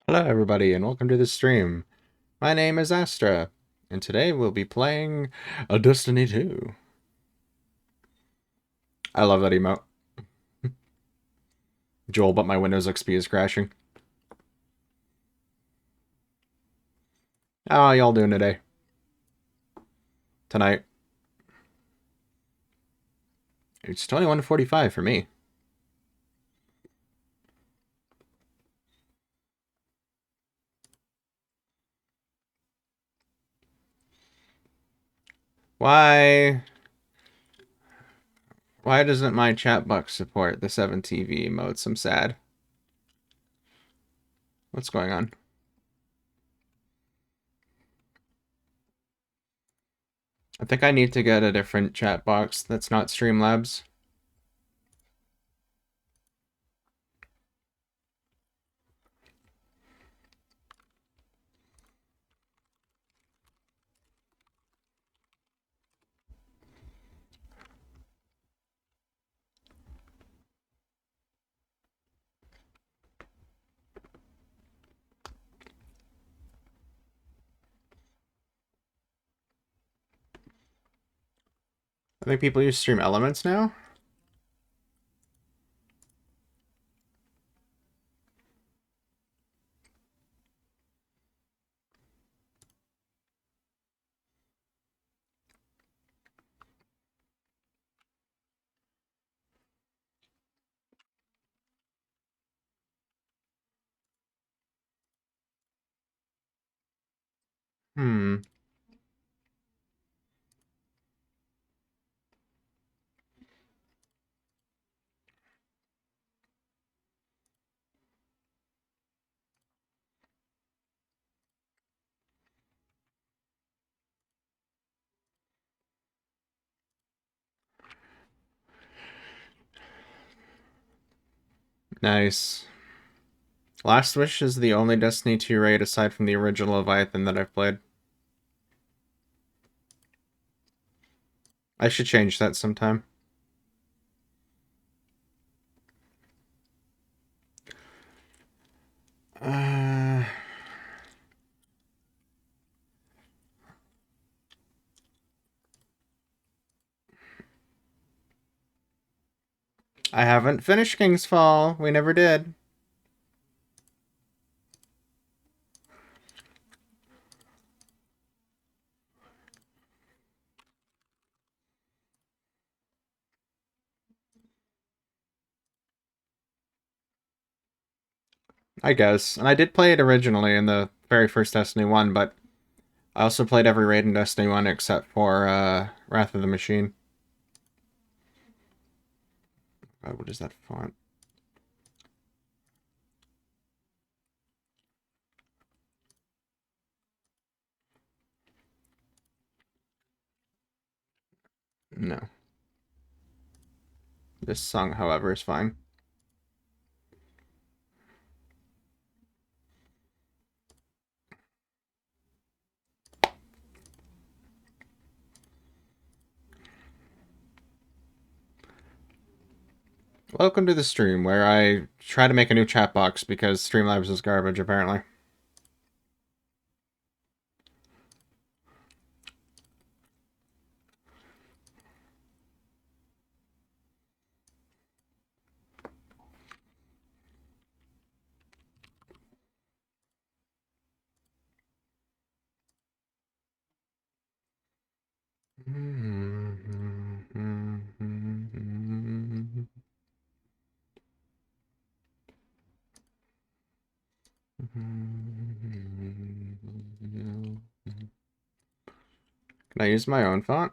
Hello, everybody, and welcome to the stream. My name is Astra, and today we'll be playing a Destiny 2. I love that emote. Joel, but my Windows XP is crashing. How y'all doing today? Tonight? It's 21:45 for me. Why... Why doesn't my chat box support the 7TV emotes? I'm sad. What's going on? I think I need to get a different chat box that's not Streamlabs. I think people use Stream Elements now. Hmm. Nice. Last Wish is the only Destiny 2 raid aside from the original Leviathan that I've played. I should change that sometime. Uh, I haven't finished King's Fall. We never did. I guess. And I did play it originally in the very first Destiny 1, but I also played every raid in Destiny 1 except for Wrath of the Machine. What is that font? No. This song, however, is fine. Welcome to the stream where I try to make a new chat box because Streamlabs is garbage, apparently. Can I use my own font?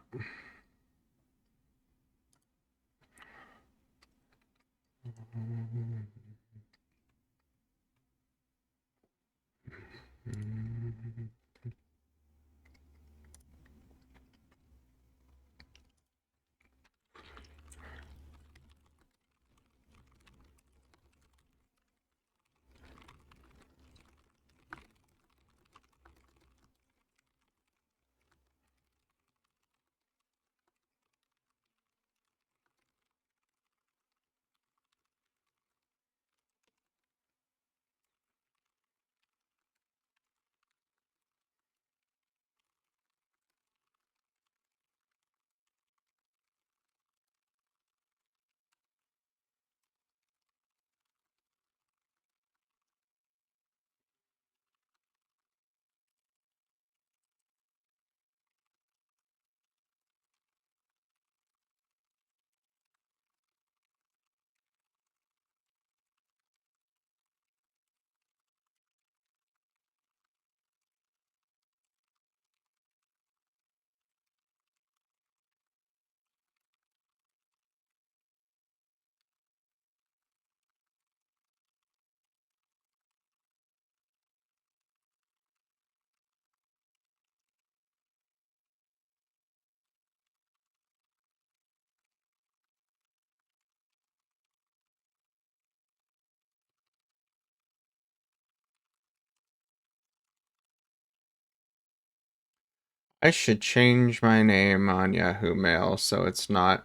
I should change my name on Yahoo Mail so it's not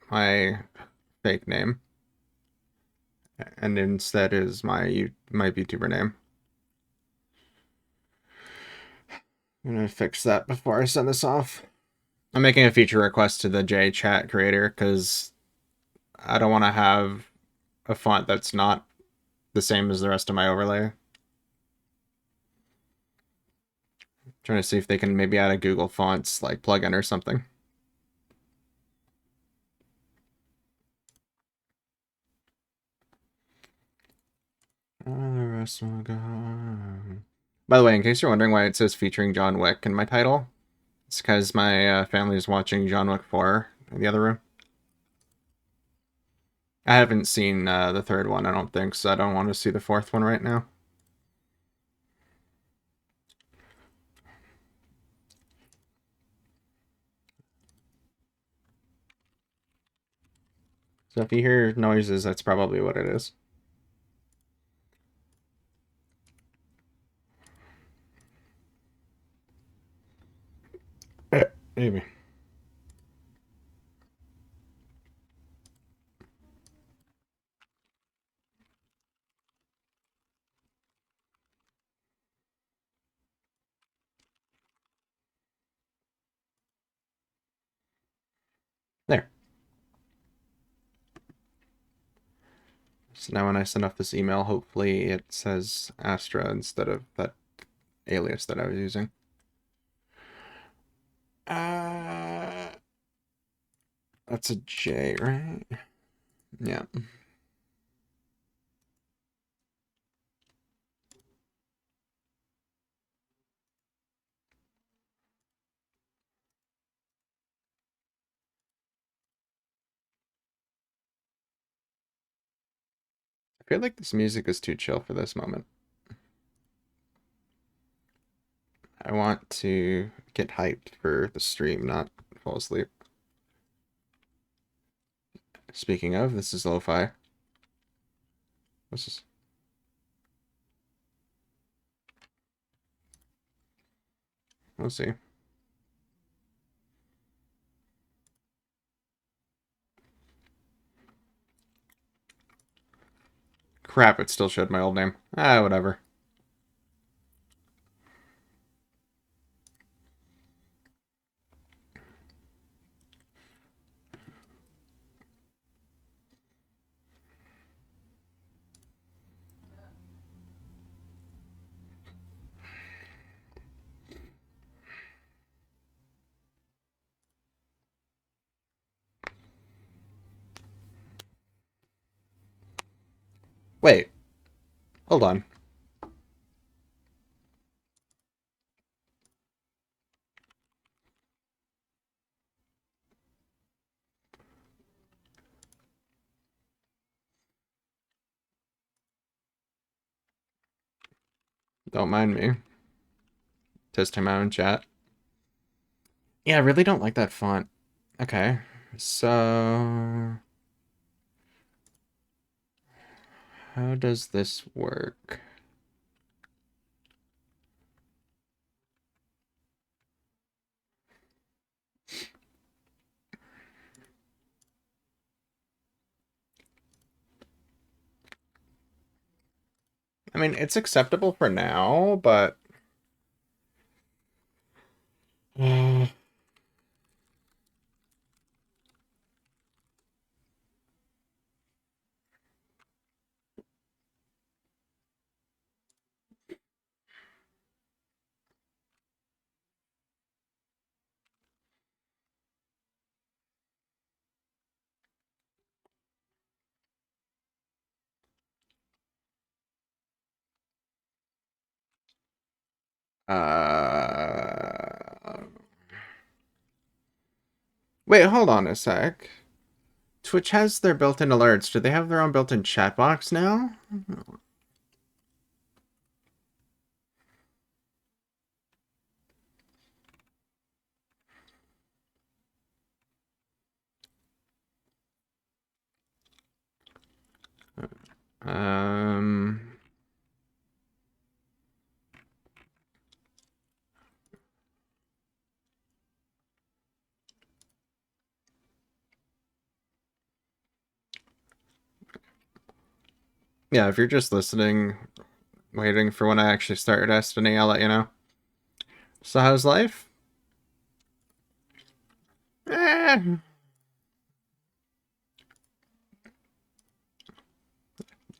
my fake name, and instead is my VTuber name. I'm gonna fix that before I send this off. I'm making a feature request to the J chat creator because I don't want to have a font that's not the same as the rest of my overlay. Trying to see if they can maybe add a Google Fonts like plugin or something. The rest will go. By the way, in case you're wondering why it says featuring John Wick in my title, it's because my family is watching John Wick 4 in the other room. I haven't seen the third one, I don't think, so I don't want to see the fourth one right now. So if you hear noises, that's probably what it is. Maybe. There. So now when I send off this email, hopefully it says Astra instead of that alias that I was using. That's a J, right? Yeah. I feel like this music is too chill for this moment. I want to get hyped for the stream, not fall asleep. Speaking of, this is lo-fi. This is... We'll see. Crap, it still showed my old name. Ah, whatever. Wait. Hold on. Don't mind me. Testing my own chat. Yeah, I really don't like that font. Okay. So... how does this work? I mean, it's acceptable for now, but... Wait, hold on a sec. Twitch has their built-in alerts. Do they have their own built-in chat box now? Um... Yeah, if you're just listening, waiting for when I actually start Destiny, I'll let you know. So how's life? Eh,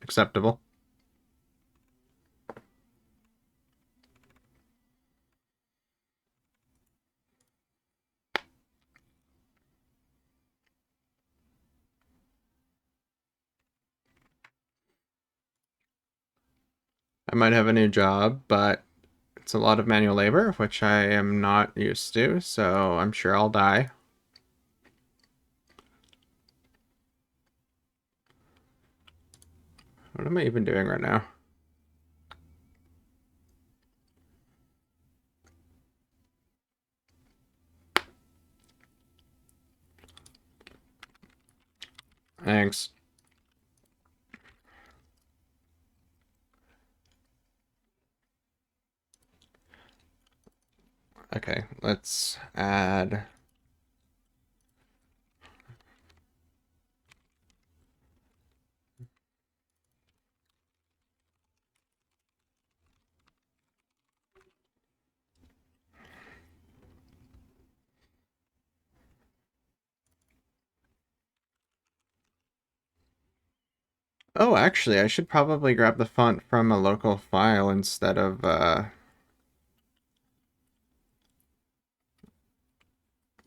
acceptable. I might have a new job, but it's a lot of manual labor, which I am not used to, so I'm sure I'll die. What am I even doing right now? Thanks. Okay, let's add... Oh, actually, I should probably grab the font from a local file instead of,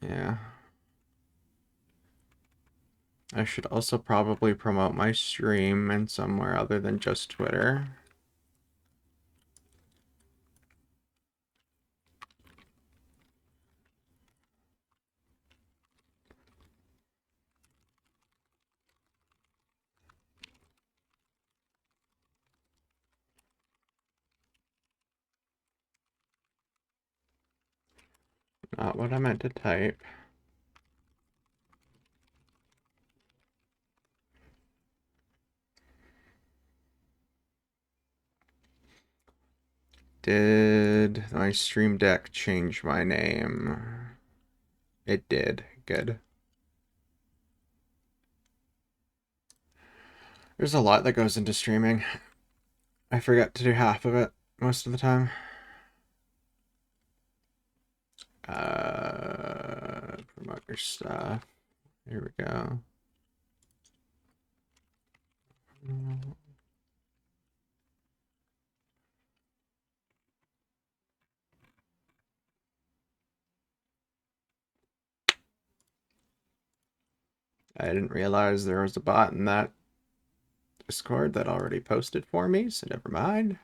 yeah. I should also probably promote my stream in somewhere other than just Twitter. Not what I meant to type. Did my stream deck change my name? It did. Good. There's a lot that goes into streaming. I forget to do half of it most of the time. Promote your stuff. Here we go. I didn't realize there was a bot in that Discord that already posted for me, so never mind.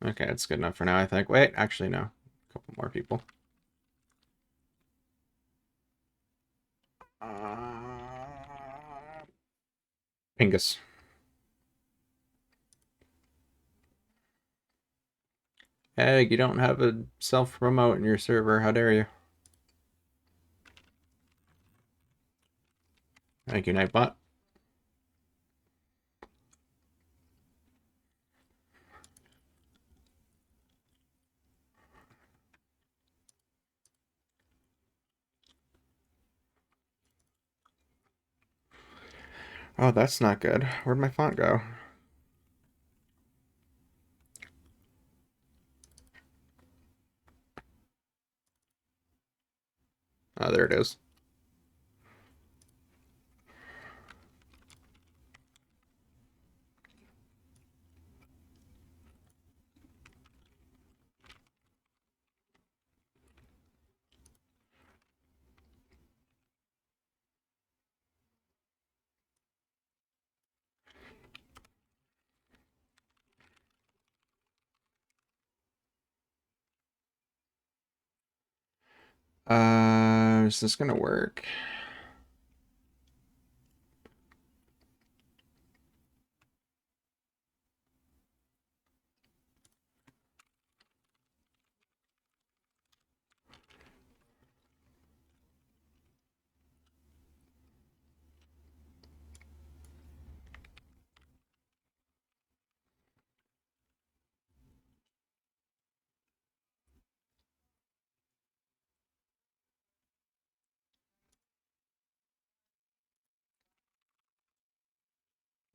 Okay, it's good enough for now, I think. Wait, actually, no. A couple more people. Pingus. Hey, you don't have a self-promote in your server. How dare you? Thank you, Nightbot. Oh, that's not good. Where'd my font go? Oh, there it is. Is this gonna work?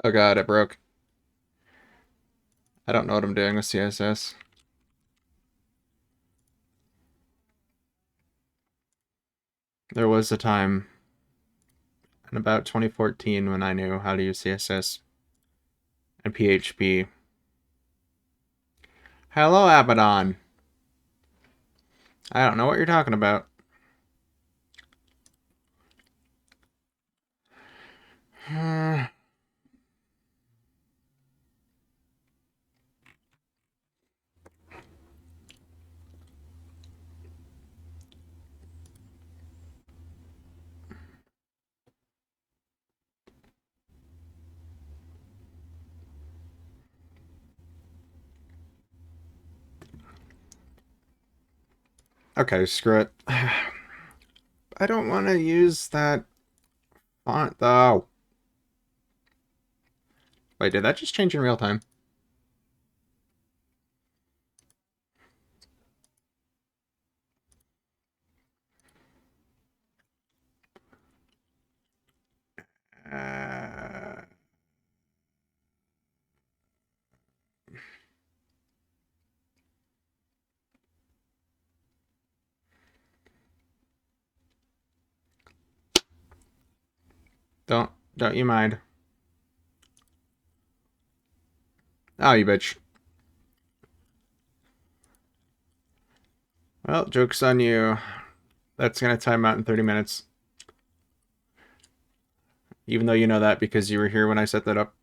Oh god, it broke. I don't know what I'm doing with CSS. There was a time in about 2014 when I knew how to use CSS and PHP. Hello, Abaddon. I don't know what you're talking about. Okay, screw it. I don't want to use that font, though. Wait, did that just change in real time? Uh, don't you mind. Oh, you bitch. Well, joke's on you. That's gonna time out in 30 minutes. Even though you know that because you were here when I set that up.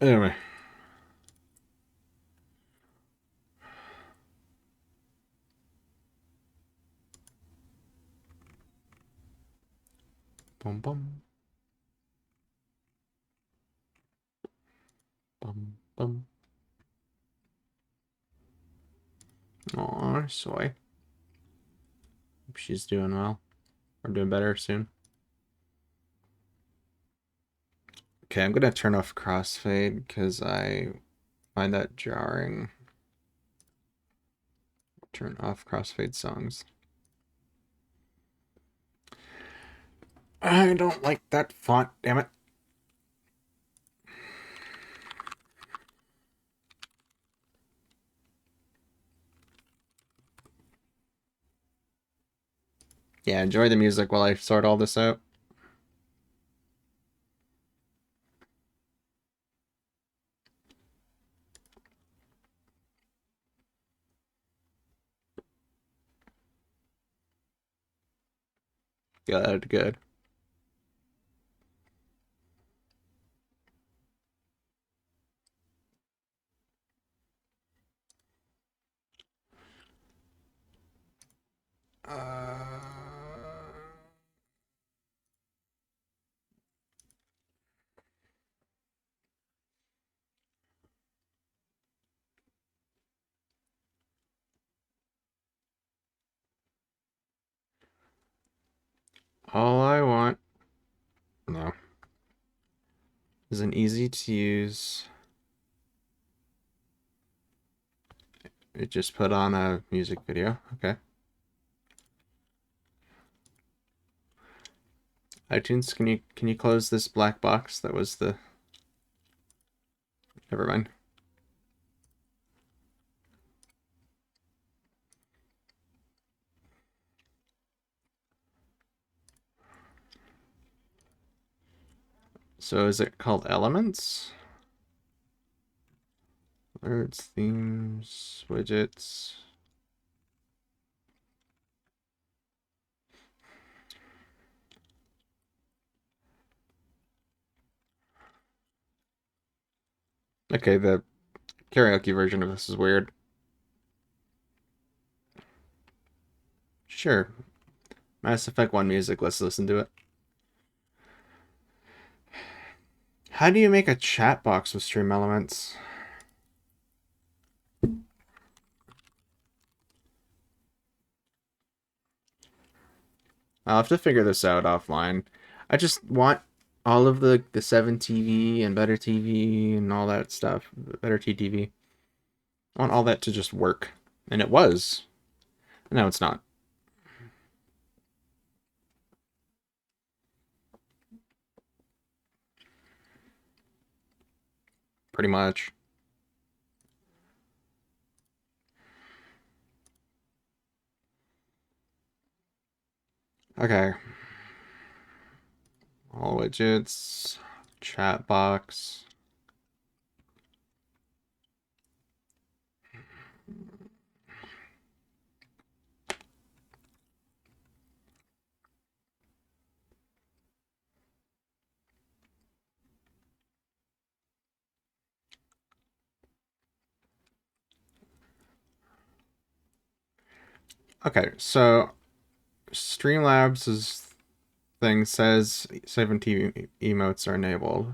Anyway. Bum bum. Bum bum. Aw, soy. Hope she's doing well. Or doing better soon. Okay, I'm gonna turn off crossfade because I find that jarring. Turn off crossfade songs. I don't like that font, damn it. Yeah, enjoy the music while I sort all this out. Good, good. Uh... All I want, no, is an easy to use. It just put on a music video. Okay. iTunes, can you close this black box? That was the. Never mind. So is it called Elements? Alerts, themes, widgets. Okay, the karaoke version of this is weird. Sure. Mass Effect 1 music, let's listen to it. How do you make a chat box with Stream Elements? I'll have to figure this out offline. I just want all of the 7 TV and Better TV and all that stuff. Better TTV. I want all that to just work. And it was. No, it's not. pretty much. Okay. All widgets, chat box. Okay, so Streamlabs' thing says 17 emotes are enabled.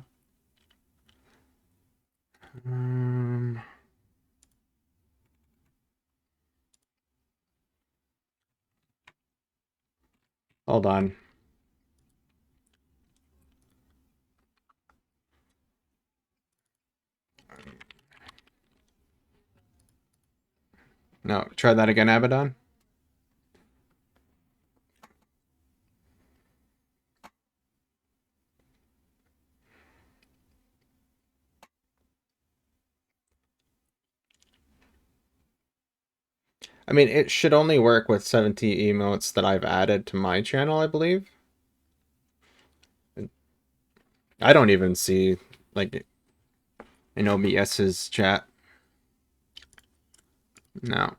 Hold on. No, try that again, Abaddon. I mean, it should only work with 70 emotes that I've added to my channel, I believe. I don't even see, like, in OBS's chat. No.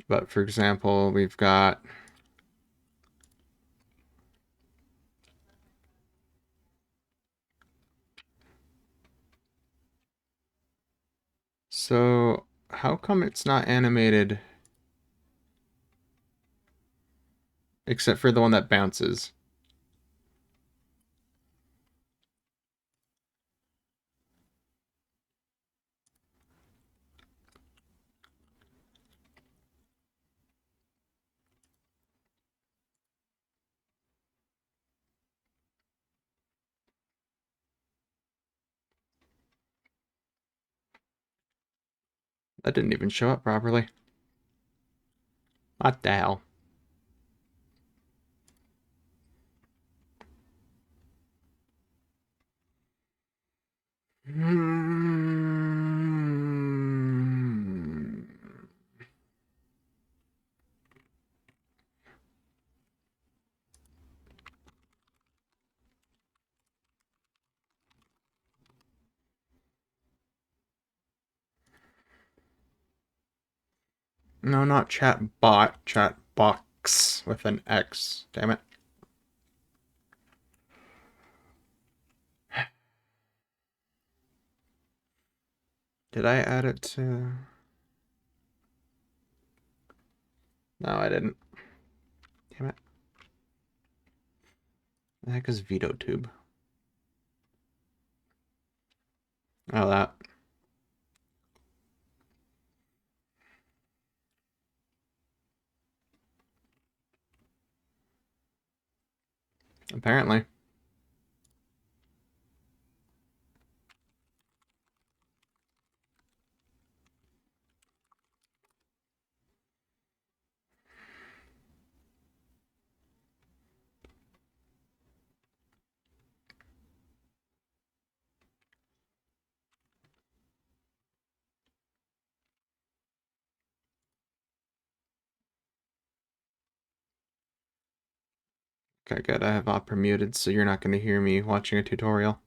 But for example, we've got so how come it's not animated except for the one that bounces? That didn't even show up properly. What the hell? No, not chat bot, chat box with an X. Damn it. Did I add it to... No, I didn't. Damn it. The heck is VTuber? Oh, that. Apparently. Okay, good. I have opera muted, so you're not going to hear me watching a tutorial.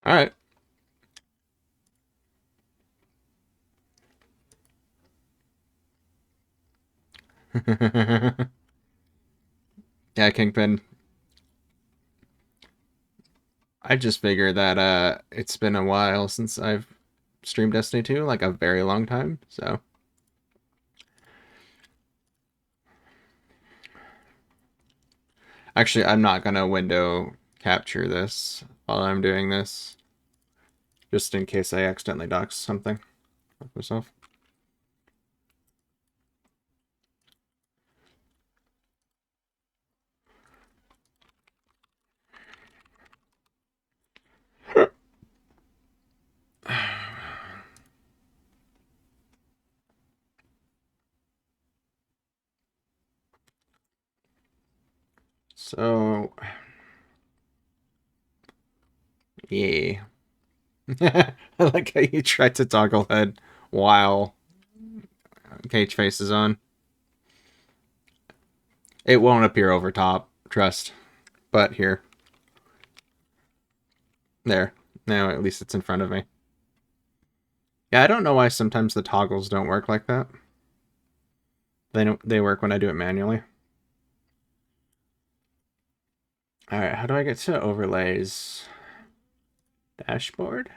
All right. Yeah, Kingpin. I just figured that it's been a while since I've streamed Destiny 2, like a very long time, so actually I'm not gonna window capture this while I'm doing this, just in case I accidentally dox something with myself. So, yeah. I like how you tried to toggle head while Cage Face is on. It won't appear over top, trust. But here. There. Now at least it's in front of me. Yeah, I don't know why sometimes the toggles don't work like that. They work when I do it manually. Alright, how do I get to overlays? Dashboard?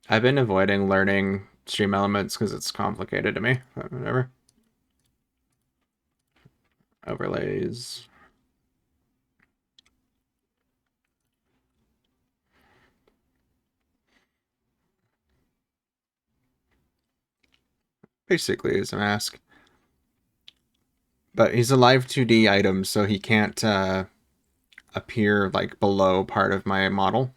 I've been avoiding learning stream elements because it's complicated to me. But whatever. Overlays. Basically is a mask. But he's a live 2D item, so he can't appear like below part of my model.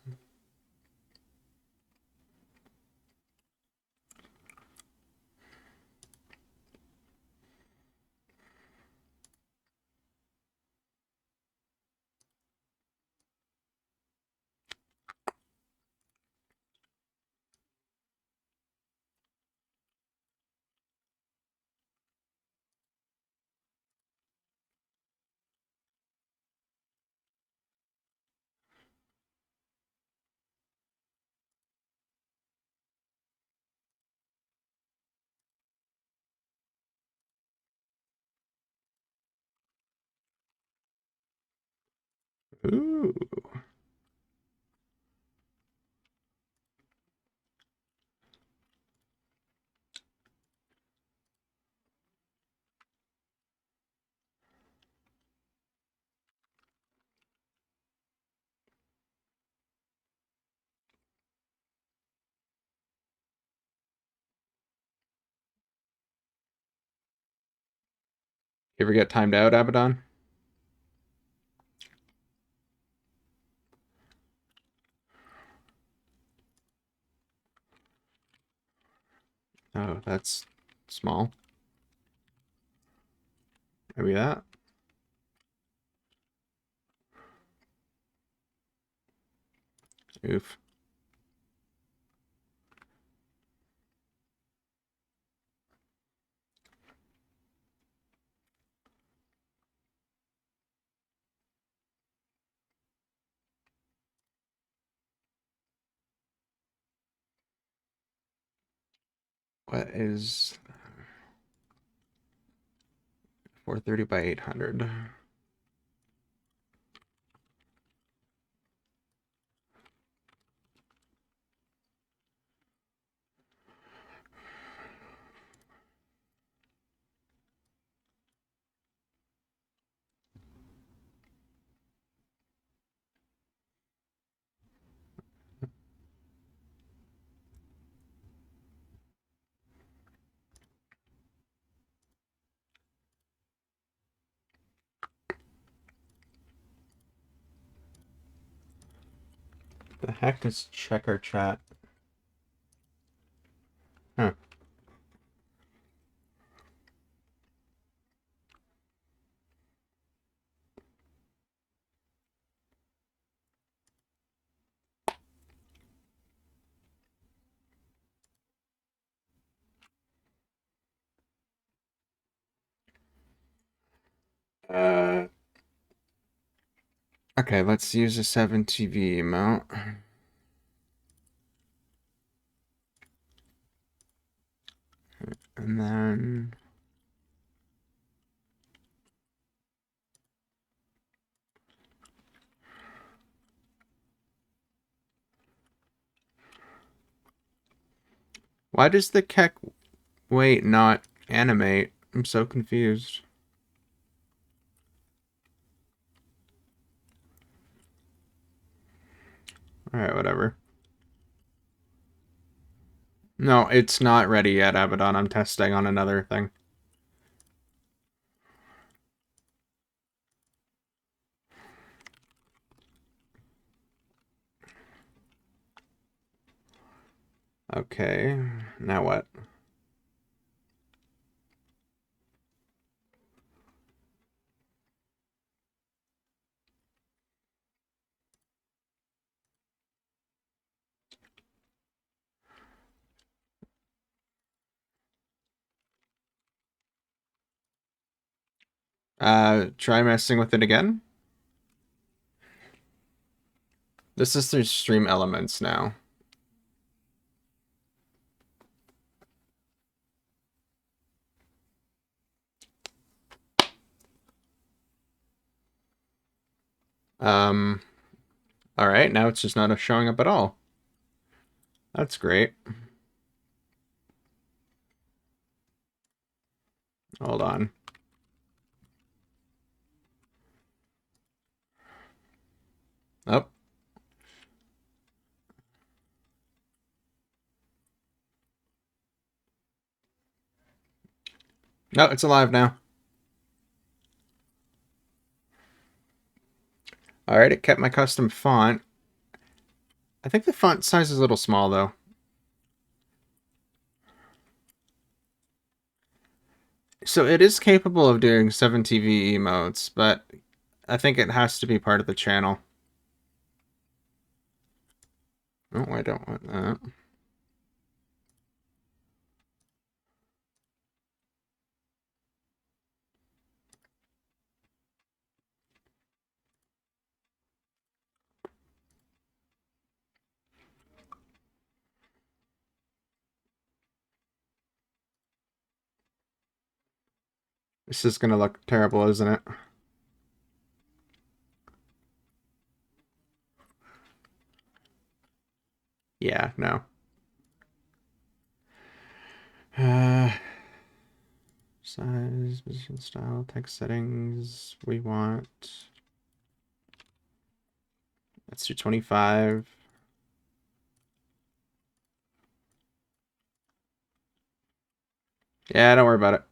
Ooh. You ever get timed out, Abaddon? Oh, that's small. Maybe that. Oof. What is 430 by 800? The heck is checker chat? Huh. Uh, okay, let's use a 7TV amount. And then... Why does the keck weight not animate? I'm so confused. Alright, whatever. No, it's not ready yet, Abaddon. I'm testing on another thing. Okay, now what? Try messing with it again? This is through stream elements now. Alright, now it's just not showing up at all. That's great. Hold on. Oh. No, it's alive now. Alright, it kept my custom font. I think the font size is a little small, though. So it is capable of doing 7TV emotes, but I think it has to be part of the channel. Oh, I don't want that. This is gonna look terrible, isn't it? Yeah, no. Size, position, style, text settings. We want... Let's do 25. Yeah, don't worry about it.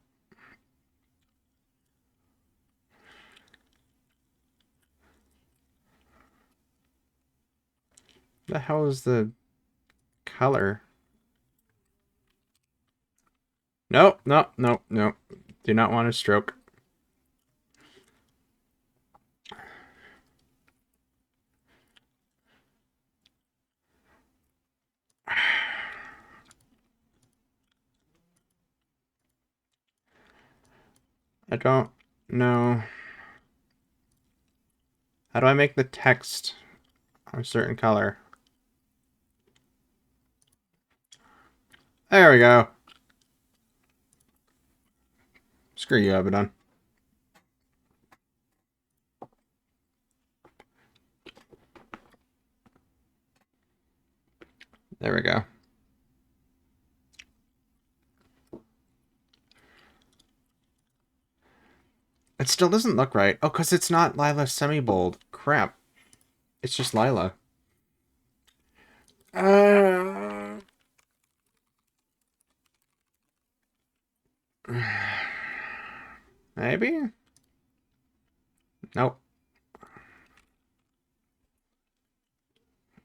The hell is the color? Nope, nope, nope, nope. Do not want to stroke. I don't know. How do I make the text a certain color? There we go. Screw you, Abaddon. There we go. It still doesn't look right. Oh, because it's not Lila semi-bold. Crap. It's just Lila. Maybe? Nope.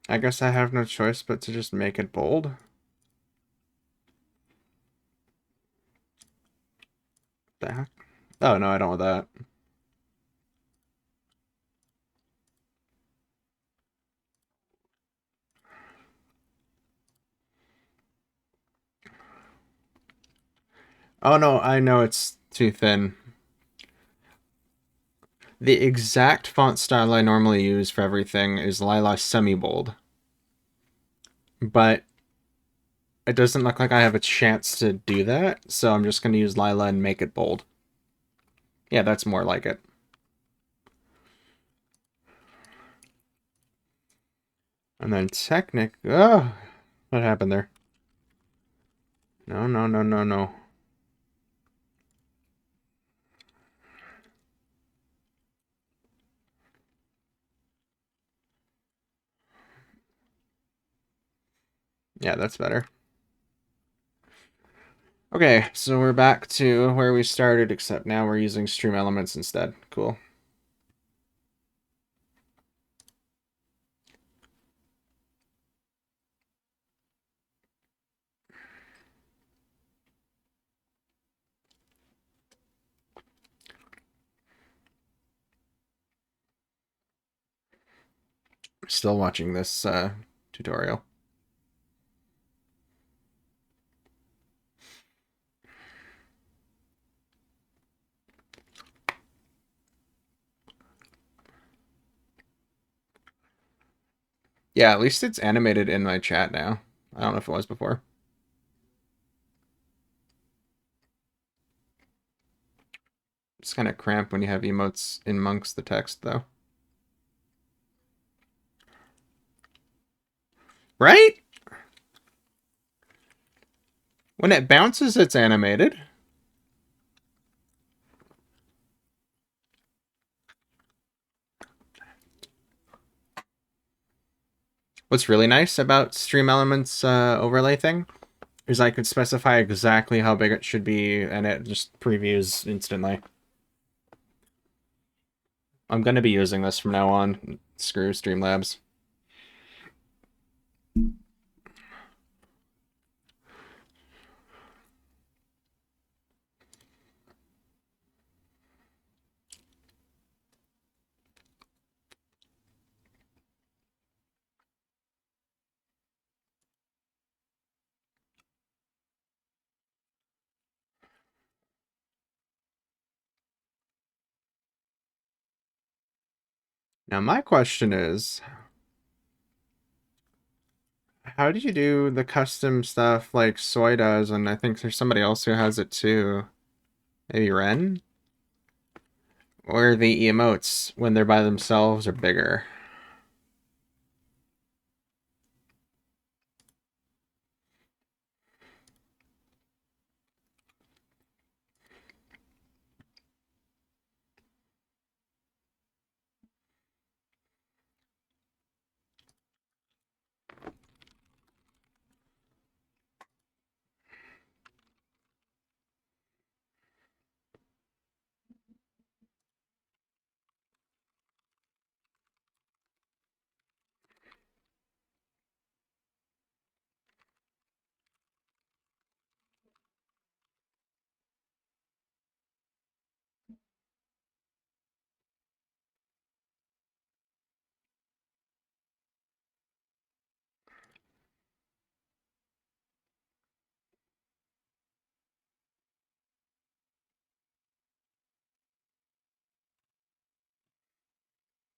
I guess I have no choice but to just make it bold. The heck? Oh, no, I don't want that. Oh, no, I know it's too thin. The exact font style I normally use for everything is Lila semi-bold. But it doesn't look like I have a chance to do that, so I'm just going to use Lila and make it bold. Yeah, that's more like it. And then oh, what happened there? No, no, no, no, no. Yeah, that's better. Okay, so we're back to where we started, except now we're using stream elements instead. Cool. Still watching this tutorial. Yeah, at least it's animated in my chat now. I don't know if it was before. It's kind of cramped when you have emotes in amongst the text, though. Right? When it bounces, it's animated. What's really nice about Stream Elements overlay thing is I could specify exactly how big it should be, and it just previews instantly. I'm going to be using this from now on. Screw Streamlabs. Now my question is, how do you do the custom stuff like Soy does, and I think there's somebody else who has it too? Maybe Ren? Or the emotes, when they're by themselves, are bigger?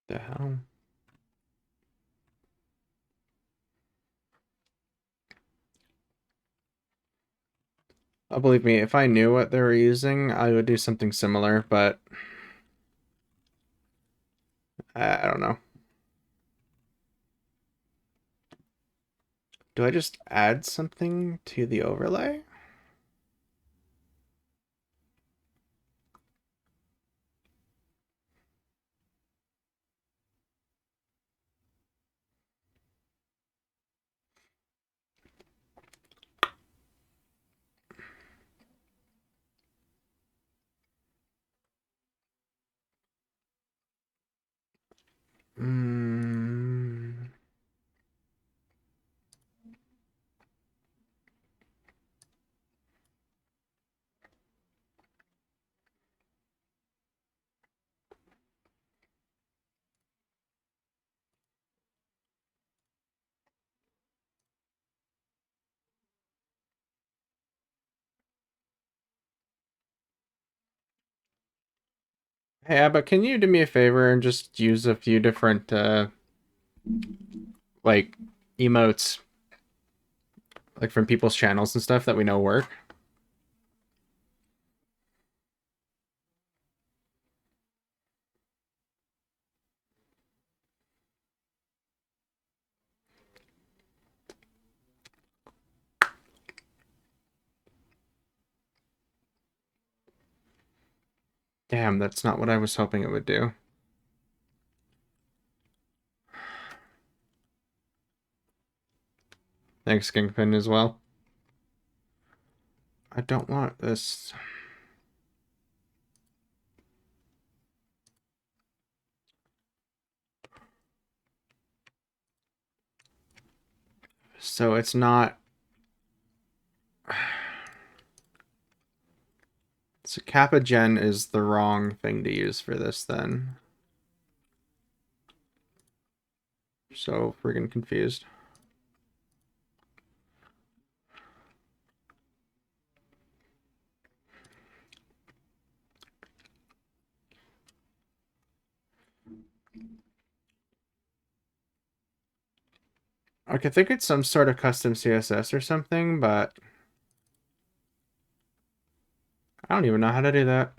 The hell? Oh, believe me, if I knew what they were using, I would do something similar, but I don't know. Do I just add something to the overlay? Mm. Hey, but can you do me a favor and just use a few different, like, emotes? Like from people's channels and stuff that we know work. Damn, that's not what I was hoping it would do. Thanks, Kingpin, as well. I don't want this. So it's not... So Kappa Gen is the wrong thing to use for this, then. So friggin' confused. Okay, I think it's some sort of custom CSS or something, but I don't even know how to do that.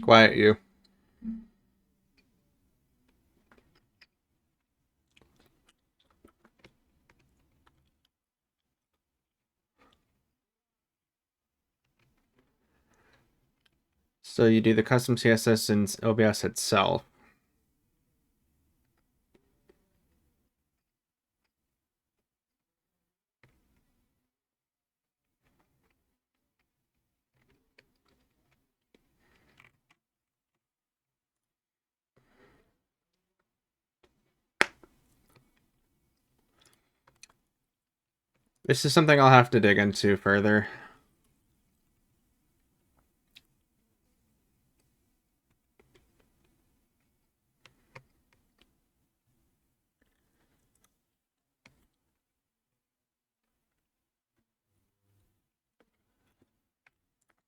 Quiet you. So you do the custom CSS in OBS itself. This is something I'll have to dig into further.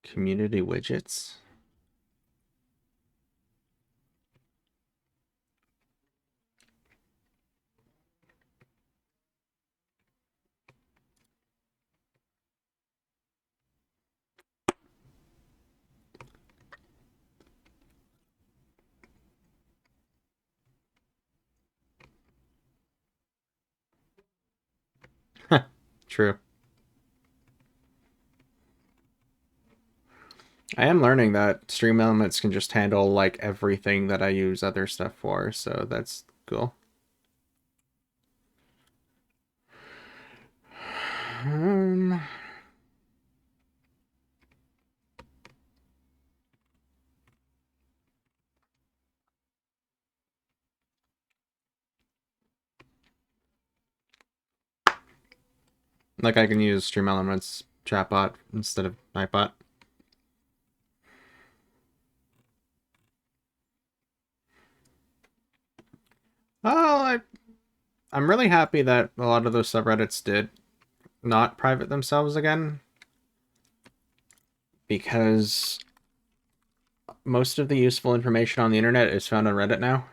Community widgets. True. I am learning that Stream Elements can just handle like everything that I use other stuff for, so that's cool. Like I can use Stream Elements chatbot instead of Nightbot. Oh, I'm really happy that a lot of those subreddits did not private themselves again, because most of the useful information on the internet is found on Reddit now.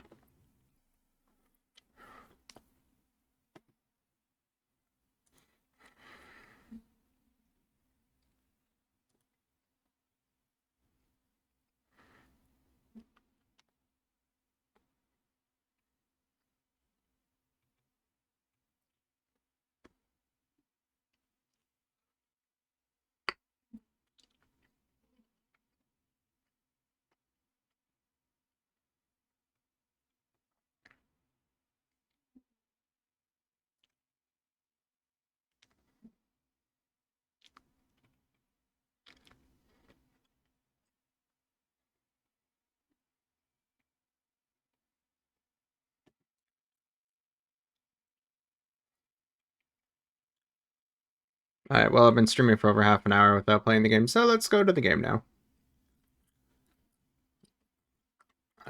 Alright, well, I've been streaming for over half an hour without playing the game, so let's go to the game now.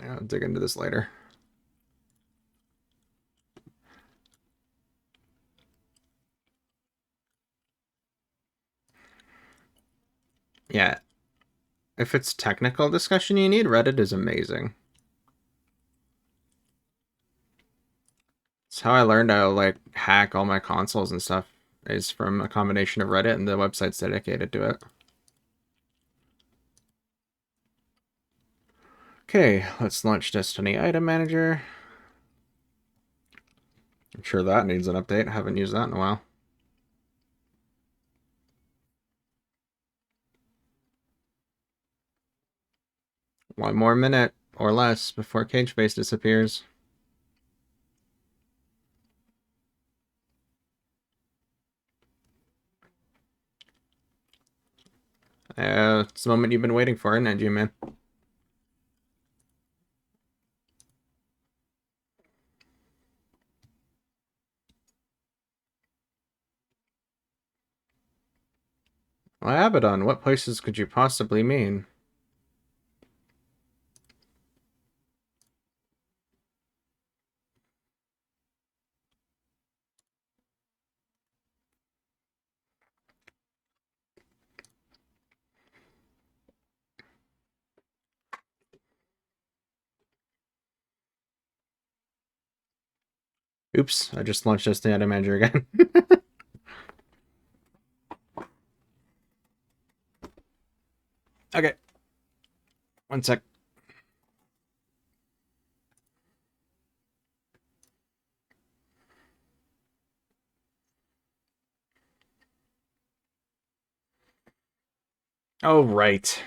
I'll dig into this later. Yeah. If it's technical discussion you need, Reddit is amazing. It's how I learned how to like hack all my consoles and stuff, is from a combination of Reddit and the websites dedicated to it. Okay, let's launch Destiny Item Manager. I'm sure that needs an update. I haven't used that in a while. One more minute or less before Cage Face disappears. It's the moment you've been waiting for, isn't it, G-Man? Well, Abaddon, what places could you possibly mean? Oops, I just launched Destiny Item Manager again. Okay. One sec. Oh, right.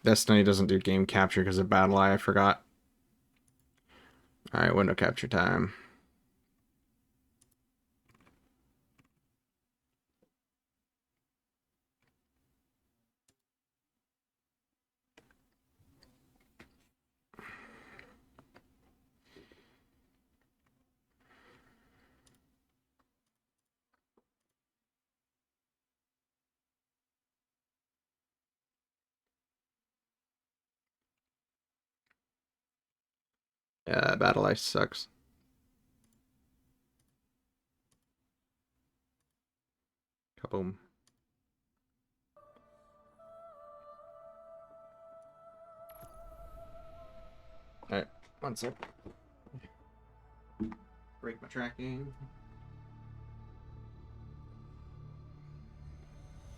Destiny doesn't do game capture because of Battle Eye, I forgot. Alright, window capture time. Yeah, Battle Eye sucks. Kaboom. Alright, one sec. Break my tracking.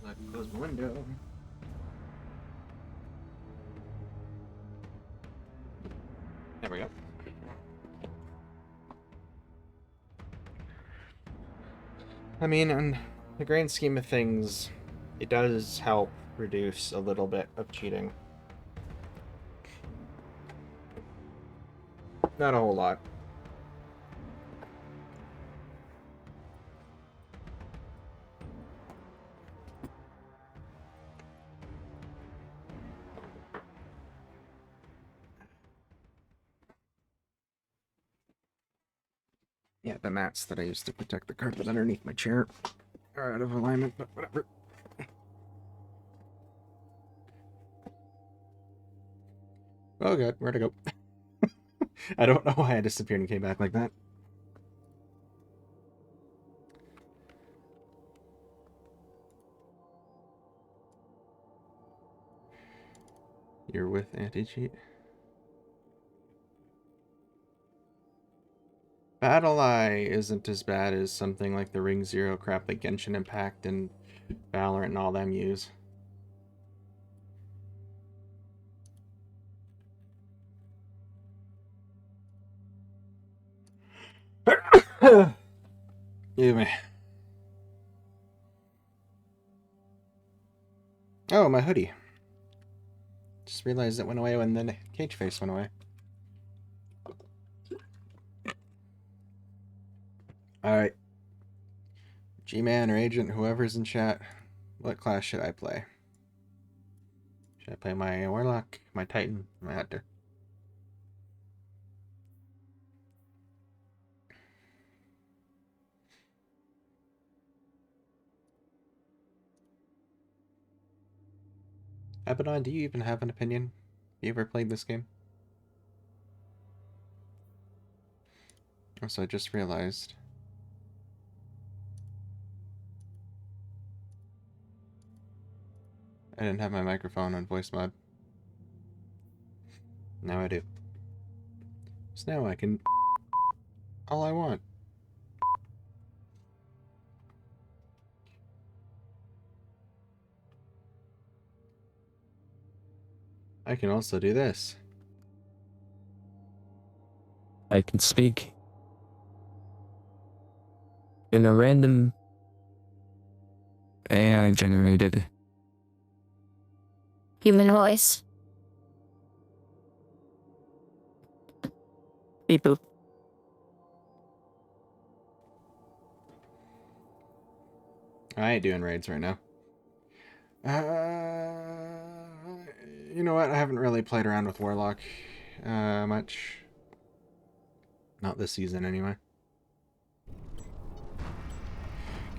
I can close my window. There we go. I mean, in the grand scheme of things, it does help reduce a little bit of cheating. Not a whole lot. Yeah, the mats that I used to protect the carpet underneath my chair are out of alignment, but whatever. Oh god, where'd I go? I don't know why I disappeared and came back like that. You're with anti-cheat? Battle Eye isn't as bad as something like the Ring Zero crap that Genshin Impact and Valorant and all them use. Excuse me. Oh, my hoodie. Just realized it went away when the cage face went away. Alright. G-Man or Agent, whoever's in chat, what class should I play? Should I play my Warlock, my Titan, my Hunter? Abaddon, do you even have an opinion? You ever played this game? Also, I just realized I didn't have my microphone on voice mod. Now I do. So now I can all I want. I can also do this. I can speak in a random AI generated human voice. beep boop. I ain't doing raids right now. You know what? I haven't really played around with Warlock much. Not this season, anyway.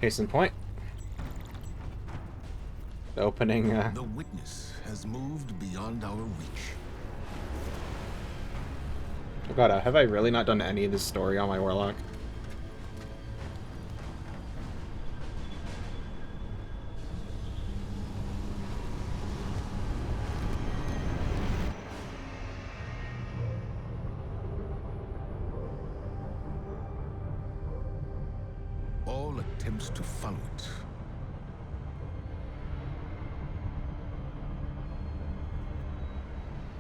Case in point. The opening, The witness has moved beyond our reach. Oh god, have I really not done any of this story on my Warlock? All attempts to follow it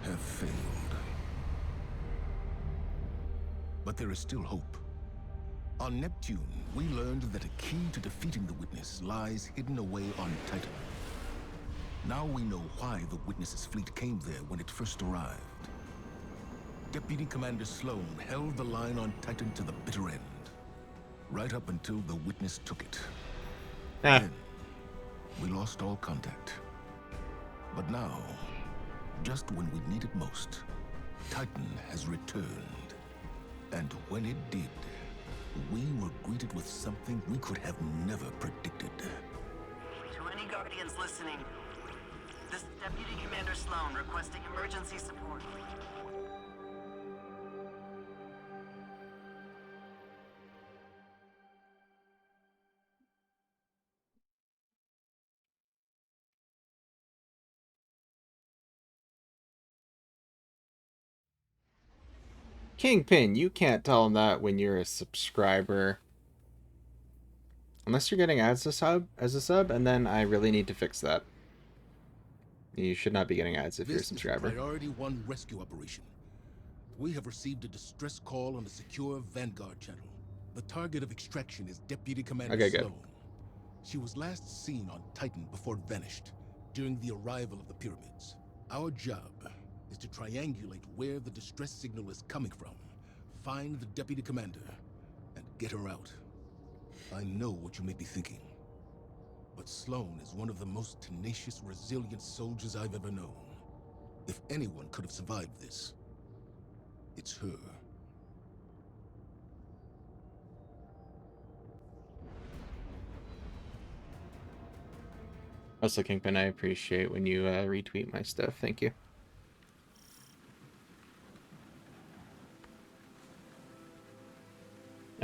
have failed. But there is still hope. On Neptune, we learned that a key to defeating the witness lies hidden away on Titan. Now we know why the witness's fleet came there when it first arrived. Deputy Commander Sloan held the line on Titan to the bitter end, right up until the witness took it. Then, we lost all contact. But now, just when we need it most, Titan has returned. And when it did, we were greeted with something we could have never predicted. To any Guardians listening, this is Deputy Commander Sloan requesting emergency support. Kingpin, you can't tell them that when you're a subscriber. Unless you're getting ads as a sub, and then I really need to fix that. You should not be getting ads if you're a subscriber. This is Priority 1 rescue operation. We have received a distress call on the secure Vanguard channel. The target of extraction is Deputy Commander Sloan. She was last seen on Titan before it vanished, during the arrival of the pyramids. Our job is to triangulate where the distress signal is coming from, find the Deputy Commander, and get her out. I know what you may be thinking, but Sloan is one of the most tenacious, resilient soldiers I've ever known. If anyone could have survived this, it's her. Also, Kingpin, I appreciate when you retweet my stuff. Thank you.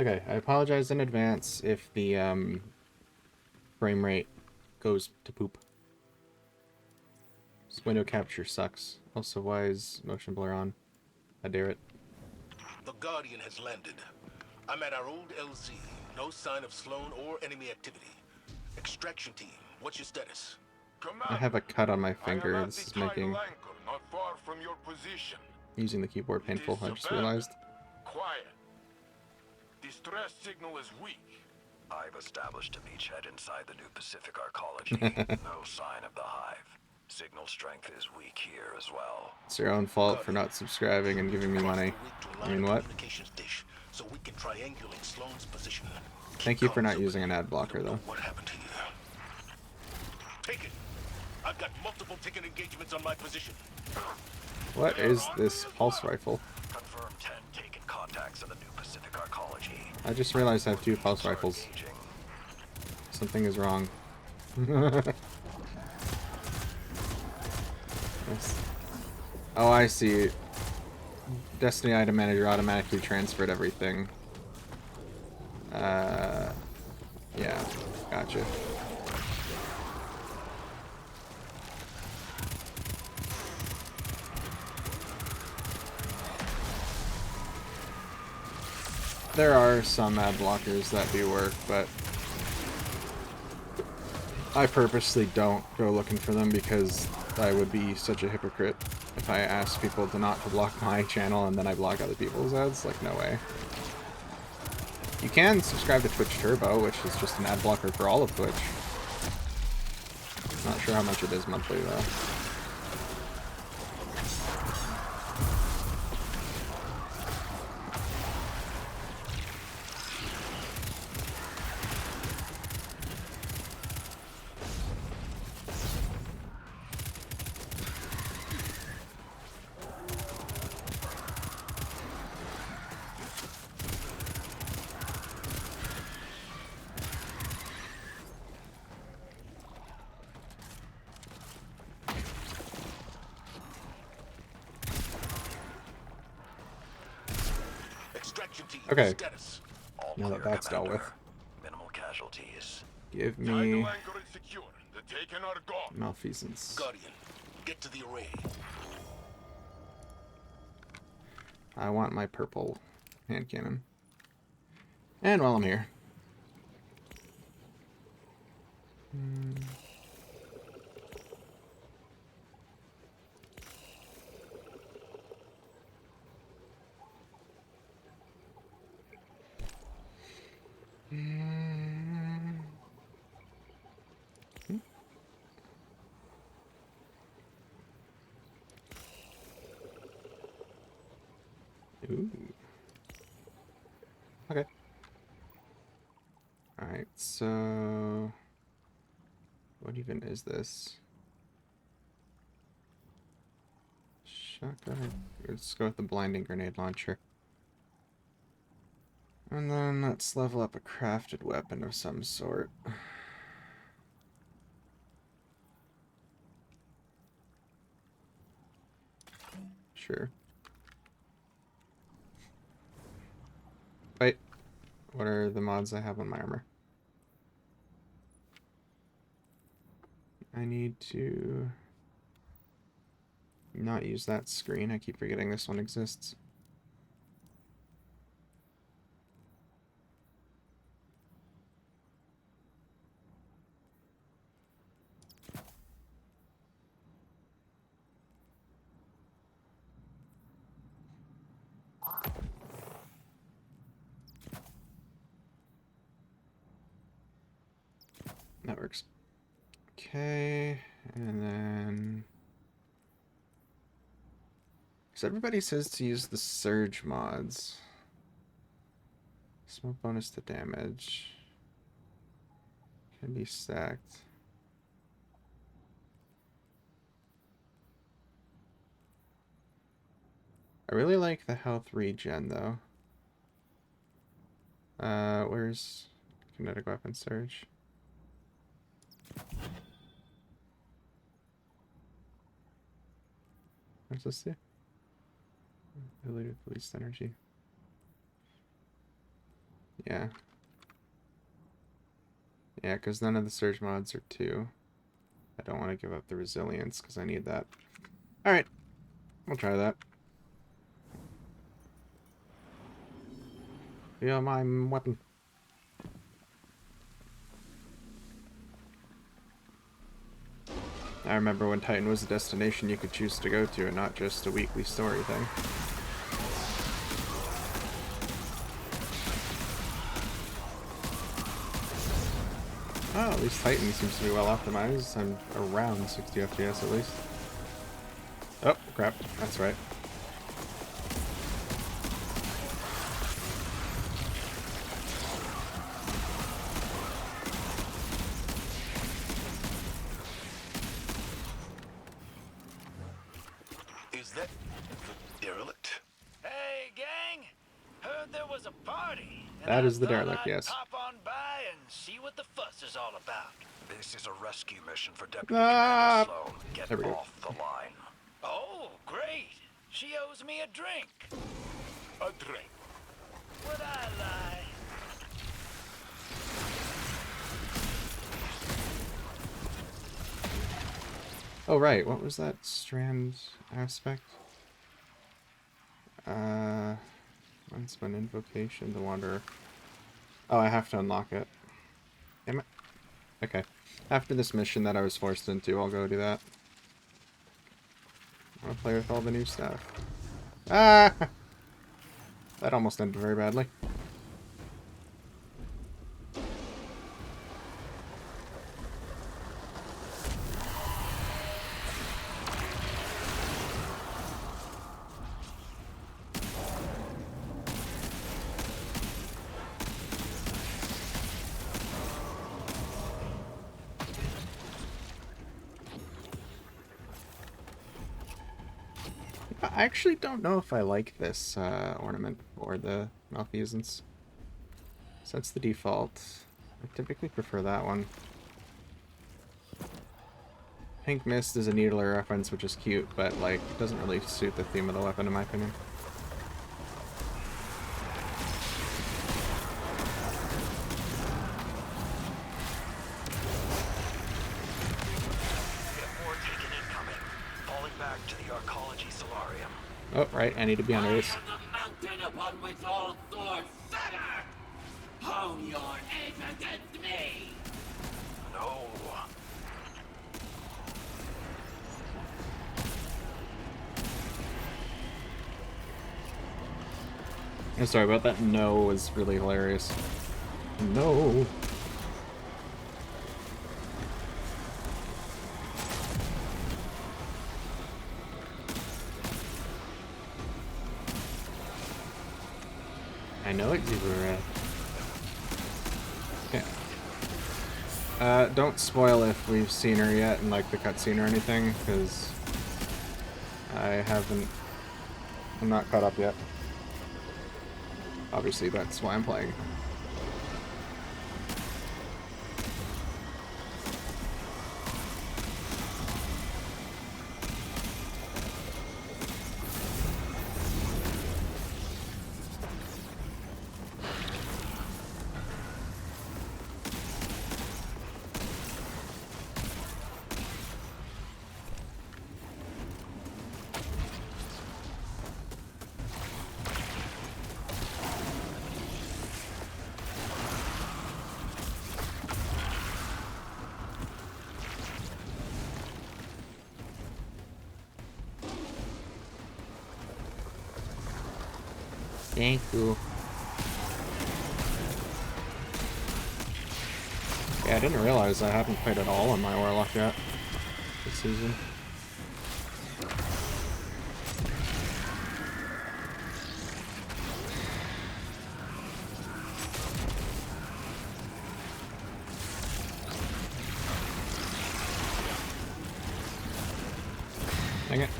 Okay, I apologize in advance if the frame rate goes to poop. This window capture sucks. Also, why is motion blur on? I dare it. The Guardian has landed. I'm at our old LZ. No sign of Sloan or enemy activity. Extraction team, what's your status? I have a cut on my finger. This is making not far from your position. using the keyboard painful. I just realized. Quiet. Distress signal is weak. I've established a beachhead inside the new Pacific Arcology. No sign of the hive. Signal strength is weak here as well. It's your own fault for not subscribing and giving me money. I mean, what? So we can triangulate Sloan's position. Thank you for not using an ad blocker, though. What happened here? Take it. I've got multiple ticket engagements on my position. What is this pulse rifle? Confirm 10 taken contacts in the new Pacific Arcology. I just realized I have 2 pulse rifles. Something is wrong. Oh, I see. Destiny Item Manager automatically transferred everything. Yeah, gotcha. There are some ad blockers that do work, but I purposely don't go looking for them because I would be such a hypocrite if I asked people to not to block my channel and then I block other people's ads. Like, no way. You can subscribe to Twitch Turbo, which is just an ad blocker for all of Twitch. Not sure how much it is monthly, though. Okay. Status. All Now clear, that that's dealt with. Commander. Minimal casualties. Give Tidal me anchor is secure. The Taken are gone. malfeasance. Guardian, get to the array. I want my purple hand cannon. And while I'm here. Ooh. Okay. Alright, so... what even is this? Shotgun. Let's go with the blinding grenade launcher. And then let's level up a crafted weapon of some sort. Sure. Wait. What are the mods I have on my armor? I need to not use that screen. I keep forgetting this one exists. That works. Okay, and then... because everybody says to use the surge mods. Smoke bonus to damage. Can be stacked. I really like the health regen, though. Where's kinetic weapon surge? What's this do? Ability to release energy. Yeah. Yeah, because none of the surge mods are 2. I don't want to give up the resilience because I need that. Alright. We'll try that. Feel my weapon. I remember when Titan was a destination you could choose to go to and not just a weekly story thing. Oh, at least Titan seems to be well optimized. I'm around 60 FPS at least. Oh, crap. That's right. Is that the derelict? Hey, gang! Heard there was a party. That is the thought derelict, I'd yes. Pop on by and see what the fuss is all about. This is a rescue mission for Deputy Ah! Commander Sloan. Get There we go. off the line. Oh, Great. She owes me a drink. A drink. Would I lie? Oh, right. What was that strand aspect? Once an invocation, the wanderer. Oh, I have to unlock it. Damn it. Okay. After this mission that I was forced into, I'll go do that. I want to play with all the new stuff. Ah! That almost ended very badly. I actually don't know if I like this ornament for the malfeasance. So that's the default. I typically prefer that one. Pink Mist is a Needler reference, which is cute, but like it doesn't really suit the theme of the weapon in my opinion. Oh, right, I need to be under this. The mountain upon which all swords shatter! Hone your edge against me! No. I'm sorry about that. No was really hilarious. No. I know it's Zebra. Okay. Don't spoil if we've seen her yet in like the cutscene or anything, because I'm not caught up yet. Obviously, that's why I'm playing. Thank you. Yeah, I didn't realize I haven't played at all on my Warlock yet this season. Dang it.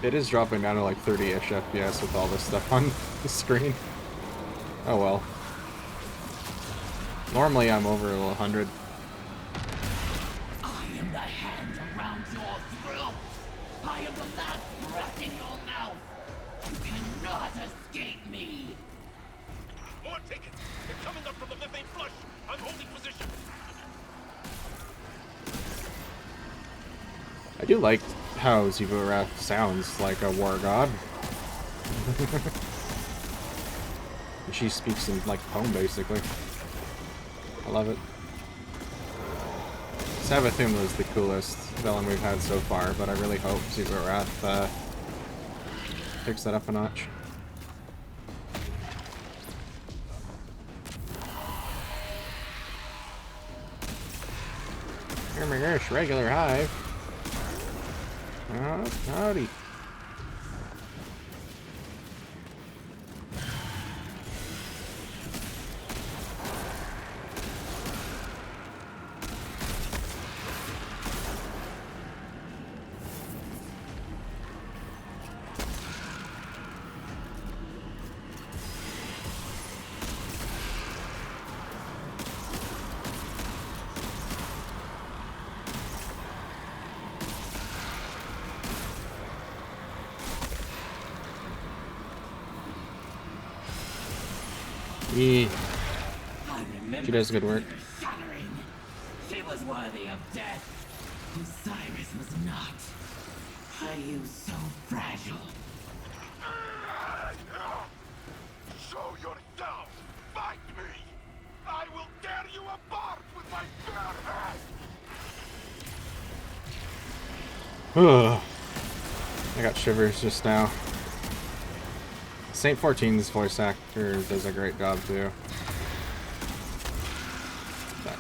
It is dropping down to like 30-ish FPS with all this stuff on the screen. Oh well. Normally I'm over 100. I am the hand around your throat! I am the last breath in your mouth! You cannot escape me! More tickets! They're coming up from the methane flush! I'm holding position! I do like how Zebra sounds like a war god. She speaks in like poem basically. I love it. Savathun was the coolest villain we've had so far, but I really hope Zebra picks that up a notch. Oh my gosh, regular hive. Oh, howdy. Yeah. I remember She does good work. shattering. She was worthy of death. Osiris was not. Are you so fragile? Show yourself! Fight me! I will tear you apart with my bare hands! Ugh. I got shivers just now. Saint 14's voice actor does a great job too. But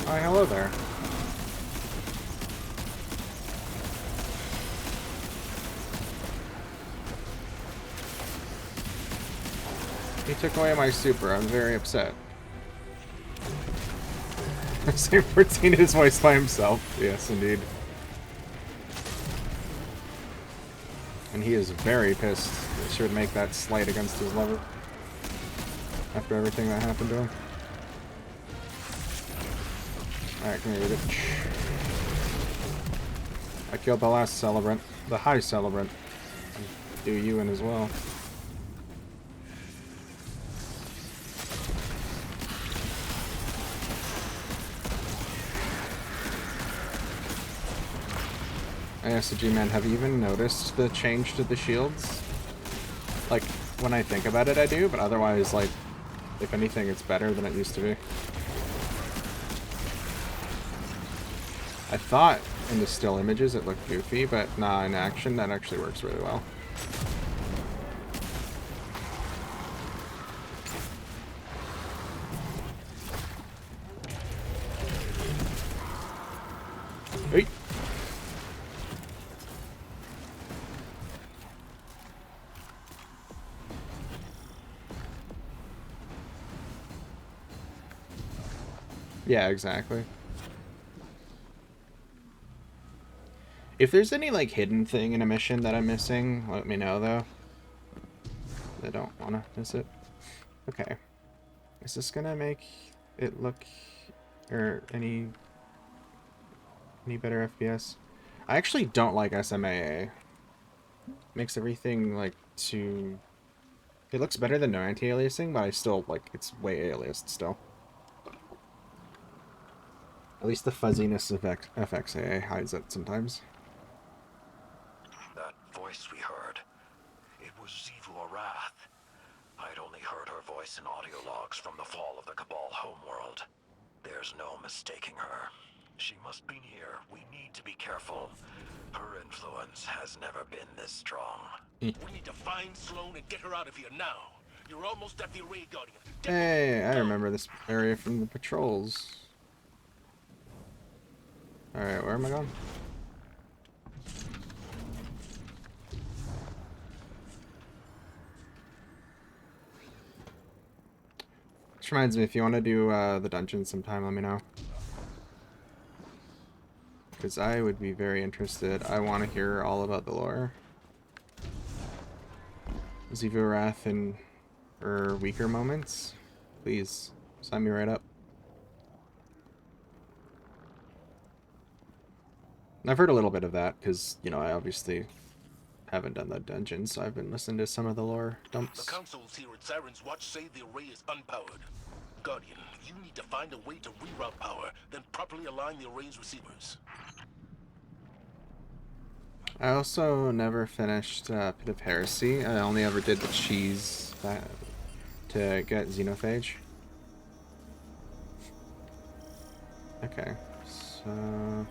hi, hello there. He took away my super. I'm very upset. Saint 14 is voiced by himself. Yes, indeed. And he is very pissed. They should make that slight against his lover. After everything that happened to him. Alright, come here, bitch. I killed the last celebrant. The high celebrant. Do you in as well. I asked the G-Man, have you even noticed the change to the shields? Like, when I think about it, I do, but otherwise, like, if anything, it's better than it used to be. I thought in the still images it looked goofy, but nah, in action, that actually works really well. Hey! Yeah, exactly. If there's any, like, hidden thing in a mission that I'm missing, let me know, though. I don't want to miss it. Okay. Is this gonna make it look... or any better FPS? I actually don't like SMAA. Makes everything, like, too... It looks better than no anti-aliasing, but I still, like, it's way aliased still. At least the fuzziness of FXAA hides it sometimes. That voice we heard, it was Zivu Arath. I'd only heard her voice in audio logs from the fall of the Cabal homeworld. There's no mistaking her. She must be near. We need to be careful. Her influence has never been this strong. We need to find Sloane and get her out of here now. You're almost at the Array Guardian. Hey, I remember this area from the patrols. Alright, where am I going? Which reminds me, if you want to do the dungeon sometime, let me know. Because I would be very interested. I want to hear all about the lore. Zivu Arath and her weaker moments. Please, sign me right up. I've heard a little bit of that, because, you know, I obviously haven't done the dungeon, so I've been listening to some of the lore dumps. The councils here at Siren's Watch say the array is unpowered. Guardian, you need to find a way to reroute power, then properly align the array's receivers. I also never finished Pit of Heresy. I only ever did the cheese to get Xenophage. Okay, so...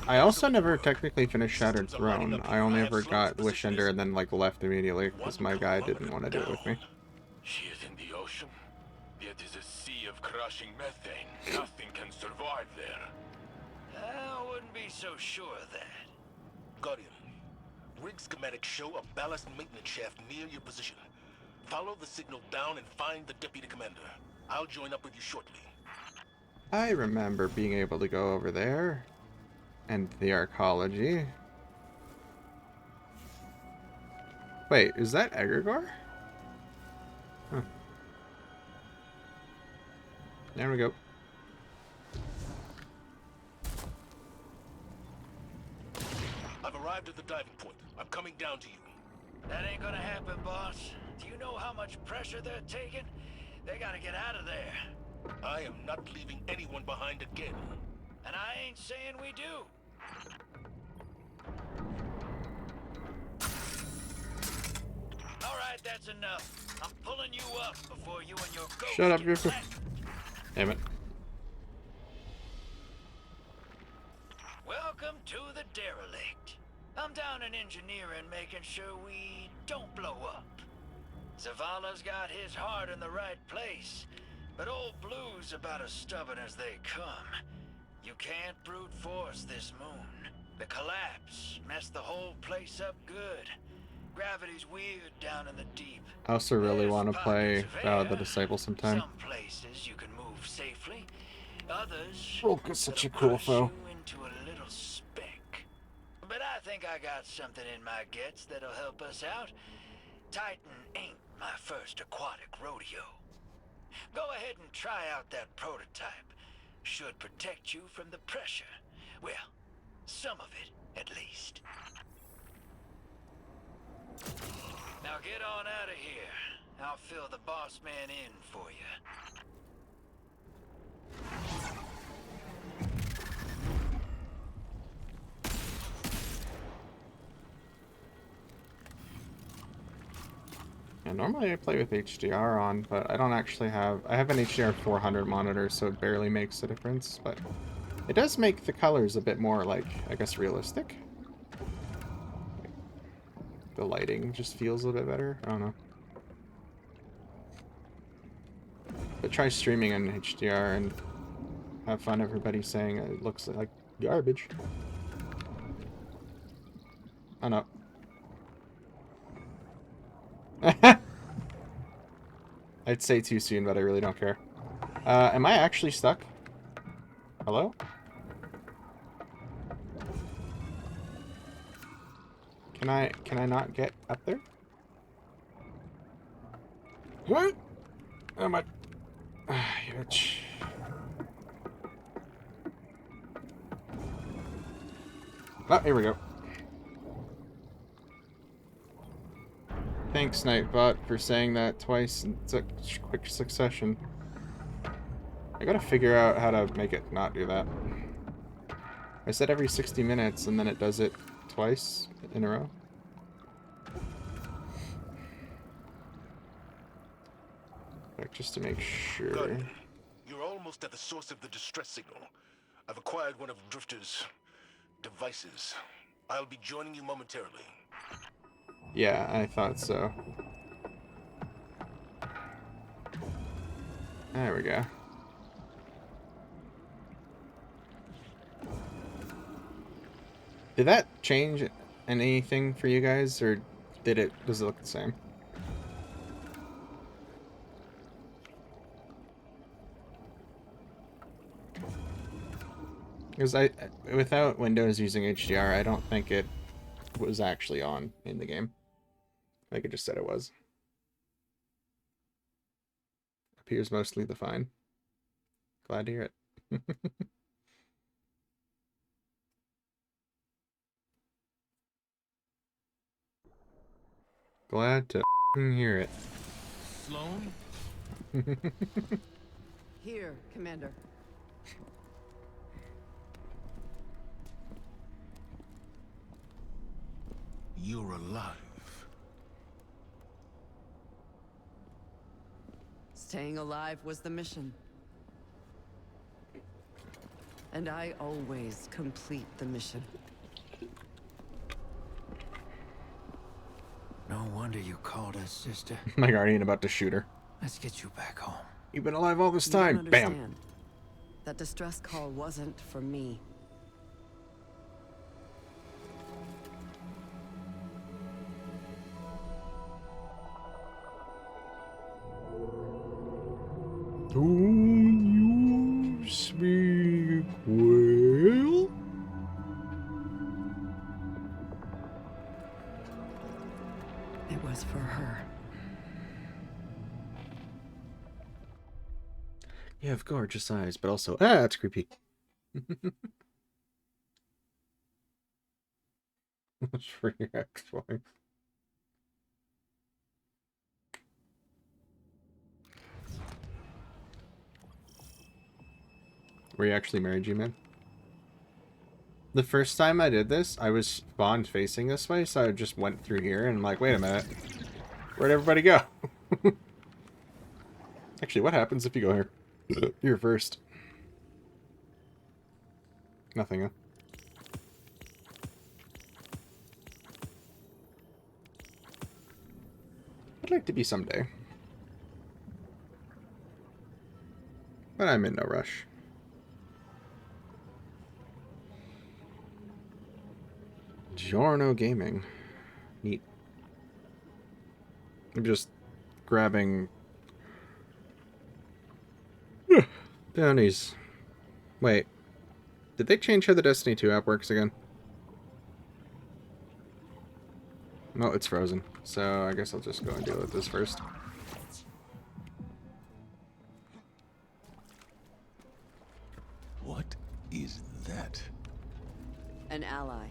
I also never technically finished Shattered Throne. I only ever got Wish Ender and then, like, left immediately because my guy didn't want to do it with me. She is in the ocean. It is a sea of crushing methane. Nothing can survive there. I wouldn't be so sure of that. Guardian, Rig schematics show a ballast maintenance shaft near your position. Follow the signal down and find the deputy commander. I'll join up with you shortly. I remember being able to go over there. And the archaeology. Wait, is that Egregore? Huh. There we go. I've arrived at the diving point. I'm coming down to you. That ain't gonna happen, boss. Do you know how much pressure they're taking? They gotta get out of there. I am not leaving anyone behind again. And I ain't saying we do. Alright, that's enough. I'm pulling you up before you and your ghost Shut up, get you're... flattened. Damn it. Welcome to the derelict. I'm down in engineering, making sure we don't blow up. Zavala's got his heart in the right place, but old Blue's about as stubborn as they come. You can't brute force this moon. The collapse messed the whole place up good. Gravity's weird down in the deep. I also really There's want to play pockets of the air. Disciple sometime. Some places you can move safely. Others Rolk is such a that'll cool crush foe. you into a little speck. But I think I got something in my guts that'll help us out. Titan ain't my first aquatic rodeo. Go ahead and try out that prototype. Should protect you from the pressure. Well, some of it, at least. Now get on out of here. I'll fill the boss man in for you. Yeah, normally I play with HDR on, but I don't actually have... I have an HDR 400 monitor, so it barely makes a difference, but it does make the colors a bit more, like, I guess, realistic. The lighting just feels a little bit better. I don't know. But try streaming on HDR and have fun everybody saying it looks like garbage. Oh no. I'd say too soon, but I really don't care. Am I actually stuck? Hello? Can I not get up there? What? Oh my... Ouch. Oh, here we go. Thanks, Nightbot, for saying that twice in such quick succession. I gotta figure out how to make it not do that. I said every 60 minutes, and then it does it twice in a row. Like, just to make sure. Good. You're almost at the source of the distress signal. I've acquired one of Drifter's devices. I'll be joining you momentarily. Yeah, I thought so. There we go. Did that change anything for you guys, or does it look the same? Because without Windows using HDR, I don't think it was actually on in the game. Like it just said it was. Appears mostly the fine. Glad to hear it. Glad to hear it. Sloan? Here, Commander. You're alive. Staying alive was the mission. And I always complete the mission. No wonder you called us sister. My guardian about to shoot her. Let's get you back home. You've been alive all this You don't time. Bam. understand. That distress call wasn't for me. Don't you speak well? It was for her. You have gorgeous eyes, but also that's creepy. What's for your ex-wife? Were you actually married, G-Man? The first time I did this, I was spawned facing this way, so I just went through here and I'm like, wait a minute. Where'd everybody go? Actually, what happens if you go here? You're first. Nothing, huh? I'd like to be someday. But I'm in no rush. Giorno Gaming. Neat. I'm just grabbing bounties. Wait. Did they change how the Destiny 2 app works again? No, it's frozen. So I guess I'll just go and deal with this first. What is that? An ally.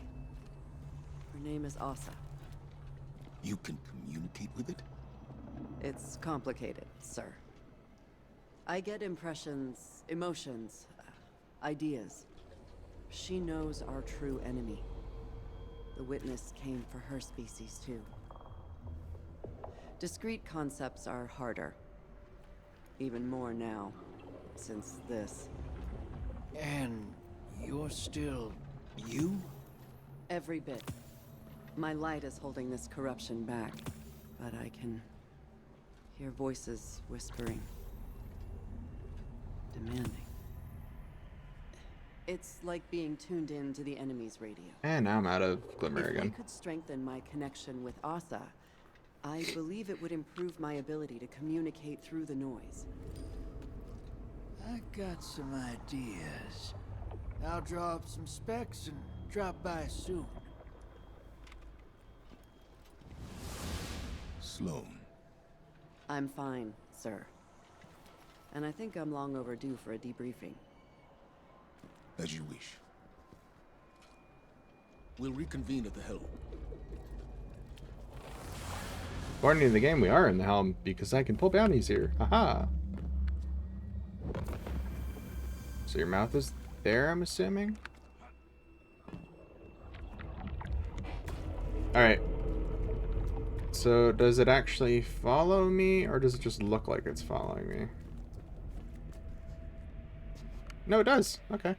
Her name is Asa. You can communicate with it? It's complicated, sir. I get impressions, emotions, ideas. She knows our true enemy. The witness came for her species, too. Discrete concepts are harder. Even more now, since this. And you're still you? Every bit. My light is holding this corruption back, but I can hear voices whispering. Demanding. It's like being tuned in to the enemy's radio. And now I'm out of glimmer If I again. could strengthen my connection with Asa, I believe it would improve my ability to communicate through the noise. I got some ideas. I'll draw up some specs and drop by soon. Sloan. I'm fine, sir. And I think I'm long overdue for a debriefing. As you wish. We'll reconvene at the helm. According to the game, we are in the helm because I can pull bounties here. Haha. So your mouth is there, I'm assuming? Alright. So does it actually follow me, or does it just look like it's following me? No, it does. Okay.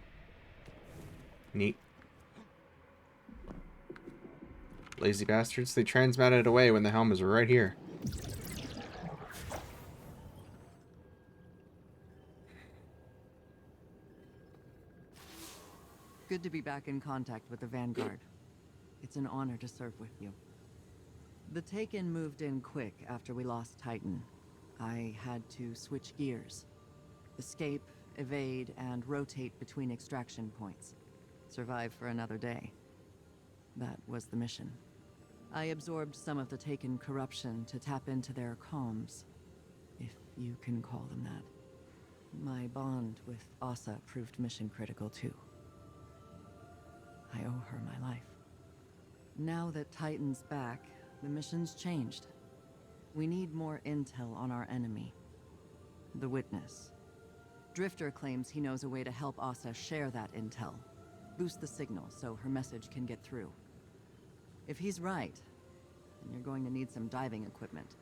Neat. Lazy bastards. They transmatted away when the helm was right here. Good to be back in contact with the Vanguard. It's an honor to serve with you. The Taken moved in quick after we lost Titan. I had to switch gears. Escape, evade, and rotate between extraction points. Survive for another day. That was the mission. I absorbed some of the Taken corruption to tap into their comms, if you can call them that. My bond with Asa proved mission critical too. I owe her my life. Now that Titan's back, the mission's changed. We need more intel on our enemy. The Witness. Drifter claims he knows a way to help Asa share that intel. Boost the signal so her message can get through. If he's right, then you're going to need some diving equipment.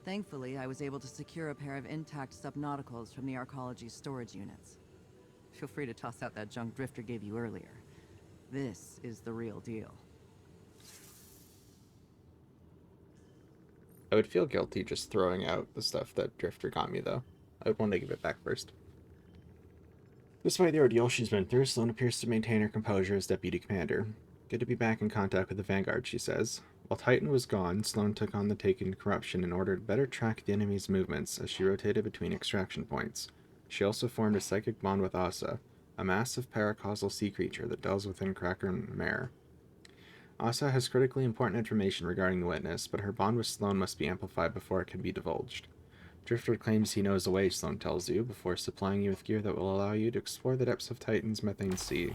Thankfully, I was able to secure a pair of intact subnauticals from the Arcology's storage units. Feel free to toss out that junk Drifter gave you earlier. This is the real deal. I would feel guilty just throwing out the stuff that Drifter got me, though. I would want to give it back first. Despite the ordeal she's been through, Sloan appears to maintain her composure as deputy commander. Good to be back in contact with the Vanguard, she says. While Titan was gone, Sloane took on the Taken corruption in order to better track the enemy's movements as she rotated between extraction points. She also formed a psychic bond with Asa, a massive paracausal sea creature that dwells within Kraken Mare. Asa has critically important information regarding the witness, but her bond with Sloane must be amplified before it can be divulged. Driftwood claims he knows the way, Sloane tells you, before supplying you with gear that will allow you to explore the depths of Titan's methane sea.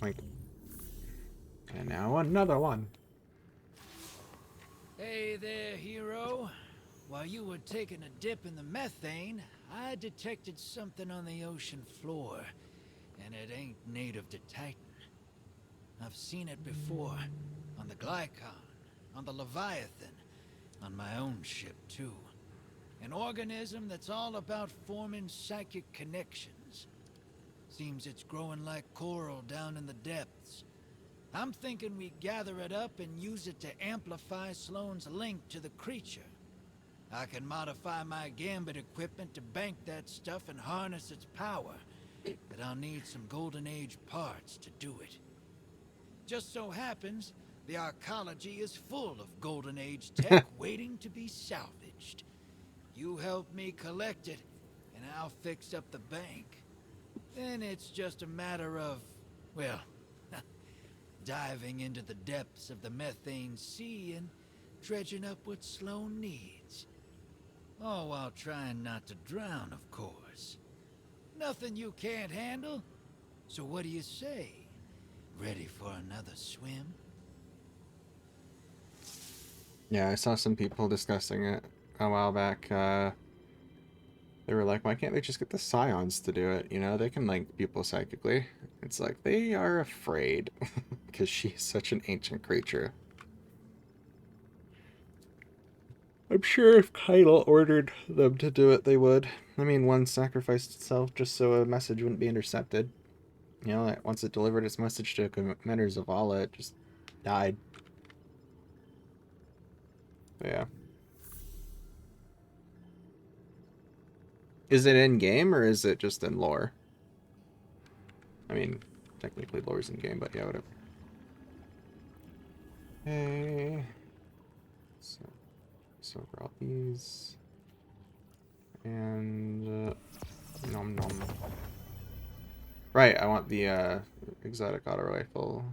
Like, and now another one. Hey there, hero. While you were taking a dip in the methane, I detected something on the ocean floor, and it ain't native to Titan. I've seen it before, on the Glykon, on the Leviathan, on my own ship too. An organism that's all about forming psychic connections. Seems it's growing like coral down in the depths. I'm thinking we gather it up and use it to amplify Sloane's link to the creature. I can modify my gambit equipment to bank that stuff and harness its power, but I'll need some Golden Age parts to do it. Just so happens, the arcology is full of Golden Age tech waiting to be salvaged. You help me collect it, and I'll fix up the bank. Then it's just a matter of, well, diving into the depths of the methane sea and dredging up what Sloane needs. All while trying not to drown, of course. Nothing you can't handle? So what do you say? Ready for another swim? Yeah, I saw some people discussing it a while back. They were like, why can't they just get the Scions to do it? You know, they can link people psychically. It's like, they are afraid because she's such an ancient creature. I'm sure if Kyle ordered them to do it, they would. I mean, one sacrificed itself just so a message wouldn't be intercepted. You know, like once it delivered its message to Commander Zavala, it just died. But yeah. Is it in game or is it just in lore? I mean, technically lore's in game, but yeah, whatever. Okay. So grab these. And nom nom. Right, I want the exotic auto rifle.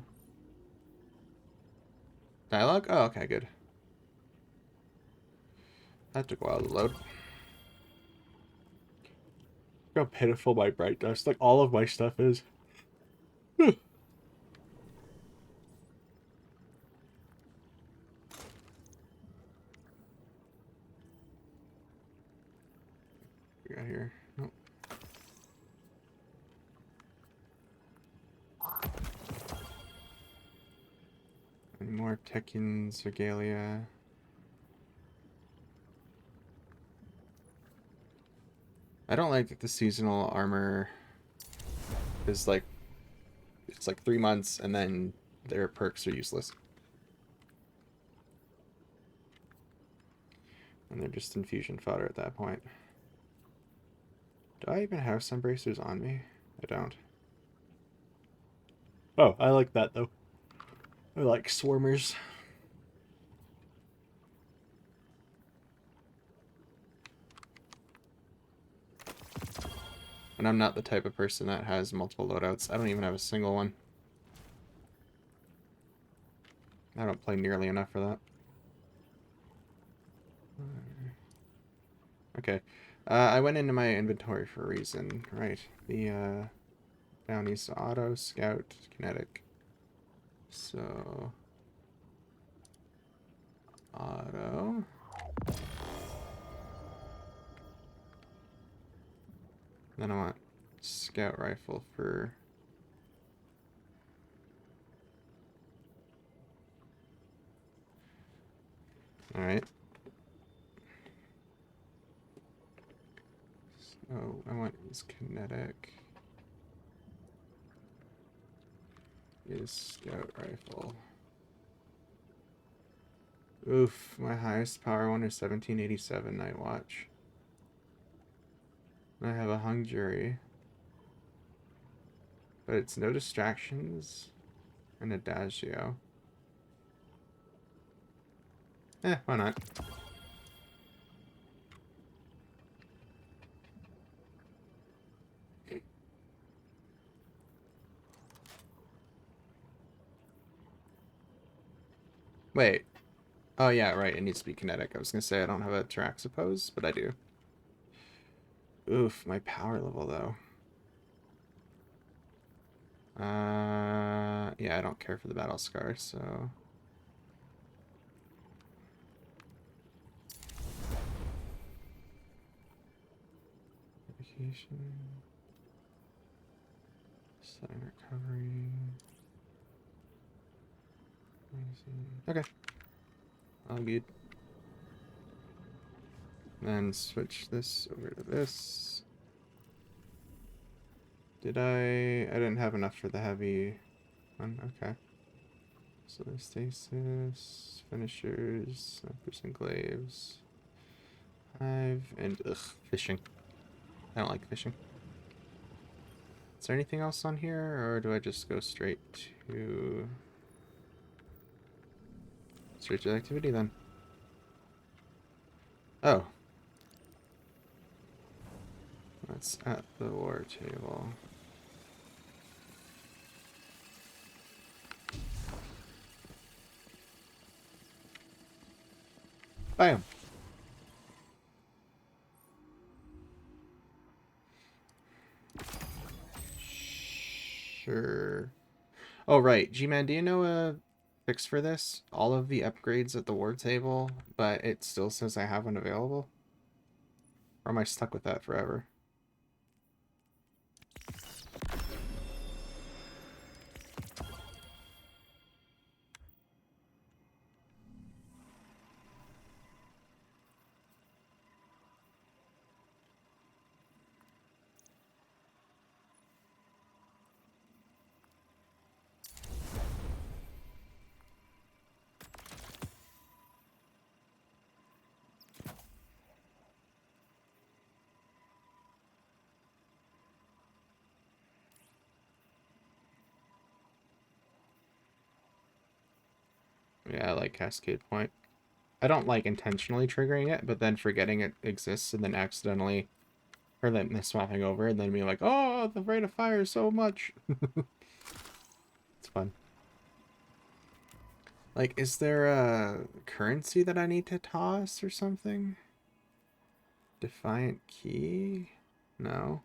Dialogue? Oh, okay, good. That took a while to load. Look how pitiful my bright dust, like all of my stuff is. We got here. Oh. Any more Tekken's regalia? I don't like the seasonal armor. Is like, it's like 3 months and then their perks are useless. And they're just infusion fodder at that point. Do I even have sun bracers on me? I don't. Oh, I like that though. I like swarmers. And I'm not the type of person that has multiple loadouts. I don't even have a single one. I don't play nearly enough for that. Okay. I went into my inventory for a reason. Right. The bounties auto, scout, kinetic. So auto. Then I want scout rifle for alright. So I want his kinetic. His scout rifle. Oof, my highest power one is 1787 Night Watch. I have a hung jury. But it's no distractions and adagio. Why not? Wait. Oh, yeah, right. It needs to be kinetic. I was going to say I don't have a track, suppose, but I do. Oof, my power level, though. Yeah, I don't care for the battle scar, so... Vacation... Setting recovery... Okay. All good. Then switch this over to this. Did I didn't have enough for the heavy one. Okay. So there's stasis, finishers, snipers and glaives. Hive, and fishing. I don't like fishing. Is there anything else on here, or do I just go straight to activity then? Oh. That's at the war table. Bam. Sure. Oh, right. G-Man, do you know a fix for this? All of the upgrades at the war table, but it still says I have one available? Or am I stuck with that forever? Yeah, I like Cascade Point. I don't like intentionally triggering it, but then forgetting it exists and then accidentally, or then swapping over and then being like, oh, the rate of fire is so much. It's fun. Like, is there a currency that I need to toss or something? Defiant Key? No.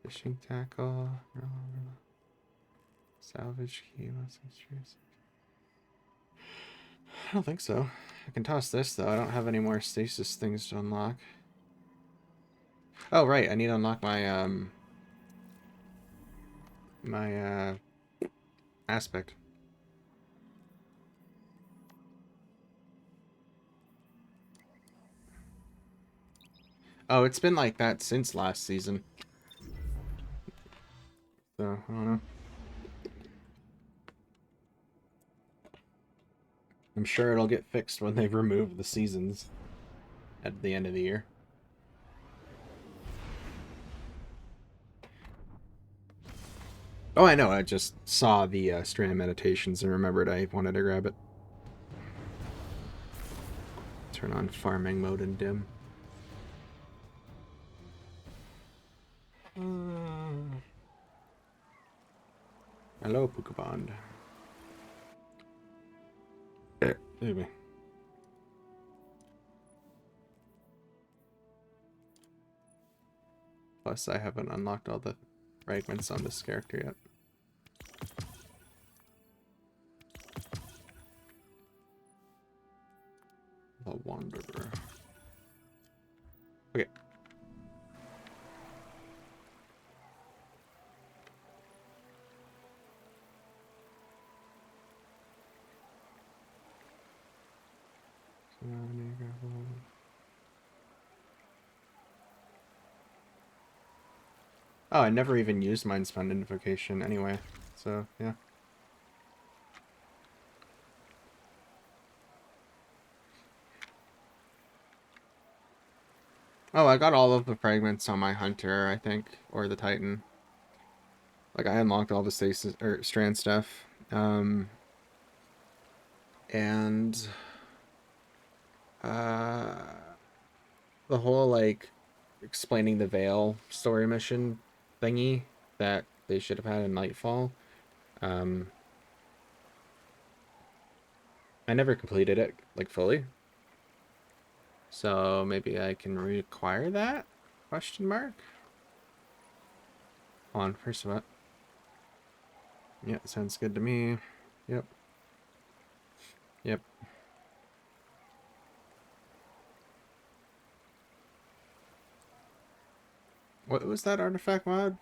Fishing Tackle. Salvage Key. I don't think so. I can toss this, though. I don't have any more stasis things to unlock. Oh, right. I need to unlock my, aspect. Oh, it's been like that since last season. So, I don't know. I'm sure it'll get fixed when they remove the seasons at the end of the year. Oh, I know. I just saw the Strand Meditations and remembered I wanted to grab it. Turn on farming mode in dim. Hello, Pukabond. Maybe. Plus, I haven't unlocked all the fragments on this character yet. The Wanderer. Okay. Oh, I never even used Mind Spend Invocation anyway, so yeah. Oh, I got all of the fragments on my Hunter, I think, or the Titan. Like, I unlocked all the stasis or strand stuff. And the whole like explaining the veil story mission thingy that they should have had in Nightfall. I never completed it like fully, so maybe I can reacquire that? Question mark. Hold on, first of all. Yeah, sounds good to me. Yep. Yep. What was that artifact mod?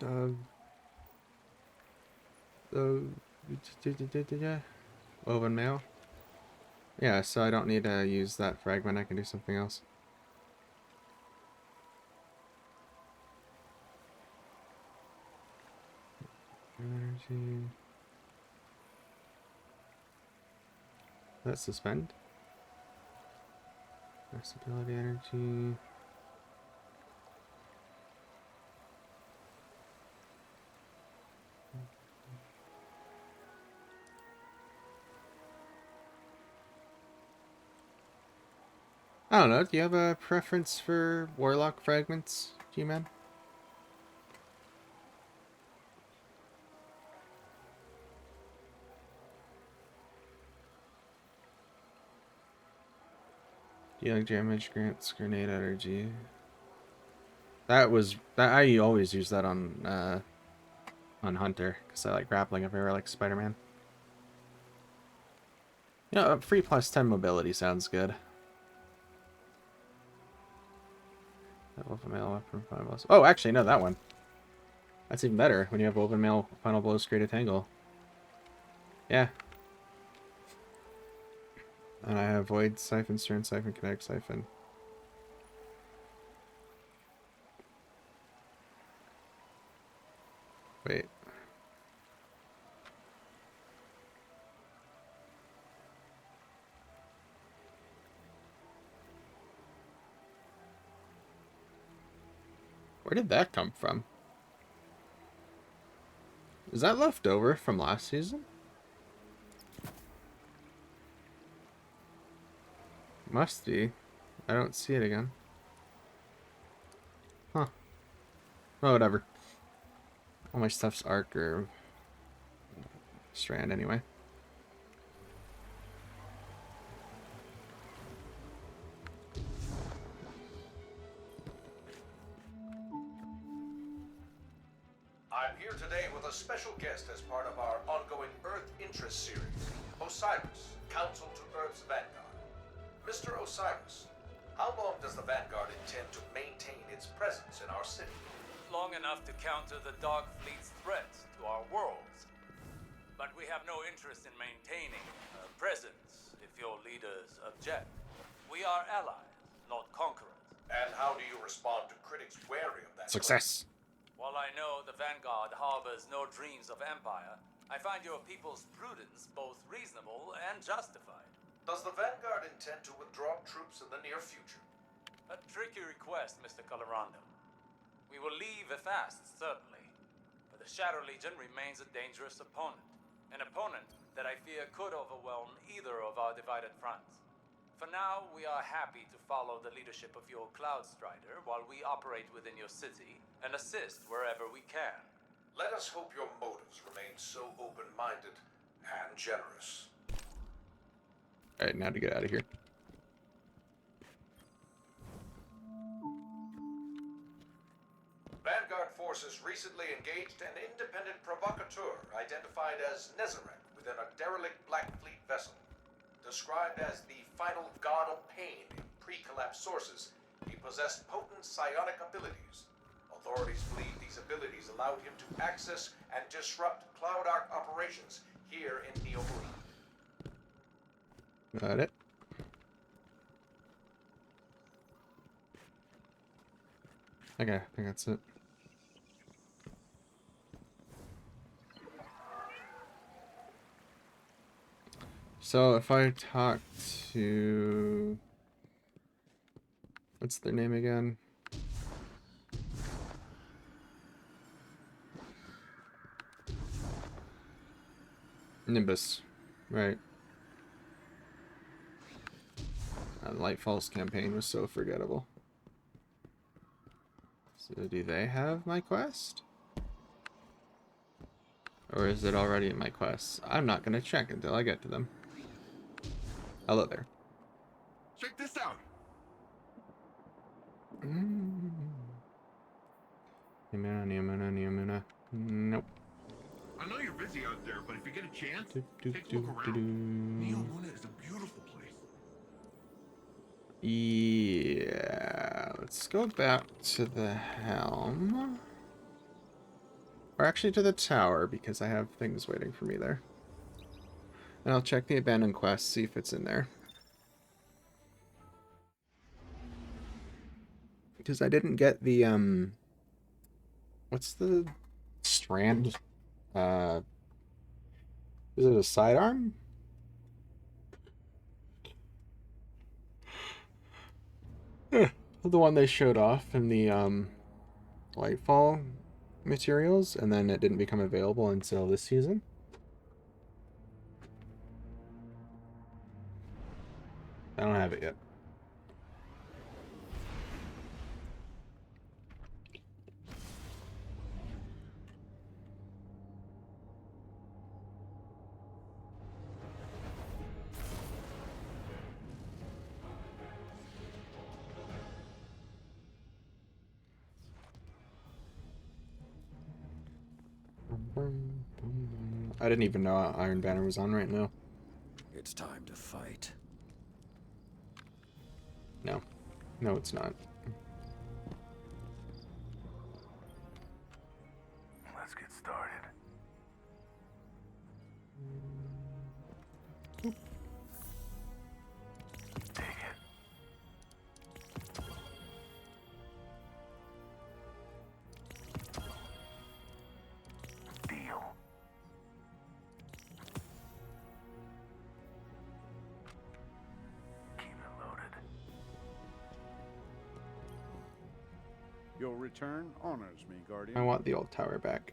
Woven mail. Yeah, so I don't need to use that fragment. I can do something else. Energy. Let's suspend. Versatility energy. I don't know. Do you have a preference for Warlock fragments, G-Man? Dealing damage grants grenade energy. That I always use that on Hunter because I like grappling everywhere like Spider-Man. You know, free plus 10 mobility sounds good. Woven mail weapon final blows. Oh, actually, no, that one. That's even better when you have woven mail final blows create a tangle. Yeah. And I have void siphon, stern siphon, kinetic siphon. Wait. Where did that come from? Is that left over from last season? Must be. I don't see it again. Huh. Oh, whatever. All my stuff's arc or strand anyway. I'm here today with a special guest as part of our ongoing Earth Interest series, Osiris, Counsel to Earth's Vanguard. Mr. Osiris, how long does the Vanguard intend to maintain its presence in our city? Long enough to counter the Dark Fleet's threats to our worlds. But we have no interest in maintaining a presence if your leaders object. We are allies, not conquerors. And how do you respond to critics wary of that? Success. While I know the Vanguard harbors no dreams of empire, I find your people's prudence both reasonable and justified. Does the Vanguard intend to withdraw troops in the near future? A tricky request, Mr. Colorado. We will leave fast, certainly. But the Shadow Legion remains a dangerous opponent. An opponent that I fear could overwhelm either of our divided fronts. For now, we are happy to follow the leadership of your Cloud Strider while we operate within your city and assist wherever we can. Let us hope your motives remain so open-minded and generous. Alright, now to get out of here. Vanguard forces recently engaged an independent provocateur identified as Nezarek within a derelict Black Fleet vessel. Described as the final god of pain in pre-collapse sources, he possessed potent psionic abilities. Authorities believe these abilities allowed him to access and disrupt Cloud Arc operations here in Neo Marine. Got it. Okay, I think that's it. So if I talk to... What's their name again? Nimbus. Right. Lightfall's campaign was so forgettable. So do they have my quest? Or is it already in my quests? I'm not gonna check until I get to them. Hello there. Check this out. Nope. I know you're busy out there, but if you get a chance, take a look around. Meawnyas is a beautiful place. Yeah, let's go back to the helm. Or actually to the tower, because I have things waiting for me there. And I'll check the abandoned quest, see if it's in there. Because I didn't get the, what's the strand? Is it a sidearm? Yeah, the one they showed off in the, Lightfall materials, and then it didn't become available until this season. I don't have it yet. I didn't even know Iron Banner was on right now. It's time to fight. No. No, it's not. Let's get started. Take it. Deal. Keep it loaded. Your return honors me, Guardian. I want the old tower back.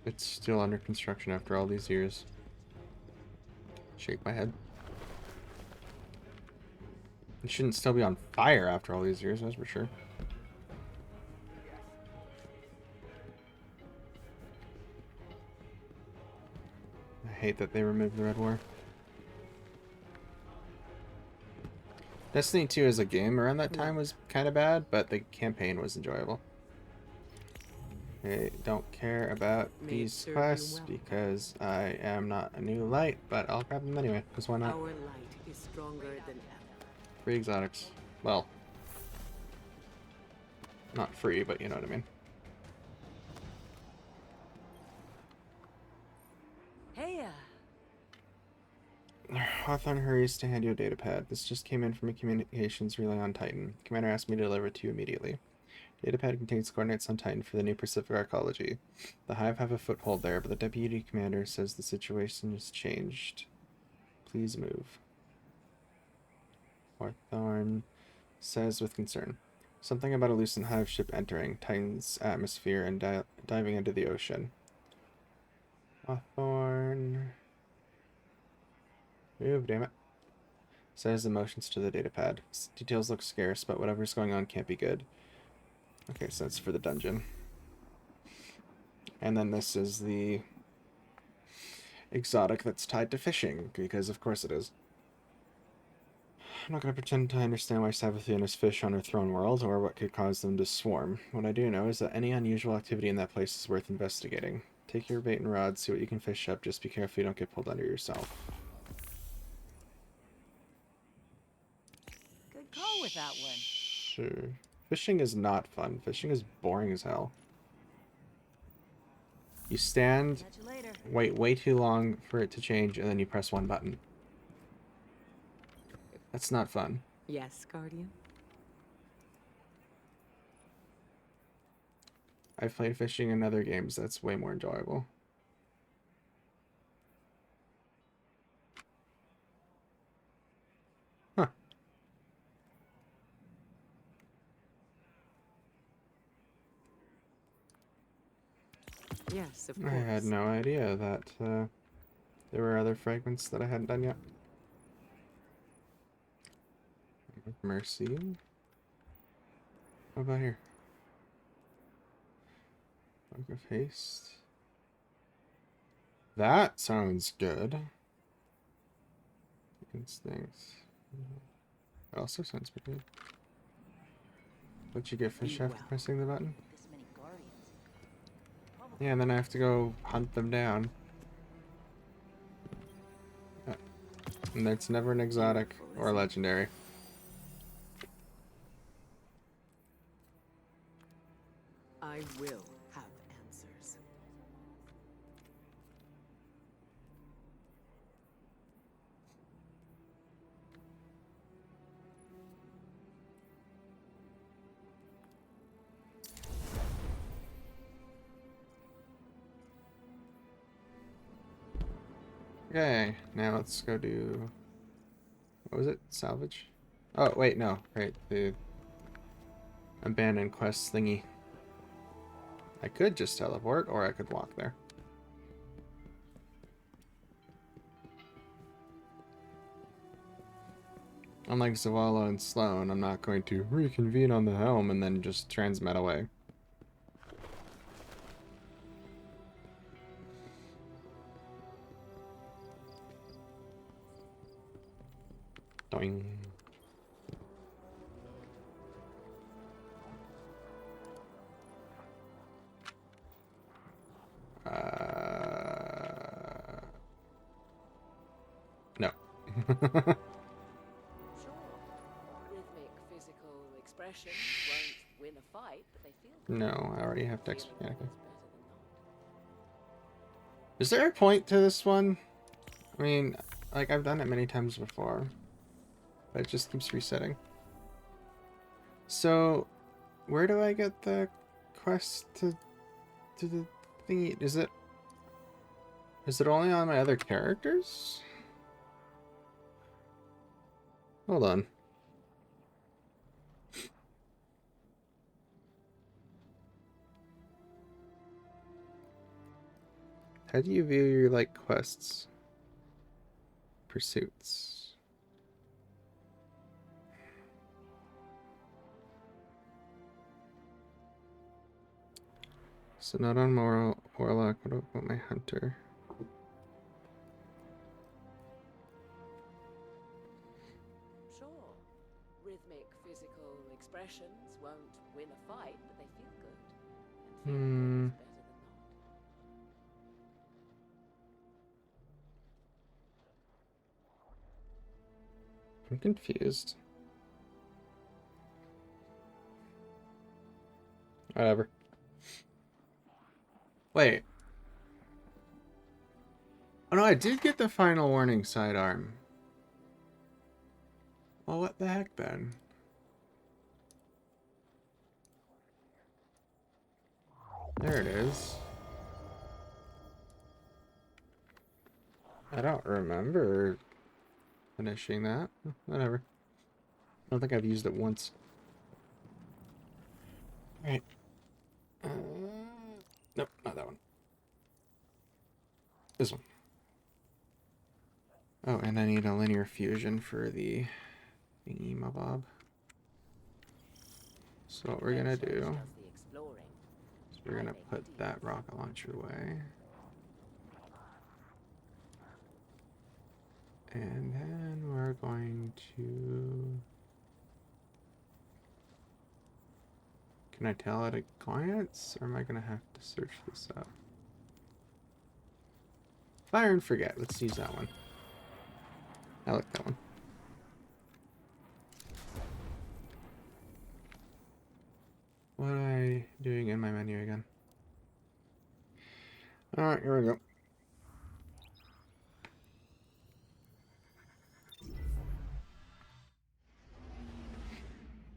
It's still under construction after all these years. Shake my head. It shouldn't still be on fire after all these years, that's for sure. I hate that they removed the Red War. Destiny 2 as a game around that time was kind of bad, but the campaign was enjoyable. I don't care about these quests because I am not a new light, but I'll grab them anyway, because why not? Our light is stronger than ever. Free exotics. Well, not free, but you know what I mean. Hey, Hawthorne hurries to hand you a data pad. This just came in from a communications relay on Titan. Commander asked me to deliver it to you immediately. Datapad contains coordinates on Titan for the new Pacific Arcology. The Hive have a foothold there, but the deputy commander says the situation has changed. Please move. Hawthorne says with concern. Something about a loosened Hive ship entering Titan's atmosphere and diving into the ocean. Hawthorne... Move, damn it. Says the motions to the datapad. Details look scarce, but whatever's going on can't be good. Okay, so that's for the dungeon. And then this is the exotic that's tied to fishing, because of course it is. I'm not going to pretend to understand why Sabathianas fish on her throne world, or what could cause them to swarm. What I do know is that any unusual activity in that place is worth investigating. Take your bait and rod, see what you can fish up, just be careful you don't get pulled under yourself. good call with that one. Sure. Fishing is not fun. Fishing is boring as hell. You stand, wait way too long for it to change, and then you press one button. That's not fun. Yes, Guardian. I've played fishing in other games that's way more enjoyable. Huh. Yes, of I course. had no idea that there were other fragments that I hadn't done yet. Mercy. What about here? Book of Haste. That sounds good. Instincts. It also sounds pretty good. But you get fish after pressing the button? Yeah, and then I have to go hunt them down. And it's never an exotic or legendary. I will have answers. Okay, now let's go do... What was it? Salvage? Oh, wait, no. Right, the abandoned quest thingy. I could just teleport, or I could walk there. Unlike Zavala and Sloan, I'm not going to reconvene on the helm and then just transmit away. Doing. No. Rhythmic physical expression won't win a fight, but they feel good. No, I already have text mechanical. Is there a point to this one? I mean, like, I've done it many times before, but it just keeps resetting. So, where do I get the quest to the thingy? Is it only on my other characters? Hold on. How do you view your, like, quests? Pursuits. So not on Warlock, what about my Hunter? Sure. Rhythmic physical expressions won't win a fight, but they feel good. And feeling good is better than not. I'm confused. Whatever. Wait. Oh no, I did get the final warning sidearm. Well, what the heck then? There it is. I don't remember finishing that. Whatever. I don't think I've used it once. Alright. Nope, not that one. This one. Oh, and I need a linear fusion for the thingy mabob. So what we're gonna do is we're gonna put that rocket launcher away. And then we're going to... Can I tell at a glance, or am I gonna have to search this up? Fire and forget. Let's use that one. I like that one. What am I doing in my menu again? Alright, here we go.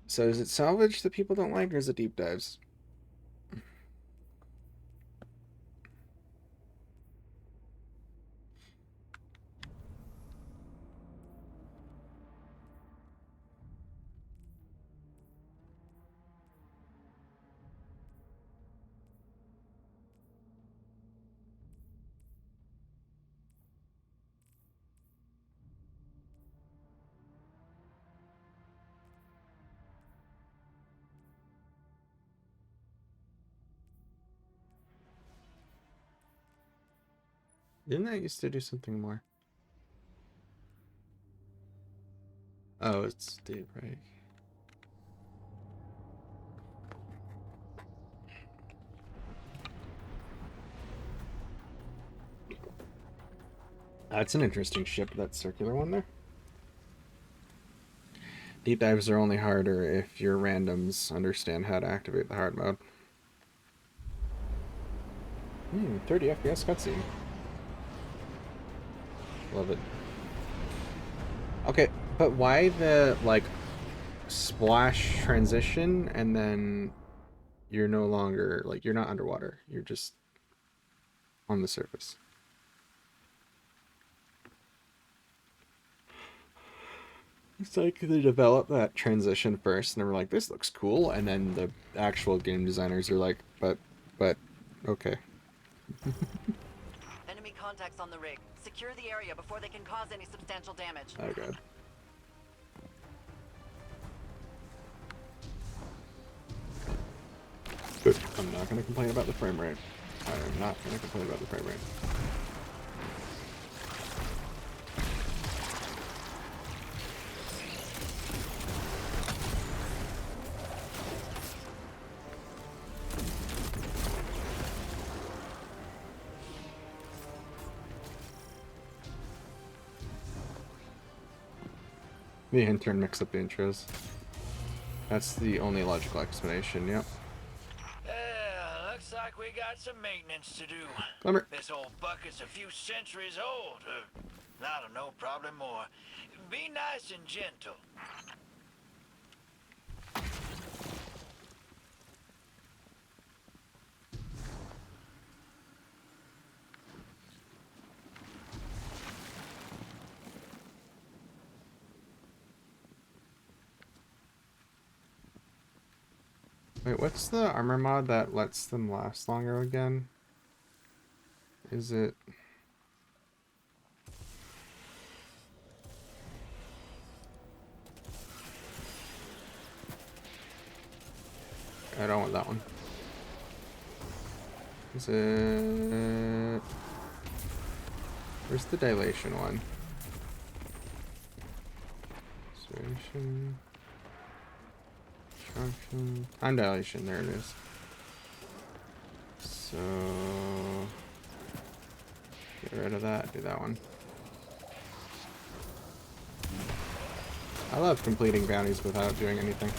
So is it salvage that people don't like, or is it deep dives? Didn't that used to do something more? Oh, it's daybreak. That's an interesting ship, that circular one there. Deep dives are only harder if your randoms understand how to activate the hard mode. 30 FPS cutscene. Love it. Okay, but why the, like, splash transition and then you're no longer, like, you're not underwater. You're just on the surface. It's like they developed that transition first and they were like, this looks cool, and then the actual game designers are like, but, okay. Enemy contacts on the rig. Secure the area before they can cause any substantial damage. Oh god. Good. I'm not going to complain about the frame rate. I am not going to complain about the frame rate. The intern mixed up the intros. That's the only logical explanation, yep. Looks like we got some maintenance to do. Bummer. This old bucket's a few centuries old. I don't know, probably more. Be nice and gentle. Wait, what's the armor mod that lets them last longer again? Is it... I don't want that one. Is it... Where's the dilation one? Dilation... Time dilation, there it is. So... Get rid of that, do that one. I love completing bounties without doing anything.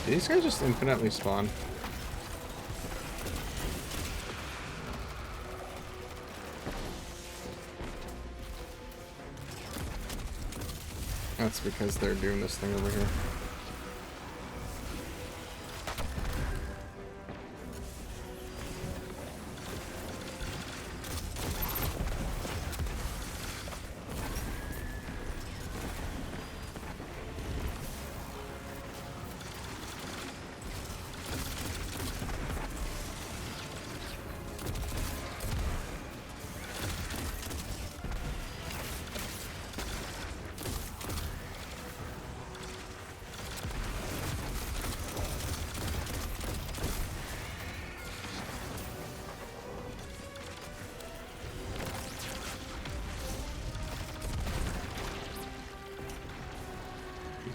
These guys just infinitely spawn. That's because they're doing this thing over here.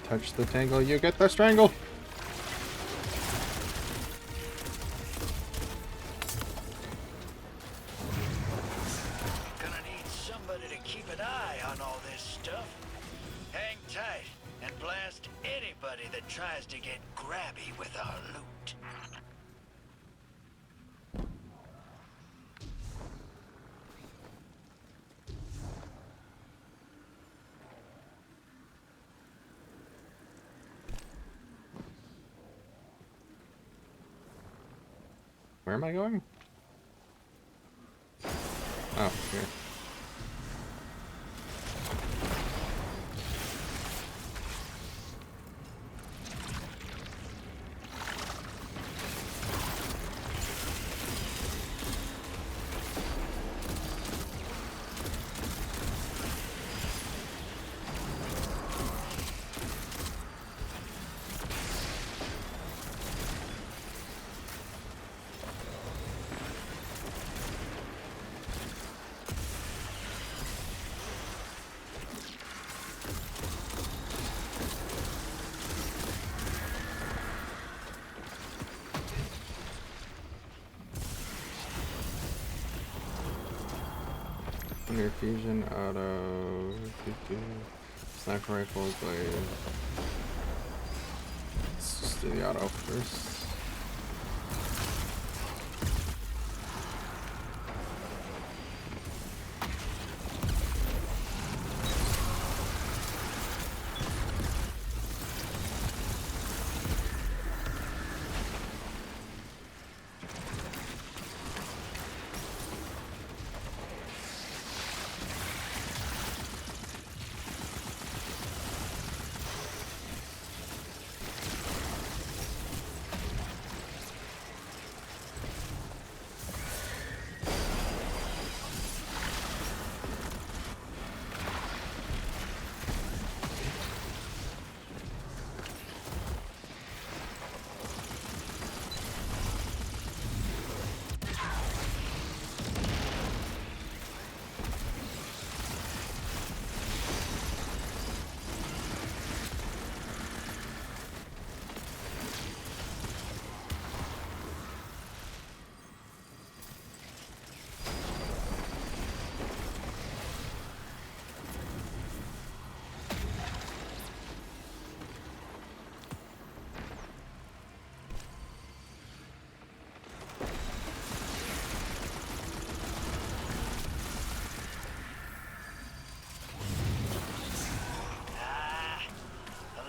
Touch the tangle, you get the strangle! Gonna need somebody to keep an eye on all this stuff. Hang tight and blast anybody that tries to get grabby with our loot. Where am I going? Oh, here. Near fusion, auto, sniper rifle, blade. Let's just do the auto first.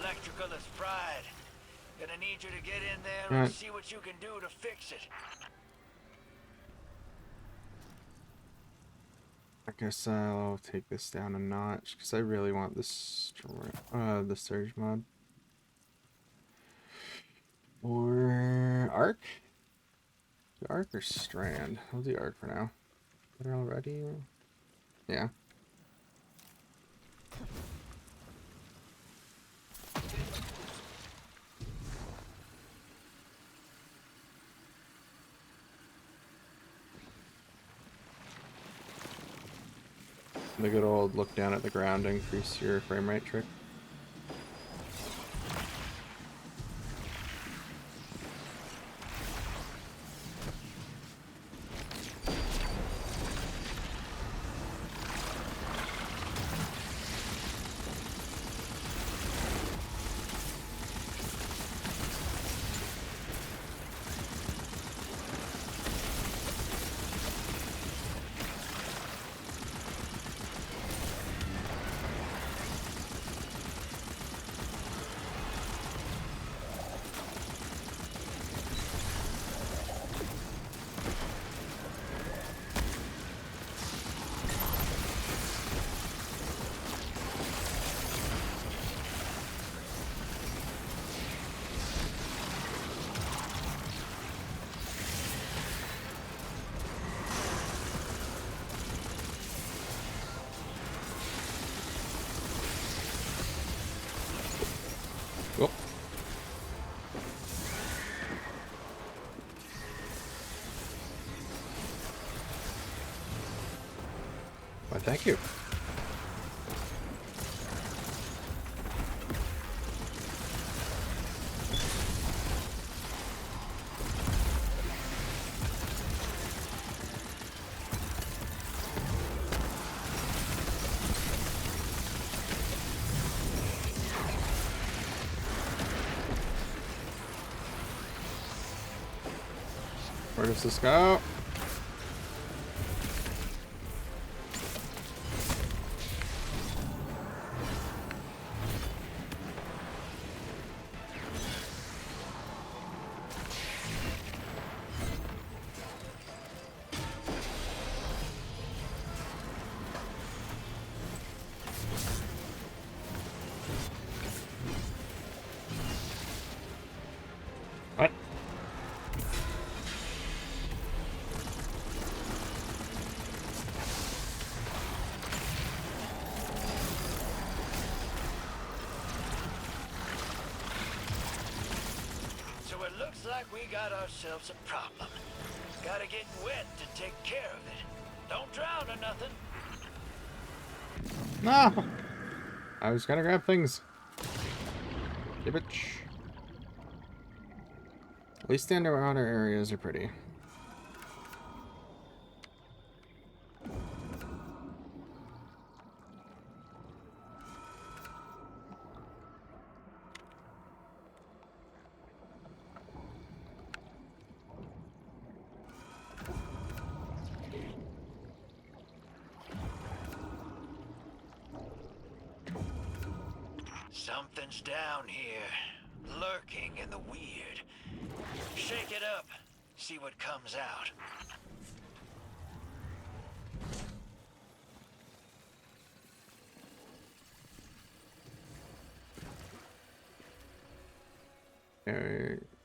Electrical is fried. Gonna need you to get in there and see what you can do to fix it. I guess I'll take this down a notch because I really want this the surge mod. Or arc? Arc or strand? I'll do arc for now. Better already? Yeah. The good old look down at the ground to increase your frame rate trick. Cool. Well, thank you. Where does this go? Looks like we got ourselves a problem. Gotta get wet to take care of it. Don't drown or nothing. No! I was gonna grab things. Yeah, bitch. At least the underwater areas are pretty. Something's down here, lurking in the weird. Shake it up, see what comes out.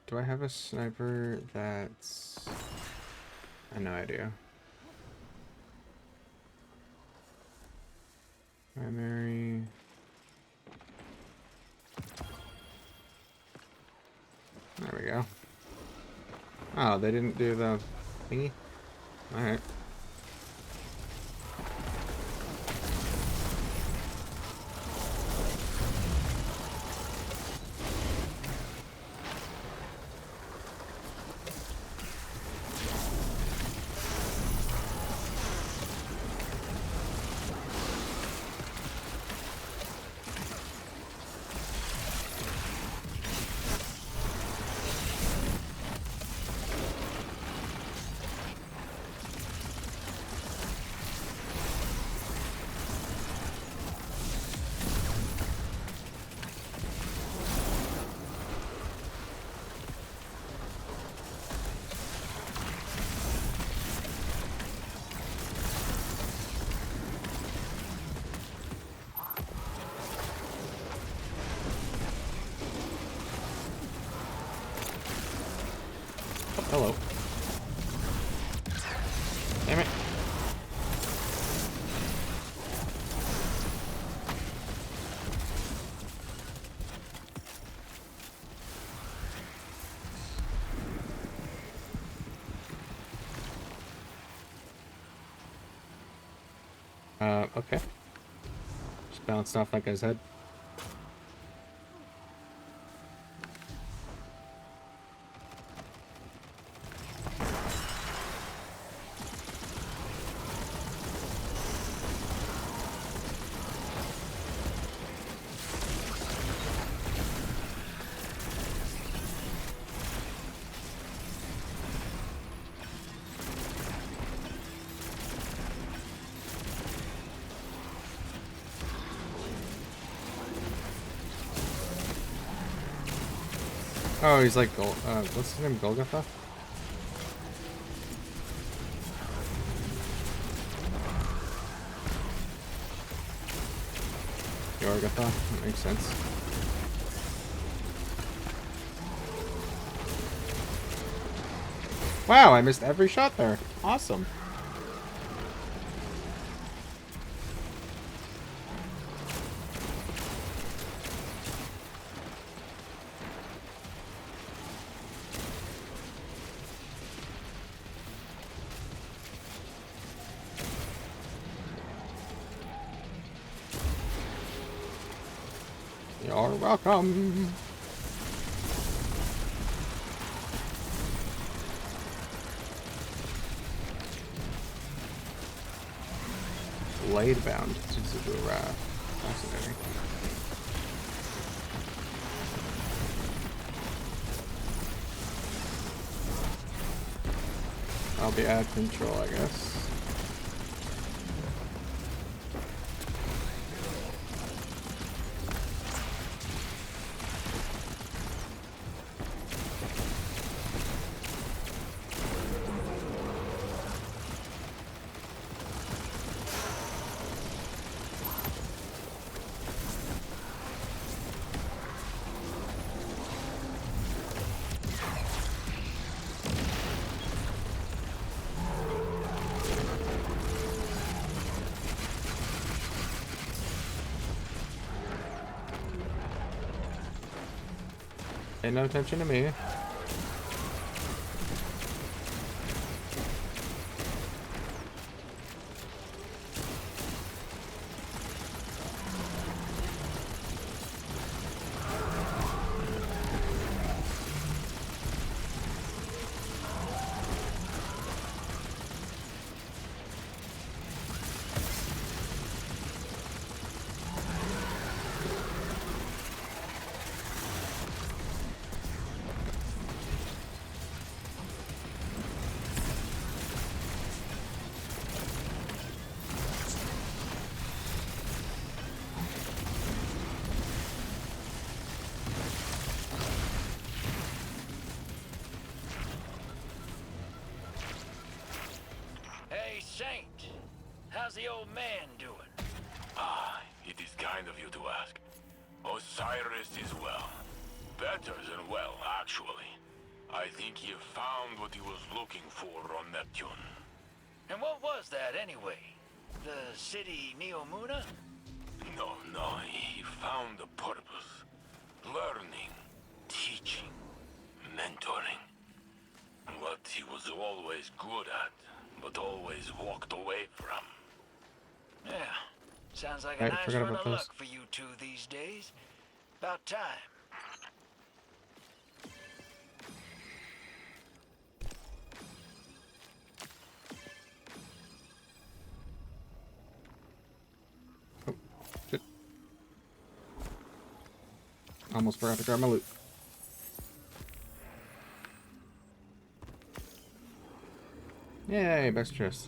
Do I have a sniper that's... I have no idea. Primary... There we go. Oh, they didn't do the thingy? Alright. Hello. Damn it. Okay. Just bounced off like his head. Oh, he's like, what's his name, Golgotha? Yorgotha, that makes sense. Wow, I missed every shot there. Awesome. You're welcome. Blade bound to the wrath. Fascinating. I'll be out of control, I guess. Pay no attention to me. Saint. How's the old man doing? Ah, it is kind of you to ask. Osiris is well. Better than well, actually. I think he found what he was looking for on Neptune. And what was that anyway? The city Neomuna? No, he found a purpose. Learning, teaching, mentoring. What he was always good at, but always walked away from. Yeah, sounds like a Right, nice forgot run about of those. luck for you two these days. About time. Shit. Almost forgot to grab my loot. Yay, best chest.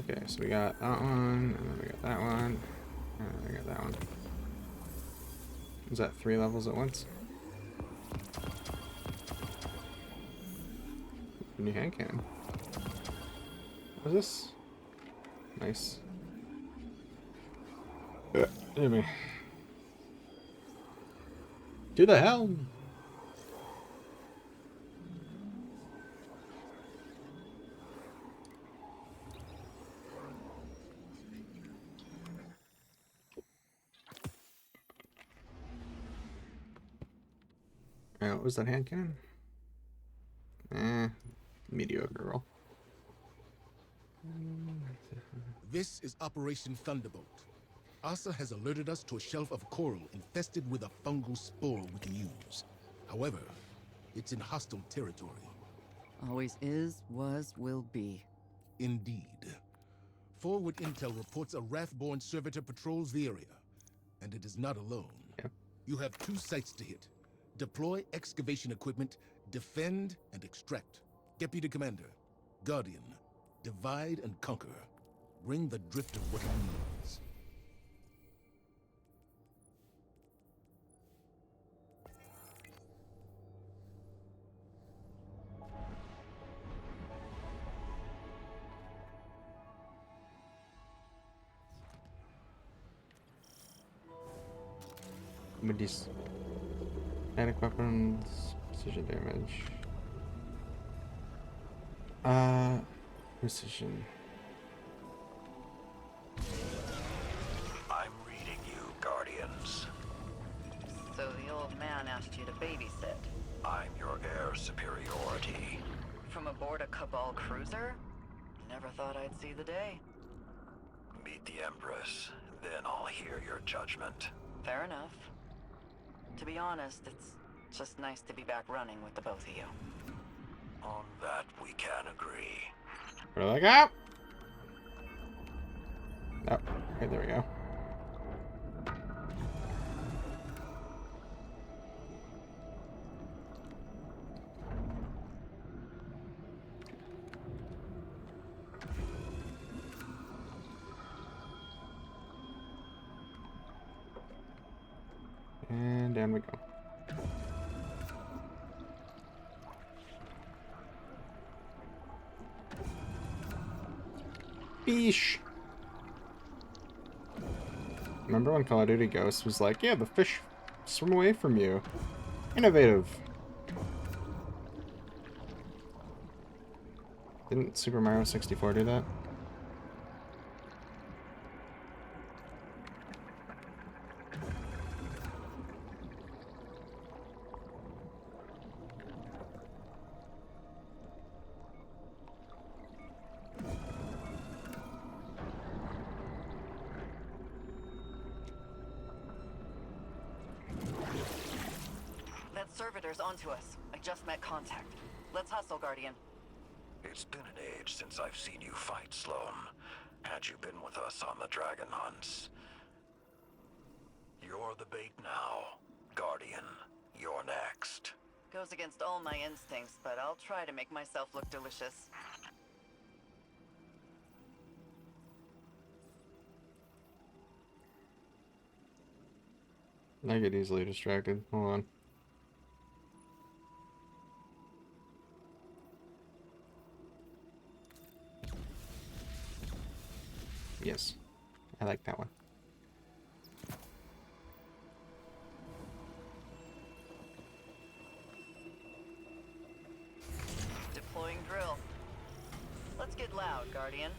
Okay, so we got that one, and then we got that one, and then we got that one. Is that 3 levels at once? New hand cannon. What is this? Nice. Dear me. To the helm! What was that hand cannon? Mediocre roll. This is Operation Thunderbolt. Asa has alerted us to a shelf of coral infested with a fungal spore we can use. However, it's in hostile territory. Always is, was, will be. Indeed. Forward intel reports a Wrathborn servitor patrols the area, and it is not alone. Yep. You have 2 sites to hit. Deploy excavation equipment, defend, and extract. Deputy Commander, Guardian, divide and conquer. Bring the drift of what it means. With these static weapons, precision damage. Precision. I'm reading you, Guardians. So the old man asked you to babysit? I'm your air superiority. From aboard a Cabal cruiser? Never thought I'd see the day. Meet the Empress, then I'll hear your judgment. Fair enough. To be honest, it's just nice to be back running with the both of you. On that we can agree. Where do I go? Oh, okay, there we go. And down we go. Fish. Remember when Call of Duty Ghosts was like, yeah, the fish swim away from you. Innovative. Didn't Super Mario 64 do that? That servitor's onto us. I just met contact. Let's hustle, Guardian. It's been an age since I've seen you fight, Sloan. Had you been with us on the dragon hunts. You're the bait now. Guardian, you're next. Goes against all my instincts, but I'll try to make myself look delicious. I get easily distracted. Hold on. Yes. I like that one. Deploying drill. Let's get loud, Guardian.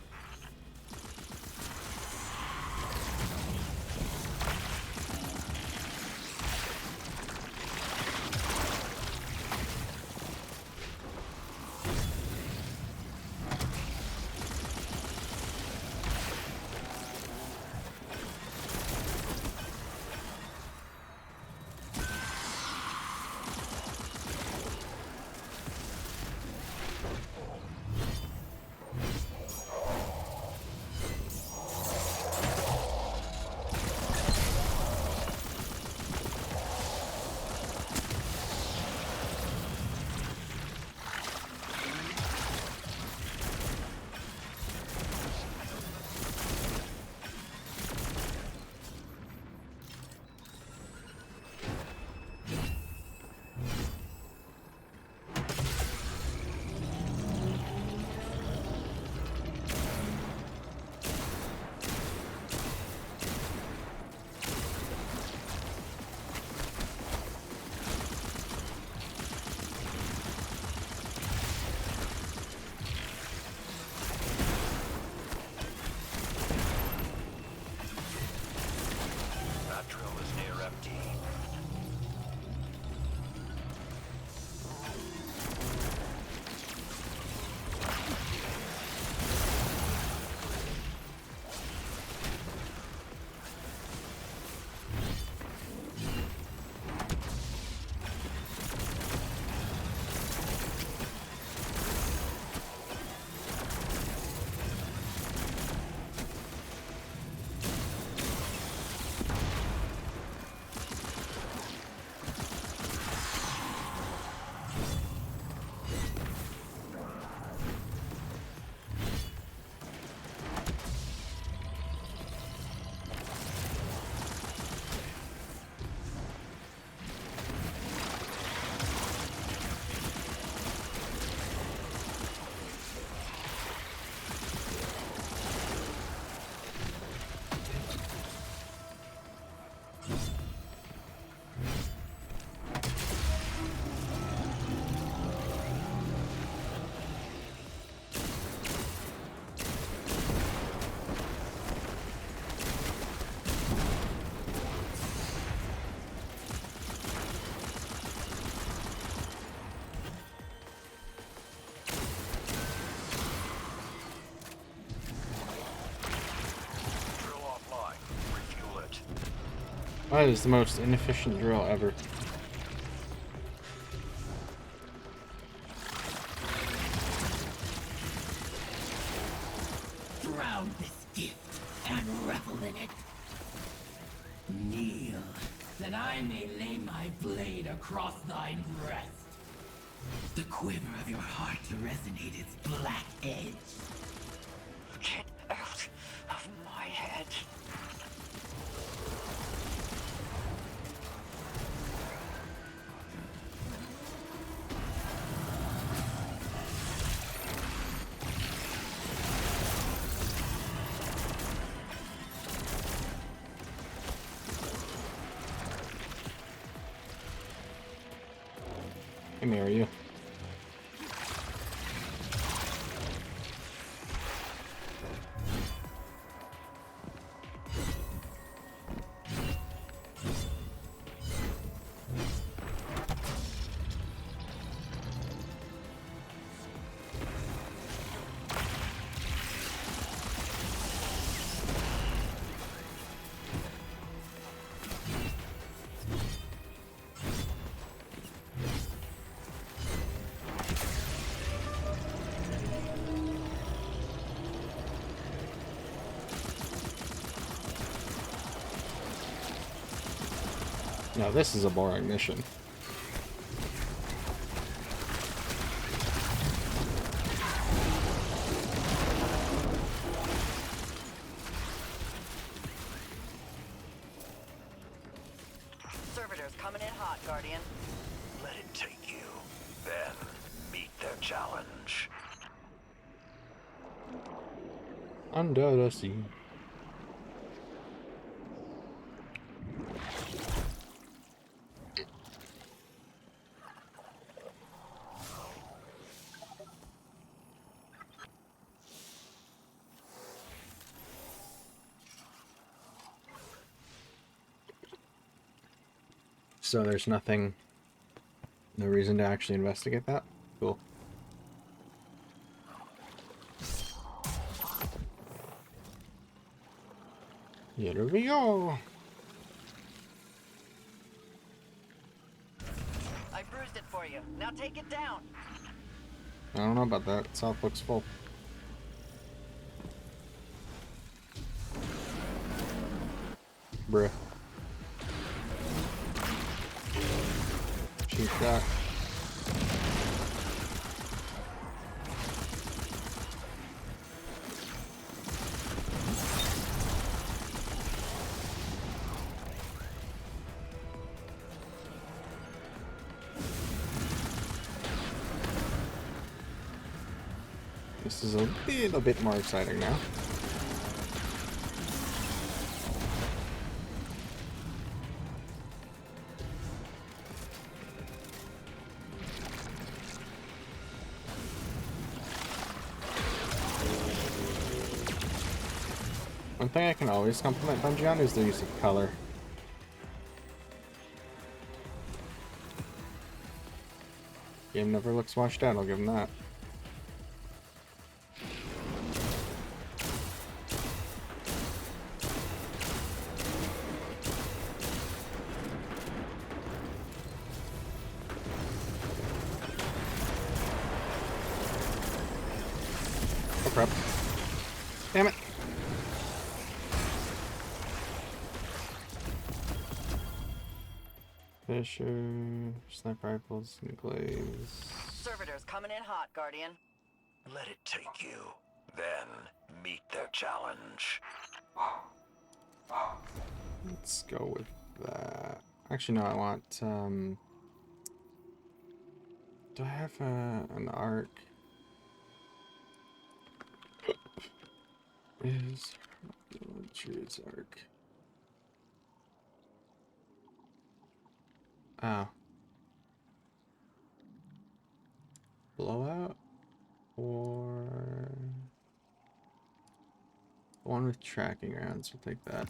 That drill is near empty. That is the most inefficient drill ever. Drown this gift and revel in it. Kneel, that I may lay my blade across thy breast. The quiver of your heart to resonate its black edge. Get out of my head. Hey, me, are you? No, this is a boring mission. Servitors coming in hot, Guardian. Let it take you. Then meet their challenge. Under the sea. So there's nothing, no reason to actually investigate that. Cool. Here we go. I bruised it for you. Now take it down. I don't know about that. South looks full. Bruh. Cheap shot. This is a little bit more exciting now. One thing I can always compliment Bungie on is their use of color. Game never looks washed out, I'll give them that. Oh crap. Damn it! Fisher, sniper rifles, new glaives. Servitors coming in hot, Guardian. Let it take you. Then meet their challenge. Let's go with that. Actually, no, I want, do I have an arc? Is choose arc. Oh. Blowout? Or one with tracking rounds, we'll take that.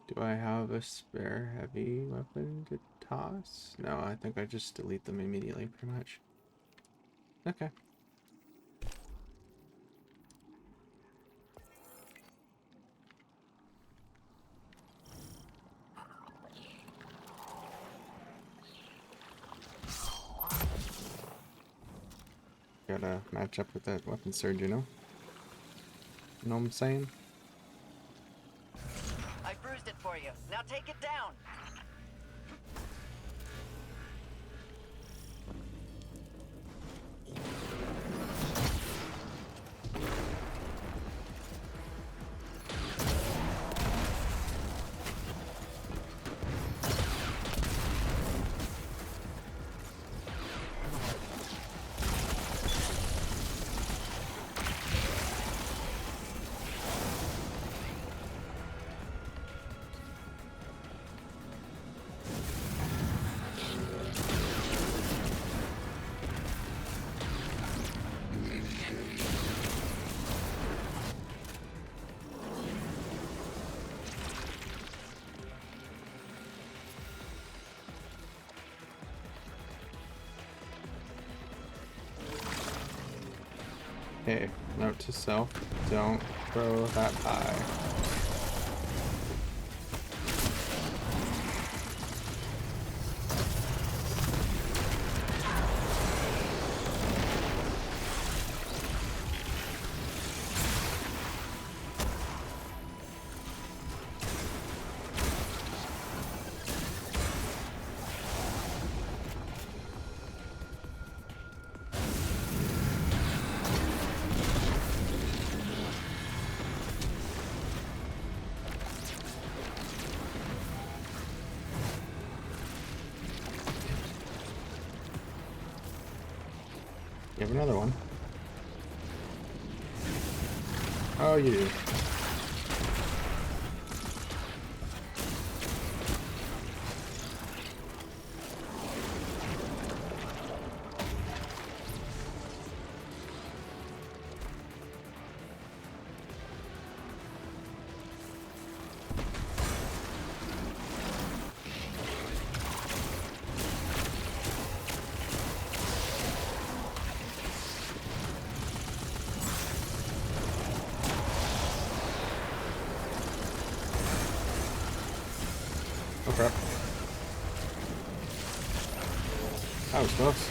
Do I have a spare heavy weapon to toss? No, I think I just delete them immediately, pretty much. Okay. Gotta match up with that weapon surge, you know? You know what I'm saying? I bruised it for you. Now take it down. Okay, note to self, don't throw that high. You have another one. Oh, you do. Oh crap. That was close.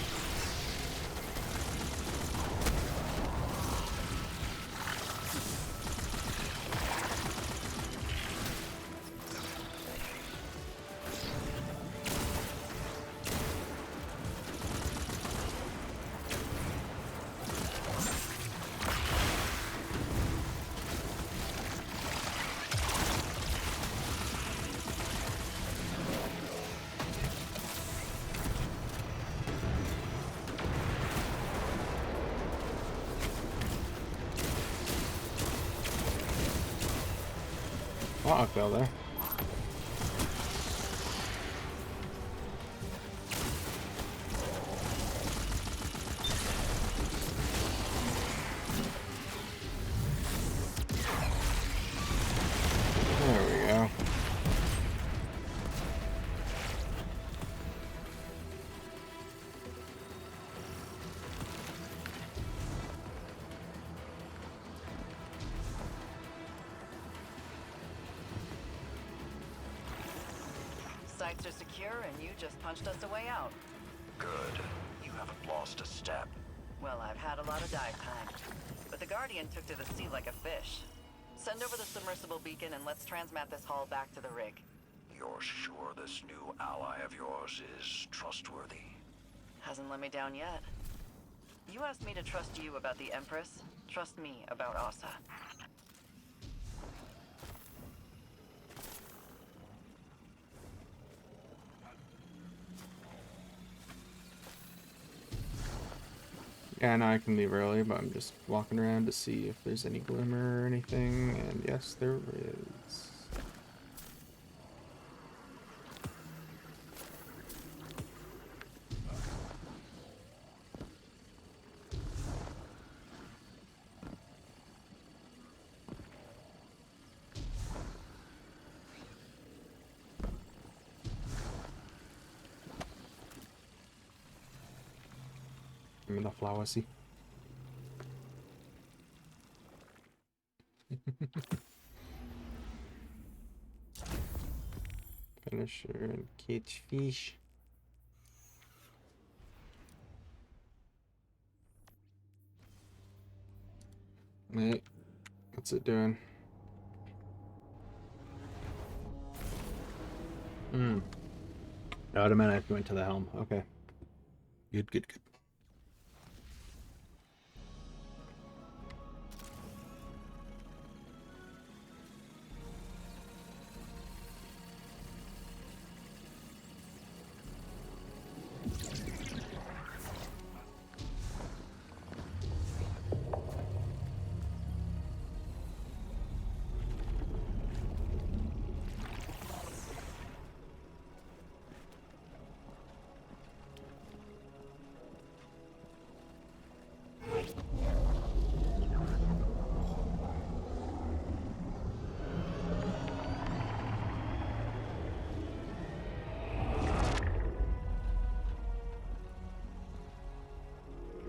Oh, I fell there. There we go. Sites are secure, and you just punched us a way out. Good. You haven't lost a step. Well, I've had a lot of dive time. But the Guardian took to the sea like a fish. Send over the submersible beacon and let's transmat this hull back to the rig. You're sure this new ally of yours is trustworthy? Hasn't let me down yet. You asked me to trust you about the Empress. Trust me about Asa. Yeah, now I can leave early, but I'm just walking around to see if there's any glimmer or anything, and yes, there is. I'm in the flowersy. Finisher and catch fish. Wait, what's it doing? Automatic went to the helm. Okay. Good, good, good.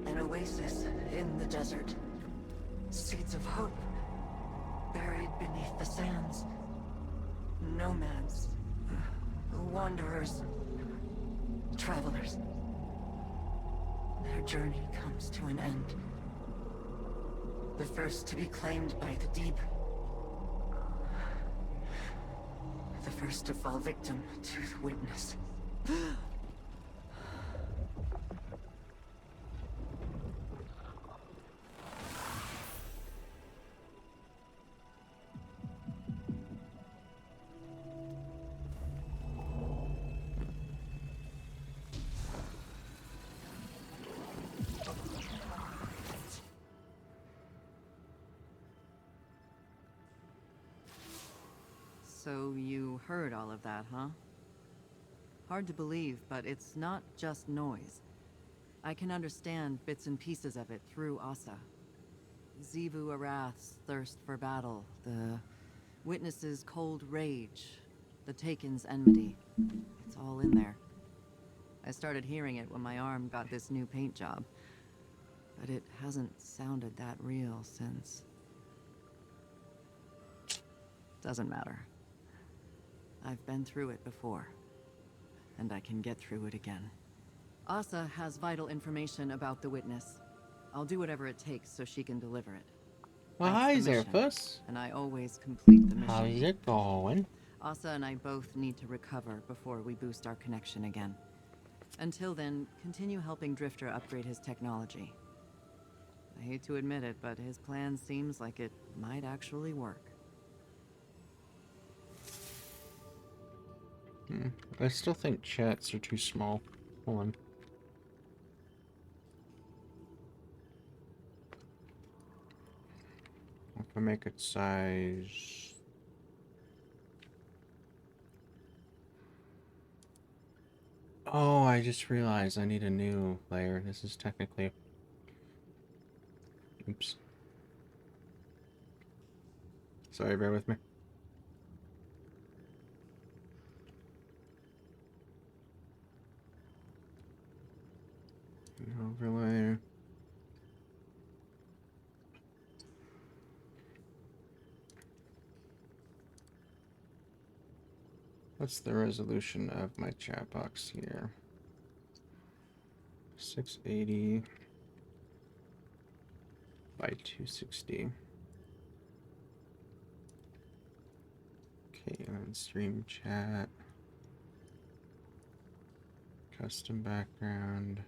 An oasis in the desert. Seeds of hope buried beneath the sands. Nomads, wanderers, travelers. Their journey comes to an end. The first to be claimed by the deep. The first to fall victim to the witness. So you heard all of that, huh? Hard to believe, but it's not just noise. I can understand bits and pieces of it through Asa. Xivu Arath's thirst for battle, the witness's cold rage, the Taken's enmity. It's all in there. I started hearing it when my arm got this new paint job, but it hasn't sounded that real since. Doesn't matter. I've been through it before, and I can get through it again. Asa has vital information about the witness. I'll do whatever it takes so she can deliver it. Well, That's hi, the mission, Zerfus. and I always complete the mission. How's it going? Asa and I both need to recover before we boost our connection again. Until then, continue helping Drifter upgrade his technology. I hate to admit it, but his plan seems like it might actually work. I still think chats are too small. Hold on. If I make it size... Oh, I just realized I need a new layer. This is technically... Oops. Sorry, bear with me. Overlay. What's the resolution of my chat box here? 680 by 260. Okay, and then stream chat. Custom background.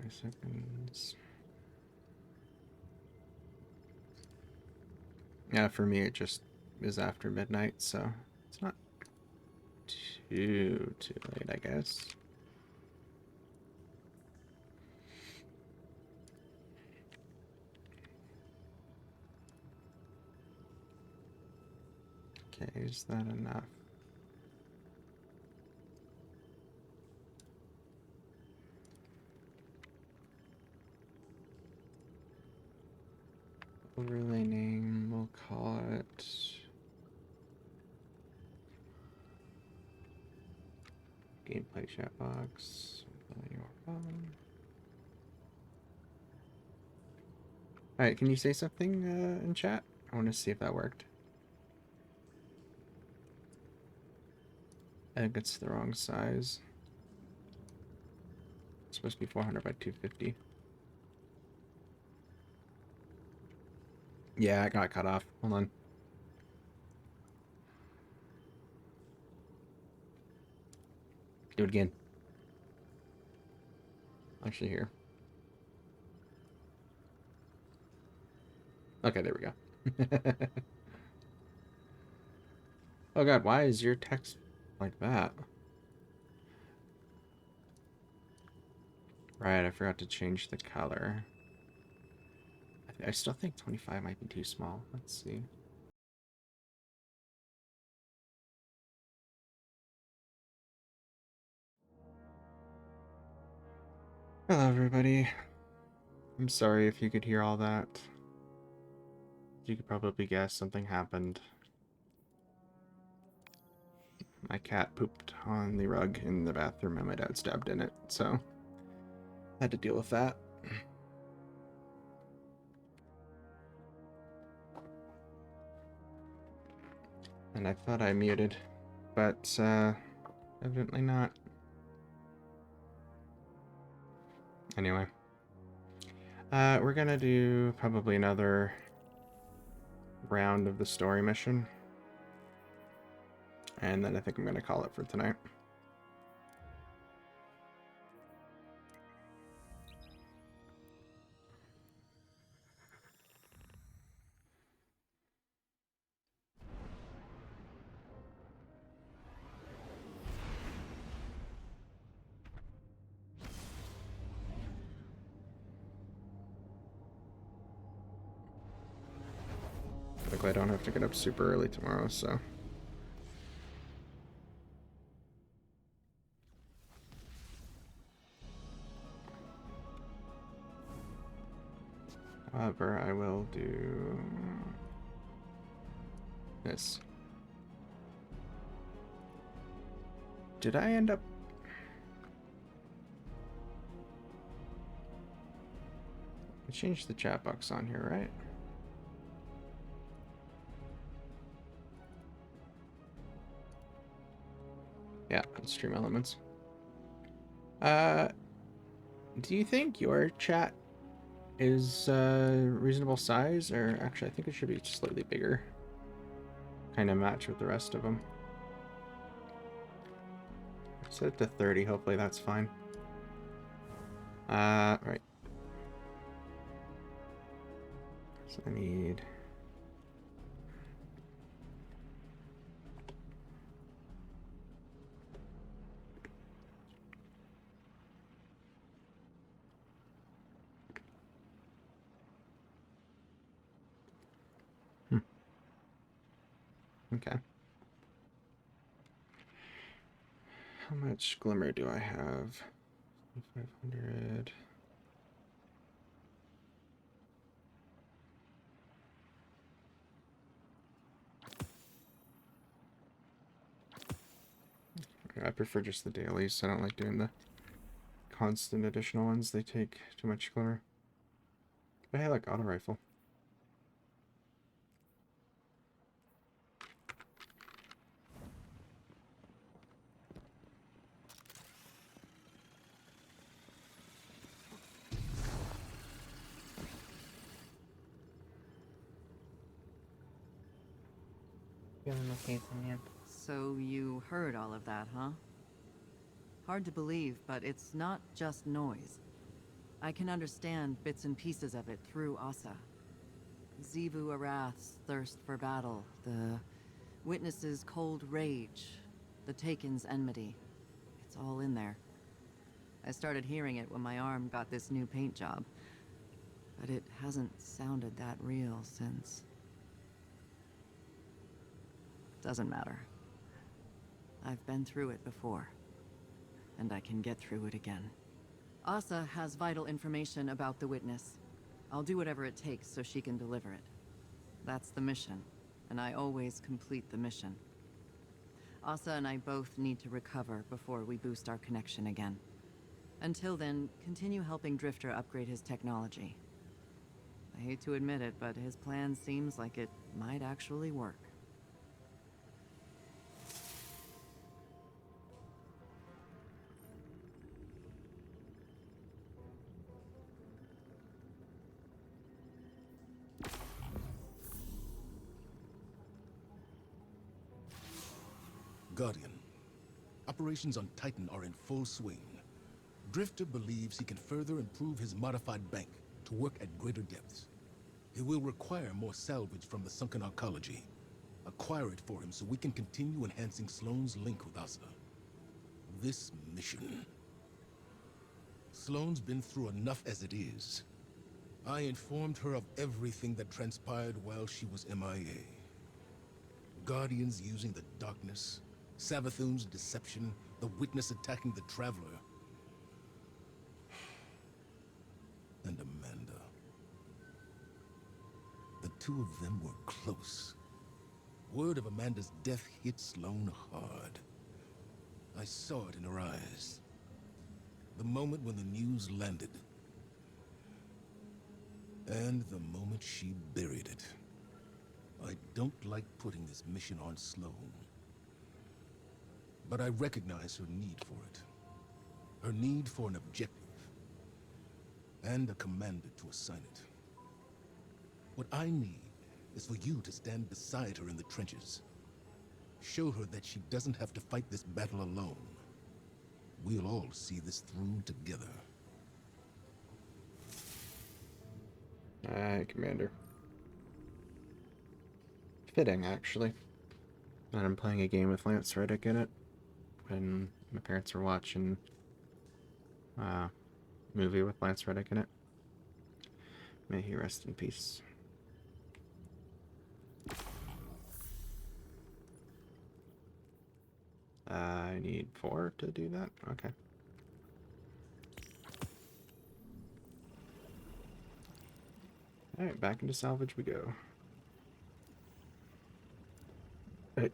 Seconds. Yeah, for me it just is after midnight, so it's not too late, I guess. Okay, is that enough? Overlay name, we'll call it gameplay chat box. Alright, can you say something in chat? I want to see if that worked. I think it's the wrong size. It's supposed to be 400 by 250. Yeah, I got cut off. Hold on. Do it again. Actually, here. Okay, there we go. Oh god, why is your text like that? Right, I forgot to change the color. I still think 25 might be too small. Let's see. Hello, everybody. I'm sorry if you could hear all that. You could probably guess something happened. My cat pooped on the rug in the bathroom and my dad stabbed in it, so I had to deal with that. And I thought I muted, but evidently not. Anyway. We're gonna do probably another round of the story mission. And then I think I'm gonna call it for tonight. Luckily I don't have to get up super early tomorrow, so... However, I will do... this. Did I end up... I changed the chat box on here, right? Yeah, stream elements. Do you think your chat is reasonable size, or actually I think it should be slightly bigger? Kind of match with the rest of them. Set it to 30, hopefully that's fine. Right. So I need... Okay. How much glimmer do I have? 500. I prefer just the dailies. I don't like doing the constant additional ones. They take too much glimmer. But hey, like auto rifle. So you heard all of that, huh? Hard to believe, but it's not just noise. I can understand bits and pieces of it through Asa. Xivu Arath's thirst for battle, the Witness's cold rage, the Taken's enmity. It's all in there. I started hearing it when my arm got this new paint job, but it hasn't sounded that real since. Doesn't matter. I've been through it before, and I can get through it again. Asa has vital information about the Witness. I'll do whatever it takes so she can deliver it. That's the mission, and I always complete the mission. Asa and I both need to recover before we boost our connection again. Until then, continue helping Drifter upgrade his technology. I hate to admit it, but his plan seems like it might actually work. Guardian, operations on Titan are in full swing. Drifter believes he can further improve his modified bank to work at greater depths. It will require more salvage from the sunken arcology. Acquire it for him so we can continue enhancing Sloane's link with Asa. This mission... Sloane's been through enough as it is. I informed her of everything that transpired while she was MIA. Guardians using the darkness, Savathun's deception, the Witness attacking the Traveler, and Amanda. The two of them were close. Word of Amanda's death hit Sloane hard. I saw it in her eyes. The moment when the news landed. And the moment she buried it. I don't like putting this mission on Sloane. But I recognize her need for it. Her need for an objective. And a commander to assign it. What I need is for you to stand beside her in the trenches. Show her that she doesn't have to fight this battle alone. We'll all see this through together. Aye, Commander. Fitting, actually. And I'm playing a game with Lance Reddick in it. When my parents were watching a movie with Lance Reddick in it. May he rest in peace. I need 4 to do that? Okay. Alright, back into salvage we go. Hey.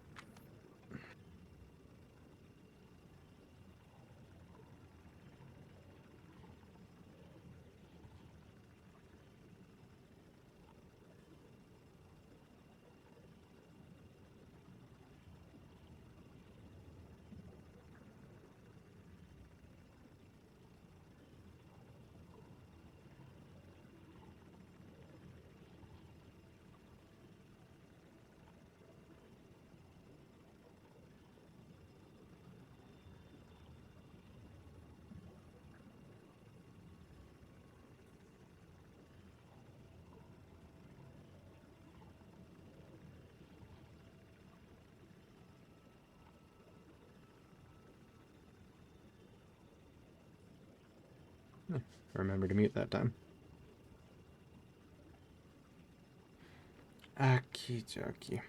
Remember to mute that time. Okie dokie.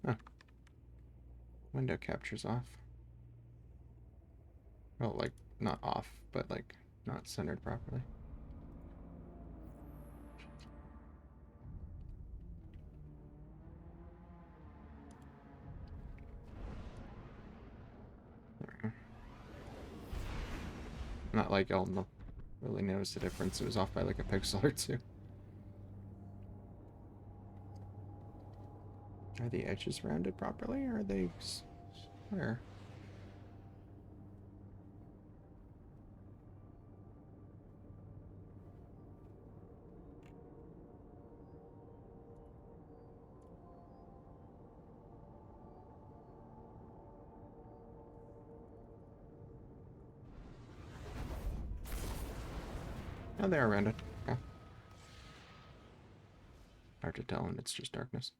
Huh. Window capture's off. Well, like, not off, but like, not centered properly. Not like I'll really notice the difference. It was off by like a pixel or two. Are the edges rounded properly, or are they square? Oh, they are rounded. Okay. Hard to tell when it's just darkness.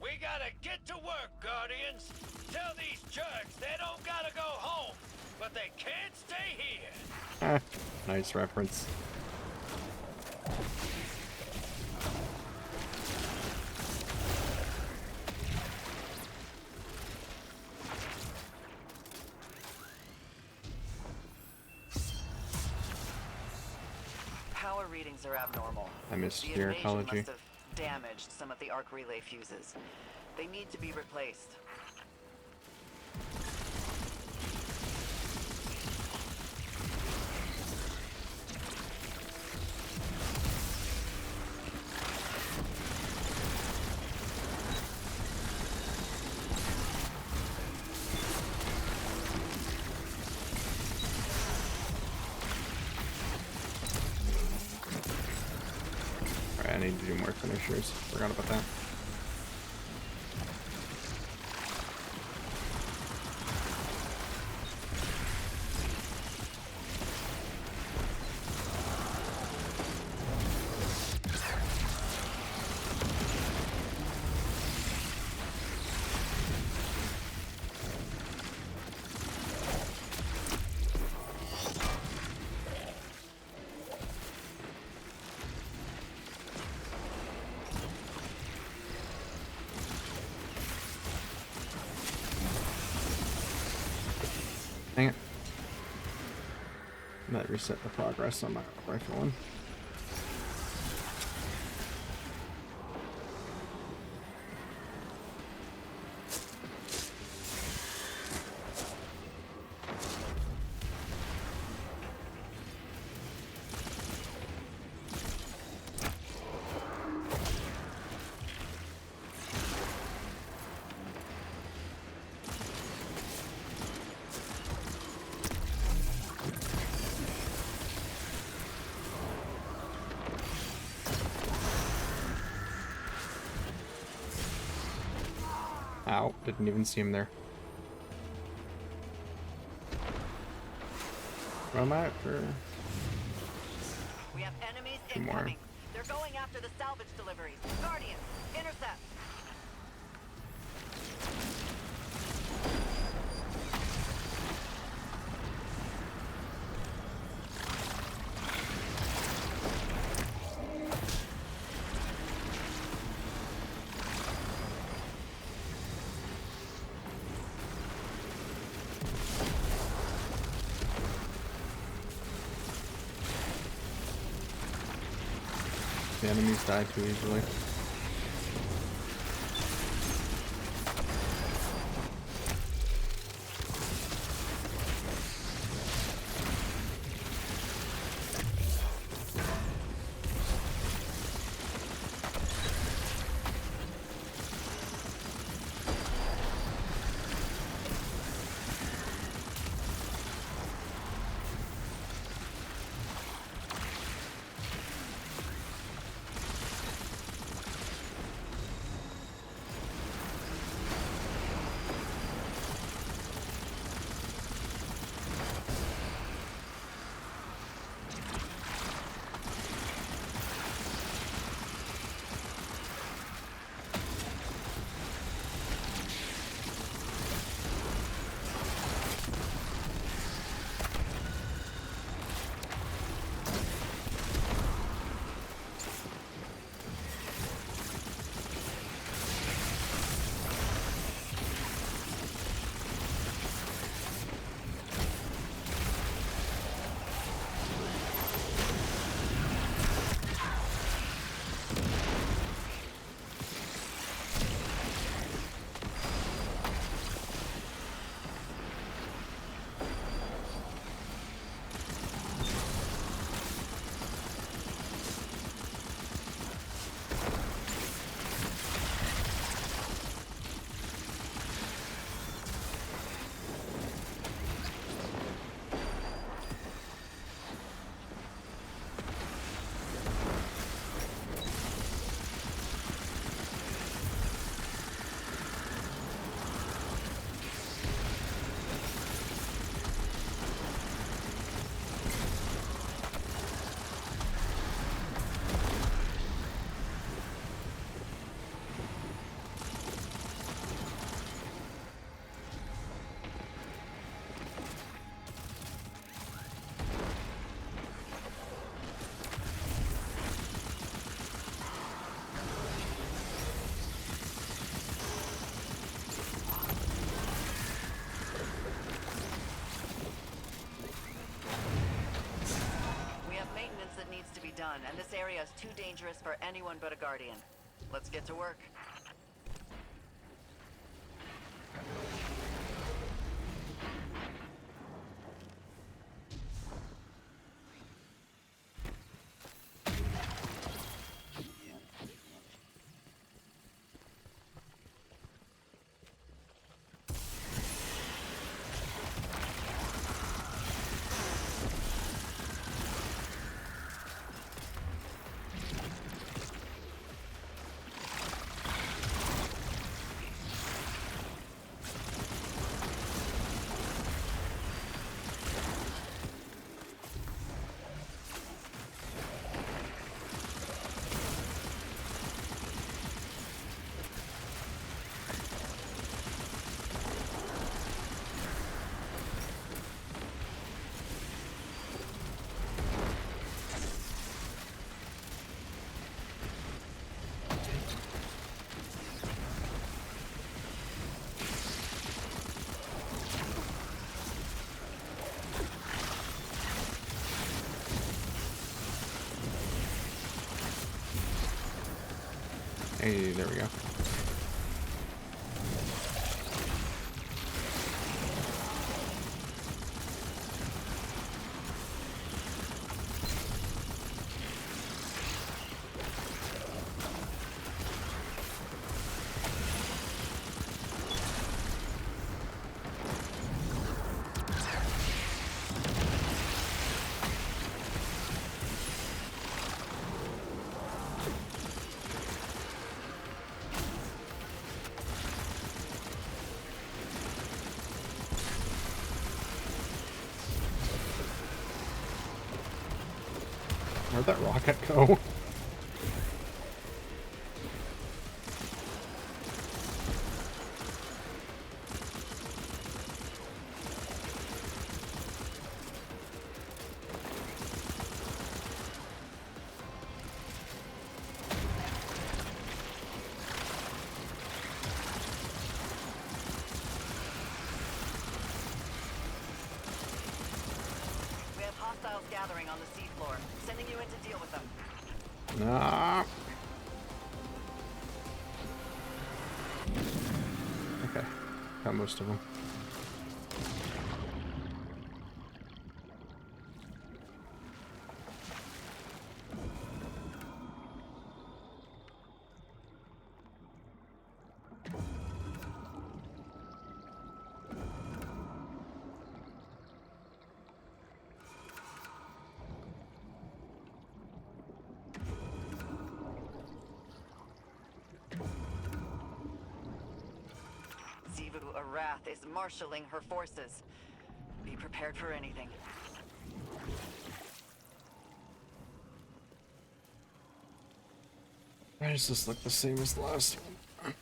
We gotta get to work, Guardians. Tell these jerks they don't gotta go home, but they can't stay here. Ah, nice reference. Power readings are abnormal. I missed The your invasion ecology. must have damaged some of the arc relay fuses. They need to be replaced. Alright, I need to do more finishers. Forgot about that. Dang it. Might reset the progress on my rifle one. Ow, didn't even see him there. Where am I at for? We have enemies Two more. incoming. They're going after the salvage deliveries. Guardians, intercept. The enemies die too easily. area is too dangerous for anyone but a Guardian. Let's get to work. Hey, there we go. Where'd that rocket go? We have hostiles gathering on the seafloor. Sending you in to deal with them. Nah. Okay, got most of them. Arath is marshaling her forces. Be prepared for anything. Why does this look the same as the last one?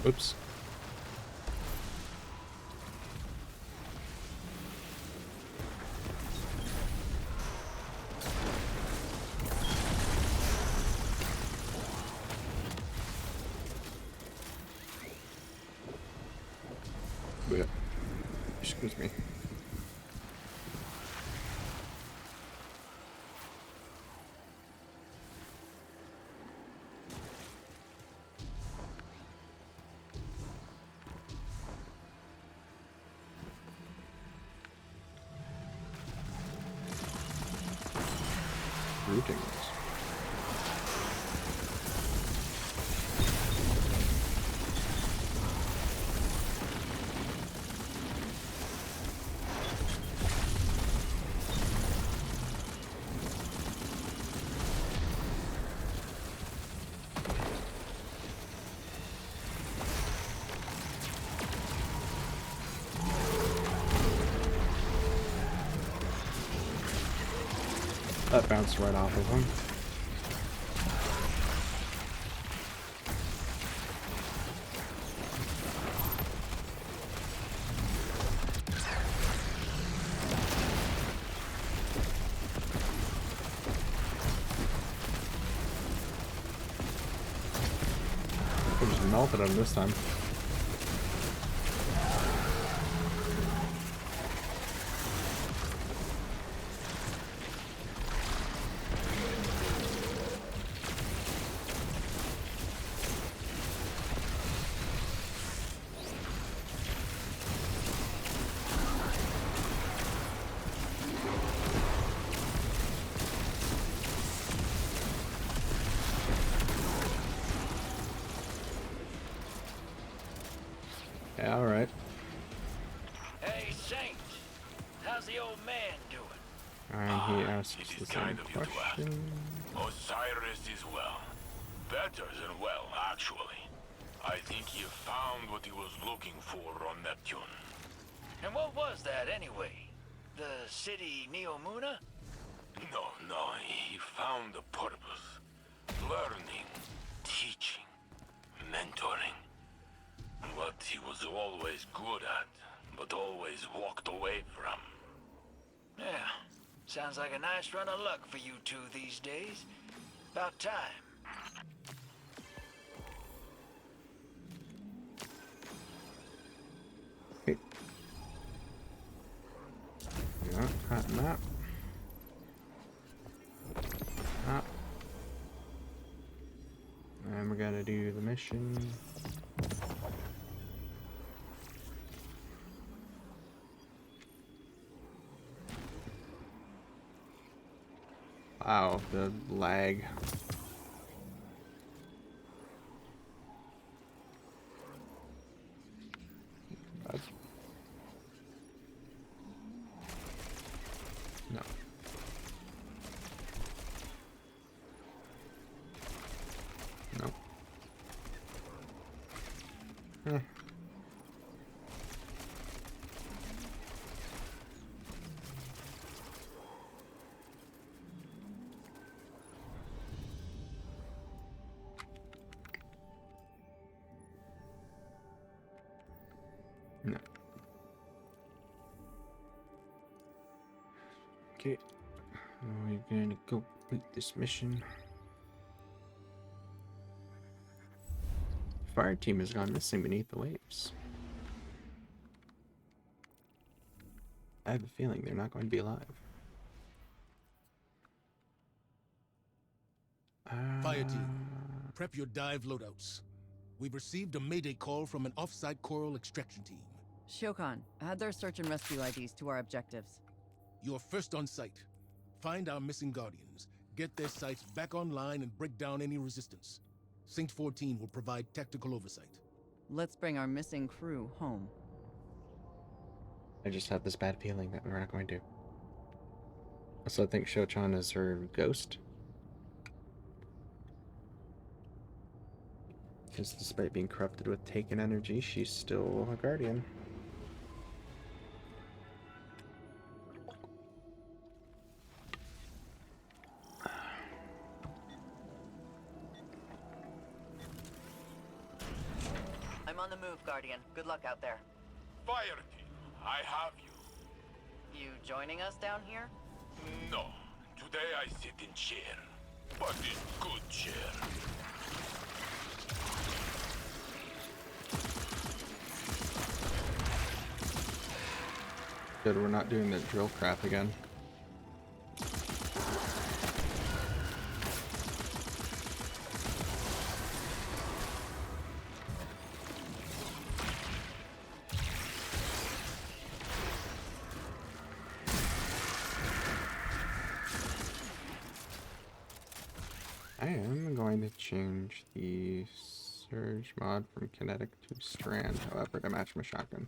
Oops. Yeah. Excuse me. Greetings. That bounced right off of him. I just melted him this time. Yeah, alright. Hey, Saint. How's the old man doing? And he asks It the is same kind of you to ask. question. Osiris is well. Better than well, actually. I think he found what he was looking for on Neptune. And what was that, anyway? The city Neomuna? No, he found a purpose. Learning, teaching, mentoring. What he was always good at, but always walked away from. Yeah. Sounds like a nice run of luck for you two these days. About time. Okay. Yeah, that map. Map. And we're gonna do the mission. Wow, the lag. That's... No. No. Eh. No. Okay. We're gonna go complete this mission. Fire team has gone missing beneath the waves. I have a feeling they're not going to be alive. Fire team, prep your dive loadouts. We've received a mayday call from an off-site coral extraction team. Shokan, add their search and rescue IDs to our objectives. You're first on site. Find our missing Guardians, get their sites back online, and break down any resistance. Saint 14 will provide tactical oversight. Let's bring our missing crew home. I just have this bad feeling that we're not going to. Also, I think Shochan is her ghost. Because despite being corrupted with taken energy, she's still a guardian. I'm on the move, Guardian. Good luck out there. Fire team, I have you. You joining us down here? No, today I sit in chair, but in good chair. Good, we're not doing the drill crap again. I am going to change the surge mod from kinetic to strand, however, to match my shotgun.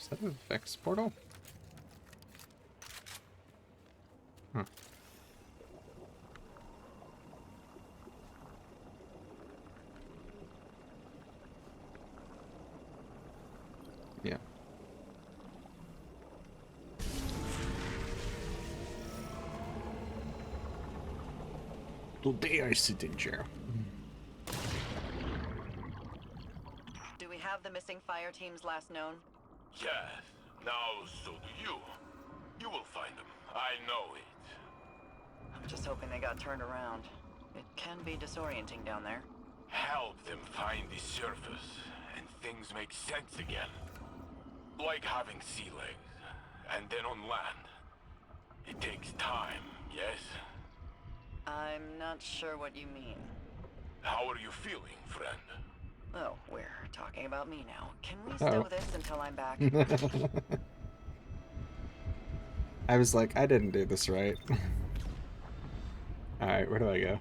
Is that a Vex portal? Huh. Yeah. Today I sit in chair. Do we have the missing fire team's last known? Yes. Now so do you. You will find them. I know it. I'm just hoping they got turned around. It can be disorienting down there. Help them find the surface, and things make sense again. Like having sea legs, and then on land. It takes time, yes? I'm not sure what you mean. How are you feeling, friend? Oh, we're talking about me now. Can we stow this until I'm back? I was like, I didn't do this right. Alright, where do I go?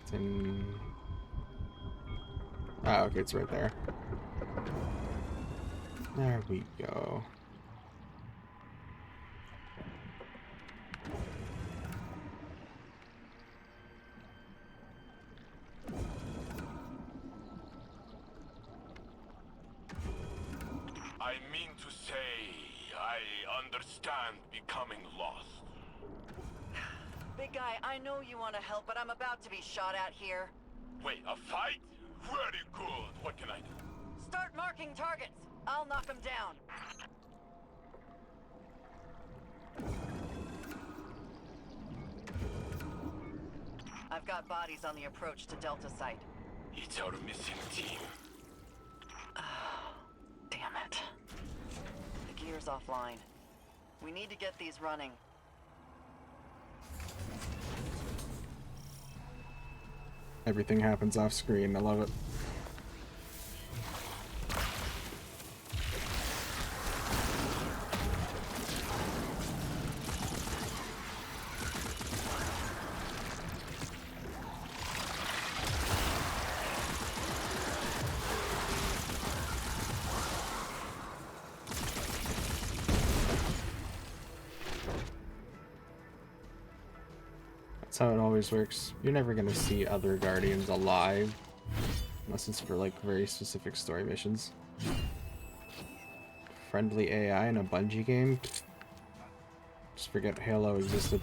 It's in... Oh, okay, it's right there. There we go. I mean to say, I understand becoming lost. Big guy, I know you want to help, but I'm about to be shot at here. Wait, a fight? Very good. What can I do? Start marking targets. I'll knock them down. I've got bodies on the approach to Delta site. It's our missing team. Oh, damn it. The gear's offline. We need to get these running. Everything happens off screen. I love it. That's how it always works. You're never gonna see other Guardians alive unless it's for like very specific story missions. Friendly AI in a Bungie game? Just forget Halo existed.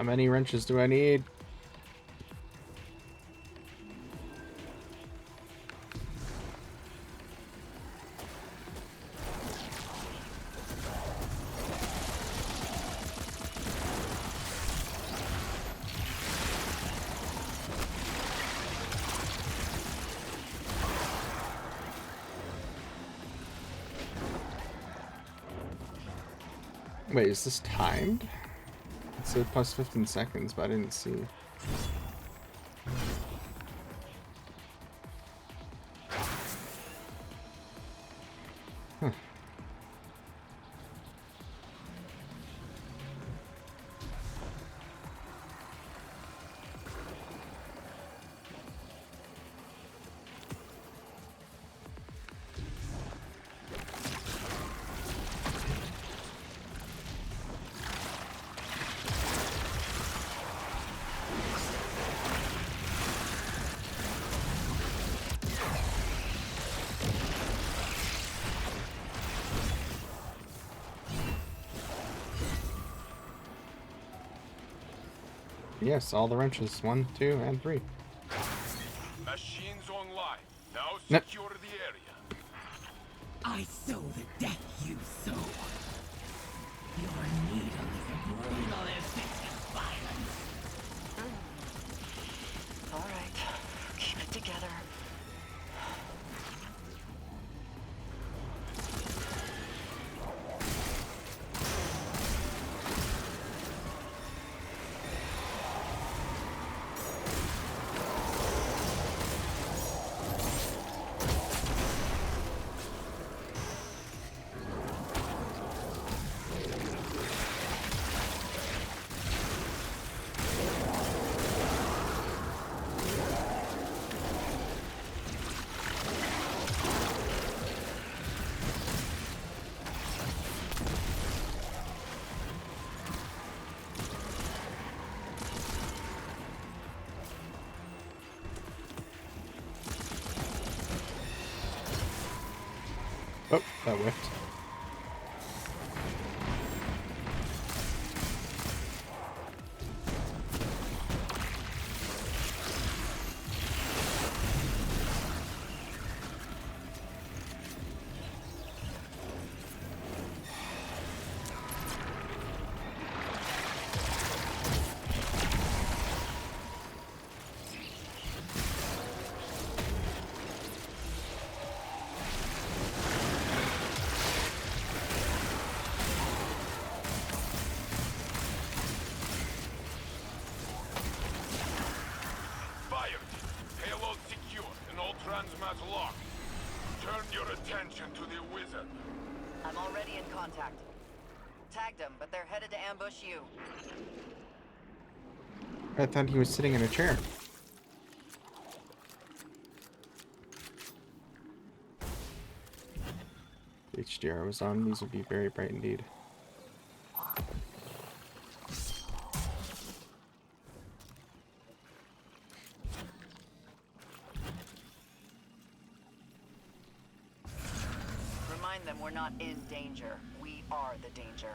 How many wrenches do I need? Wait, is this timed? It said plus 15 seconds, but I didn't see. Huh. Yes, all the wrenches. 1, 2, and 3. Machines online. Now Nope. secure the area. I sow the death you sow. Your needle is a brutal efficient violence. All right, keep it together. Oh, that whiffed. Transmat locked. Turn your attention to the wizard. I'm already in contact. Tagged them, but they're headed to ambush you. I thought he was sitting in a chair. If HDR was on, these would be very bright indeed. Remind them we're not in danger. We are the danger.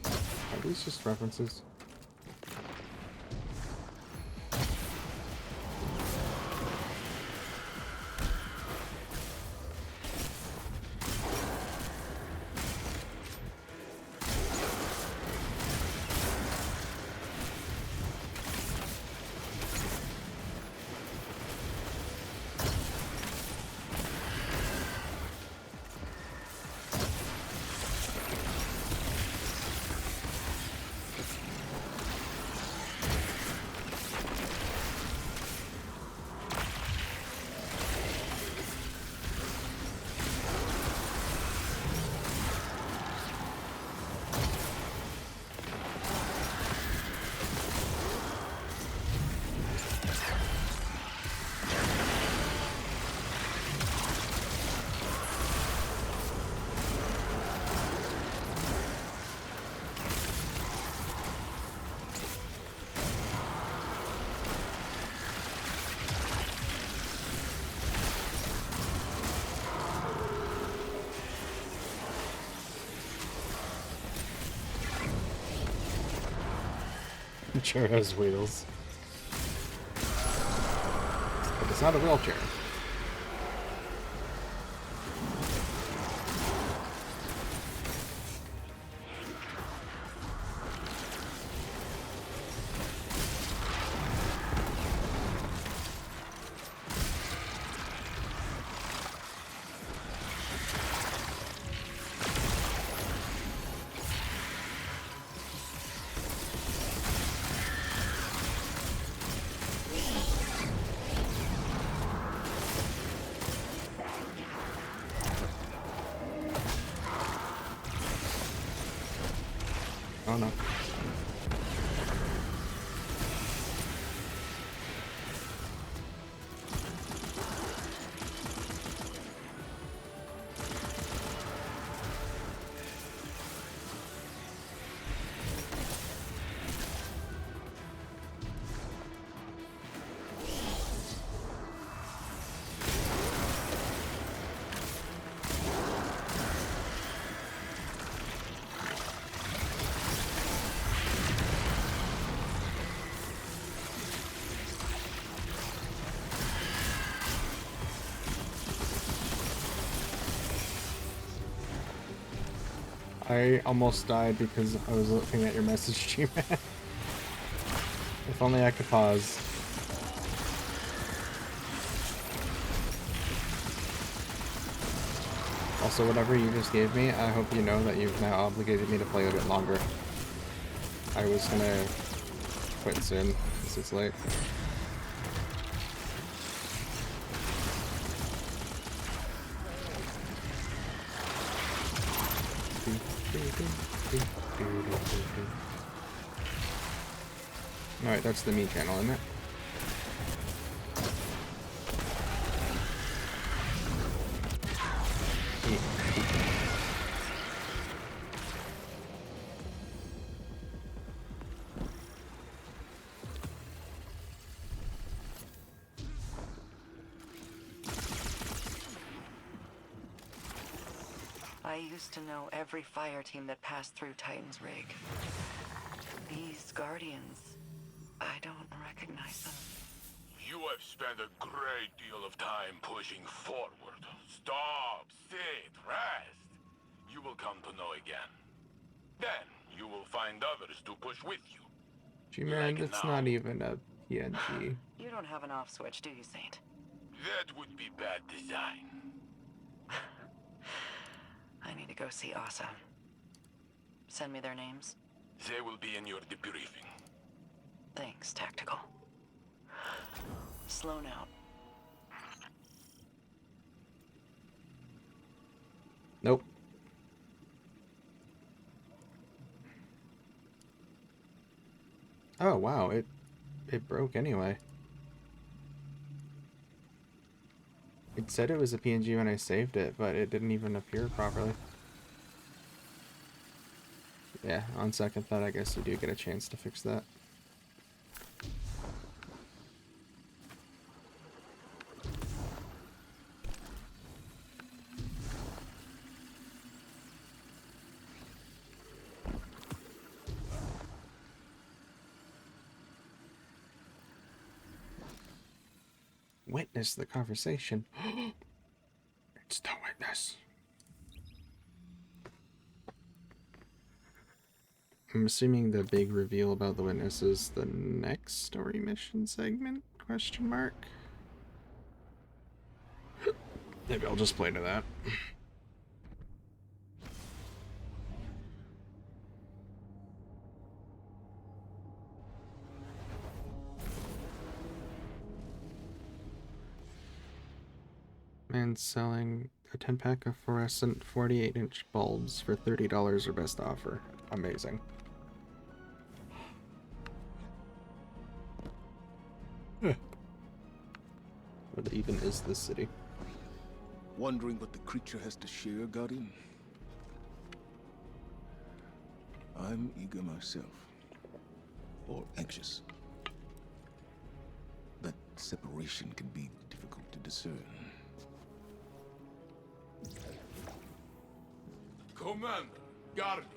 Are these just references? Chair has wheels. But it's not a wheelchair. Oh no. I almost died because I was looking at your message, G-Man. If only I could pause. Also, whatever you just gave me, I hope you know that you've now obligated me to play a bit longer. I was gonna quit soon, because it's late. Alright, that's the me channel, isn't it? I used to know every fire team that passed through Titan's rig. These Guardians, I don't recognize them. You have spent a great deal of time pushing forward. Stop, sit, rest. You will come to know again. Then you will find others to push with you. G-Man, it's not even a PNG. You don't have an off switch, do you, Saint? That would be bad design. I need to go see Asa. Send me their names. They will be in your debriefing. Thanks, Tactical. Sloan out. Nope. Oh wow, it broke anyway. It said it was a PNG when I saved it, but it didn't even appear properly. Yeah, on second thought, I guess you do get a chance to fix that. Witness the conversation. It's the witness. I'm assuming the big reveal about the witness is the next story mission segment? Question mark. Maybe I'll just play to that. Man selling a 10-pack of fluorescent 48-inch bulbs for $30 or best offer. Amazing. What even is this city? Wondering what the creature has to share, Guardian? I'm eager myself. Or anxious. That separation can be difficult to discern. Commander, Guardian,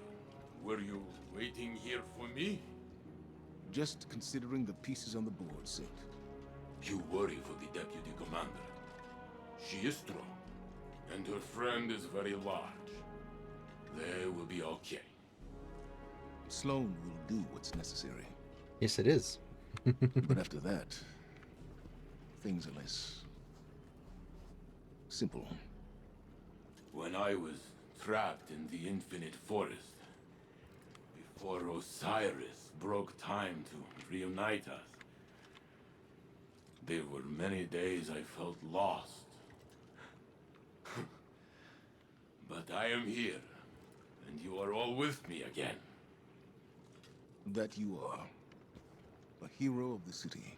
were you waiting here for me? Just considering the pieces on the board, Sid. You worry for the deputy commander. She is strong, and her friend is very large. They will be okay. Sloane will do what's necessary. Yes, it is. But after that, things are less simple. When I was trapped in the infinite forest, before Osiris broke time to reunite us, there were many days I felt lost. But I am here, and you are all with me again. That you are. A hero of the city.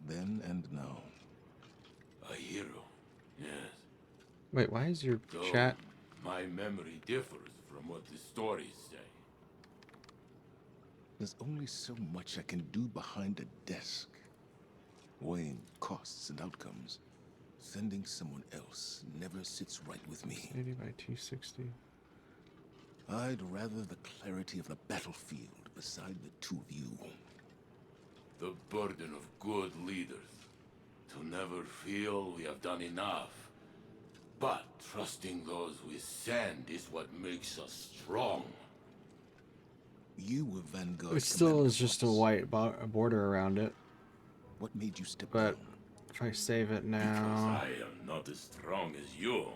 Then and now. A hero, yes. Wait, why is your Though chat? my memory differs from what the stories say. There's only so much I can do behind a desk. Weighing costs and outcomes. Sending someone else never sits right with me. 80 by 260. I'd rather the clarity of the battlefield beside the two of you. The burden of good leaders. To never feel we have done enough. But trusting those we send is what makes us strong. You were Vanguard. It still is just a white border around it. What made you step But down? if I save it Because now... I am not as strong as you.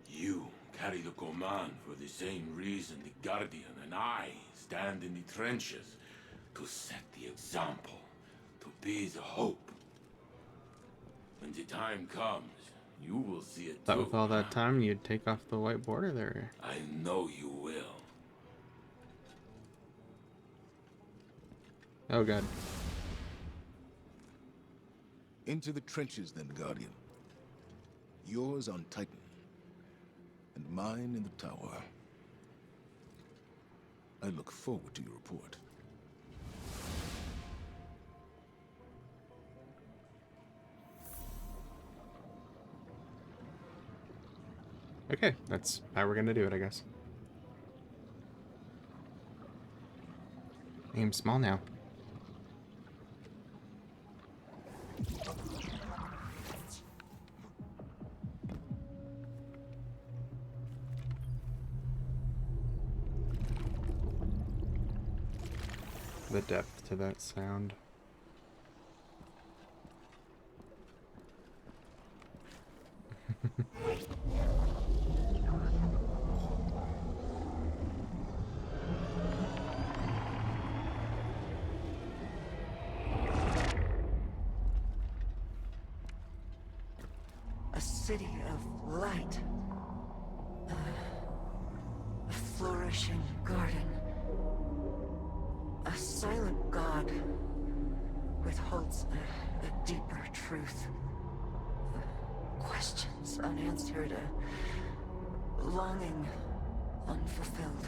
You carry the command for the same reason the Guardian and I stand in the trenches. To set the example. To be the hope. When the time comes, you will see it Thought too. with all that time you'd take off the white border there. I know you will. Oh god. Into the trenches then, Guardian. Yours on Titan. And mine in the tower. I look forward to your report. Okay, that's how we're gonna do it, I guess. Aim small now. The depth to that sound. A city of light. A flourishing garden. A silent god withholds a deeper truth. Questions unanswered, a longing unfulfilled.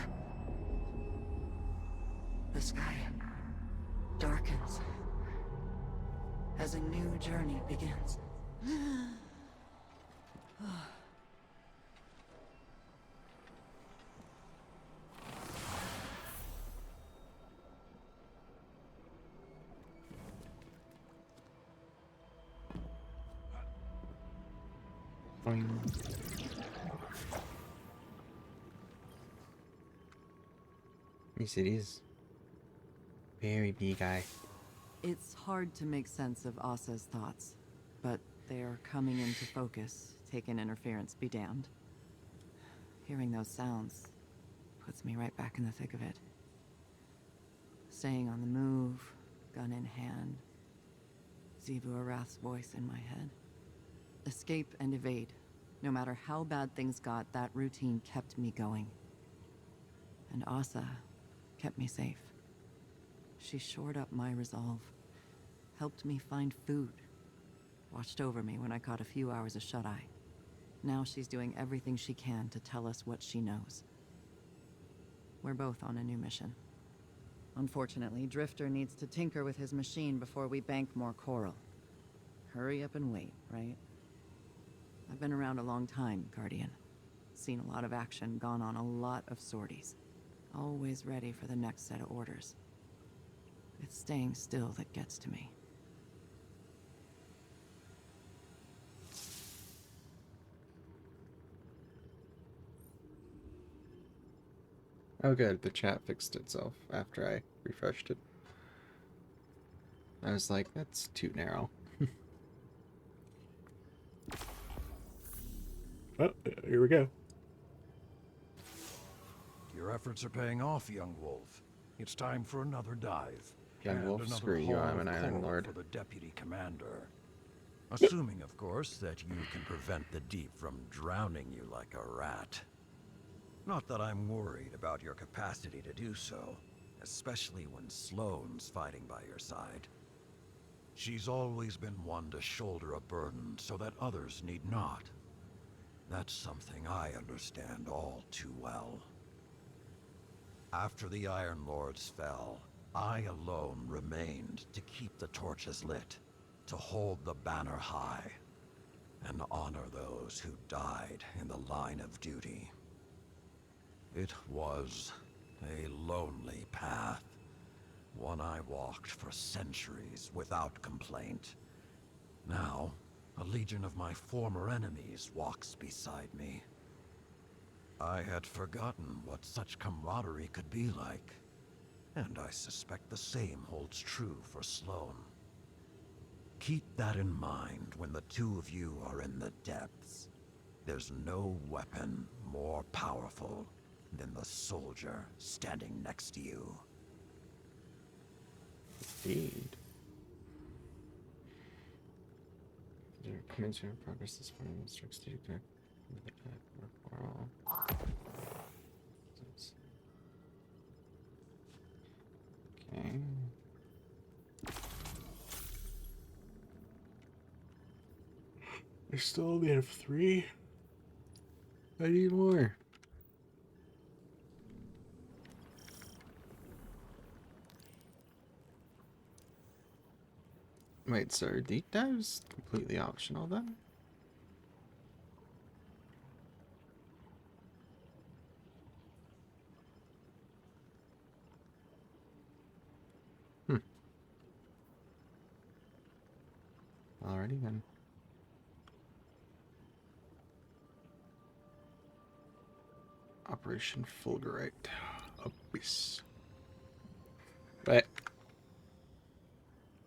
The sky darkens as a new journey begins. Yes, it is. Very big eye. It's hard to make sense of Asa's thoughts, but they're coming into focus. Taken interference be damned. Hearing those sounds puts me right back in the thick of it. Staying on the move, gun in hand. Xivu Arath's voice in my head. Escape and evade. No matter how bad things got, that routine kept me going. And Asa kept me safe. She shored up my resolve, helped me find food, watched over me when I caught a few hours of shut-eye. Now she's doing everything she can to tell us what she knows. We're both on a new mission. Unfortunately, Drifter needs to tinker with his machine before we bank more coral. Hurry up and wait, right? I've been around a long time, Guardian. Seen a lot of action, gone on a lot of sorties. Always ready for the next set of orders. It's staying still that gets to me. Oh good, the chat fixed itself after I refreshed it. I was like, that's too narrow. Oh, here we go. Your efforts are paying off, young wolf. It's time for another dive. Young wolf, and screw another you, haul I'm of an Iron coral Lord. for the deputy commander. Assuming, of course, that you can prevent the deep from drowning you like a rat. Not that I'm worried about your capacity to do so, especially when Sloane's fighting by your side. She's always been one to shoulder a burden so that others need not. That's something I understand all too well. After the Iron Lords fell, I alone remained to keep the torches lit, to hold the banner high, and honor those who died in the line of duty. It was a lonely path, one I walked for centuries without complaint. Now, a legion of my former enemies walks beside me. I had forgotten what such camaraderie could be like, and I suspect the same holds true for Sloane. Keep that in mind when the two of you are in the depths. There's no weapon more powerful than the soldier standing next to you. Indeed. Commensurate in progress this morning instructs to connect with the attack for all. Okay. I still only have 3. I need more. Wait, so are deep dives completely optional then? Alrighty then. Operation Fulgurite. Abyss. But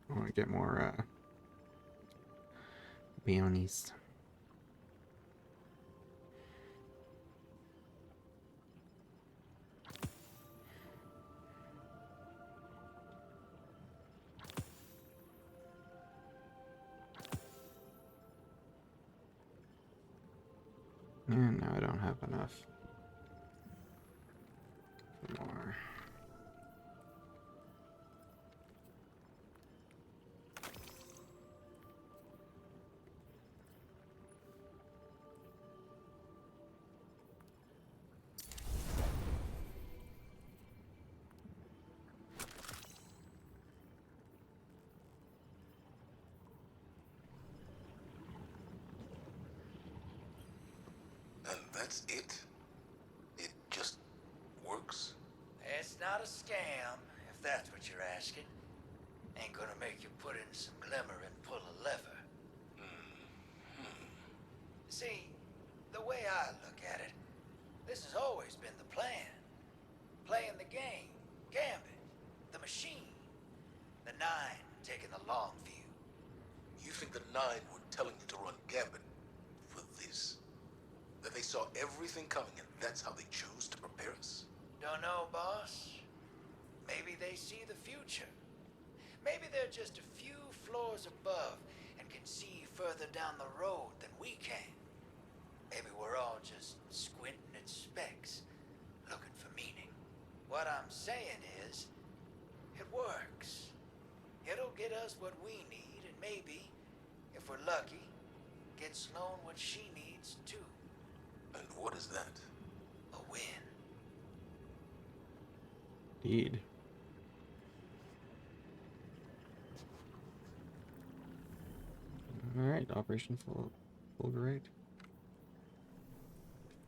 I want to get more Meawnyas. And now I don't have enough more. And that's it? It just works? It's not a scam, if that's what you're asking. Ain't gonna make you put in some glimmer and pull a lever. See, the way I look at it, this has always been the plan. Playing the game, Gambit, the machine. The 9 taking the long view. You think the 9 were telling you to run Gambit for this? That they saw everything coming and that's how they chose to prepare us? Don't know, boss. Maybe they see the future. Maybe they're just a few floors above and can see further down the road than we can. Maybe we're all just squinting at specks, looking for meaning. What I'm saying is, it works. It'll get us what we need, and maybe, if we're lucky, get Sloane what she needs too. And what is that? A win. Indeed. Alright, Operation Fulgurite.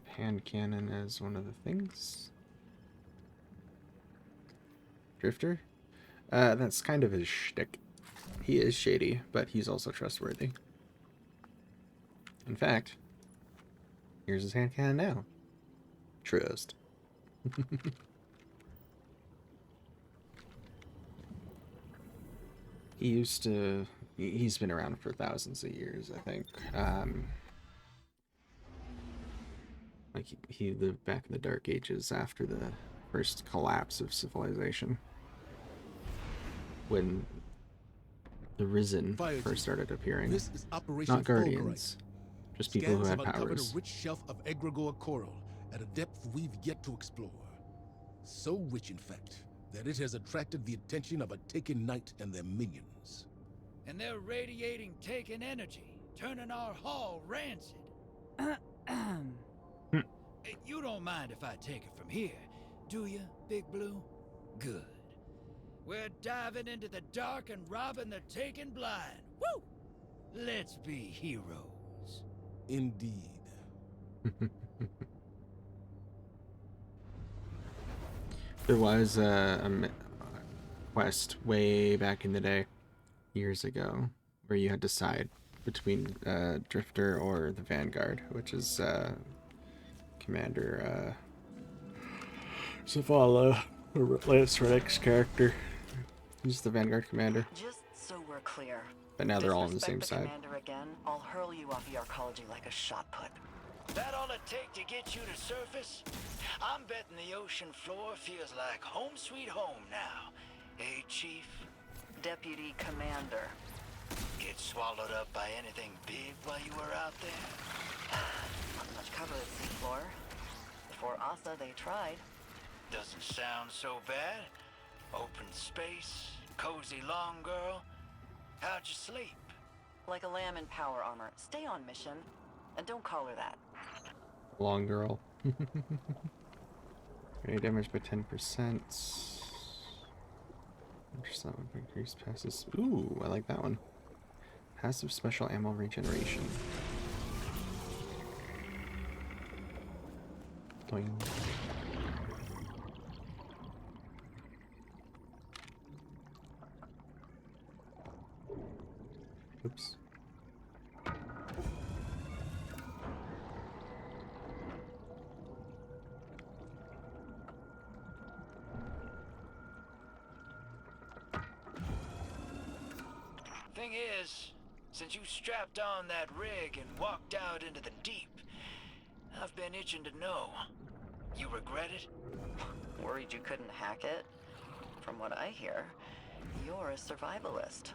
Hand cannon as one of the things. Drifter? That's kind of his shtick. He is shady, but he's also trustworthy. In fact, here's his hand cannon now. Trust. He used to... He's been around for thousands of years, I think. Like, he lived back in the Dark Ages after the first collapse of civilization. When the Risen first started appearing. This is Operation Not Guardians. Just people who Scans had have uncovered powers. a rich shelf of egregore coral at a depth we've yet to explore. So rich, in fact, that it has attracted the attention of a Taken Knight and their minions. And they're radiating Taken energy, turning our hall rancid. You don't mind if I take it from here, do you, Big Blue? Good. We're diving into the dark and robbing the Taken blind. Woo! Let's be heroes. Indeed. There was a quest way back in the day, years ago, where you had to decide between Drifter or the Vanguard, which is Commander Zavala, Lance Reddick's character. He's the Vanguard commander. Just so we're clear. But now they're all on the same side. Commander again, I'll hurl you off the arcology like a shot put. That all it take to get you to surface? I'm betting the ocean floor feels like home sweet home now. Hey, Chief? Deputy Commander. Get swallowed up by anything big while you were out there? Not much cover at seafloor. Before Asa, they tried. Doesn't sound so bad. Open space, cozy long girl. How'd you sleep? Like a lamb in power armor. Stay on mission, and don't call her that. Long girl. Any damage by 10%. Increase passes. Ooh, I like that one. Passive special ammo regeneration. Boing. Oops. Thing is, since you strapped on that rig and walked out into the deep, I've been itching to know. You regret it? Worried you couldn't hack it? From what I hear, you're a survivalist.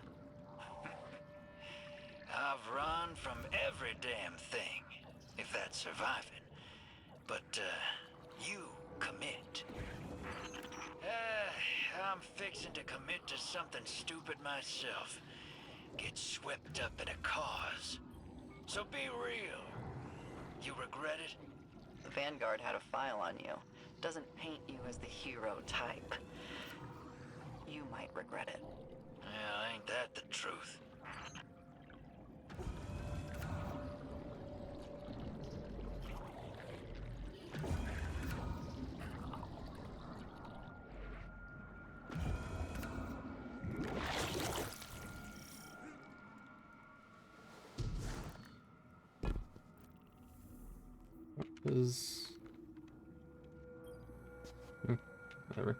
I've run from every damn thing, if that's surviving. But, you commit. I'm fixing to commit to something stupid myself. Get swept up in a cause. So be real. You regret it? The Vanguard had a file on you. Doesn't paint you as the hero type. You might regret it. Well, ain't that the truth? Is whatever.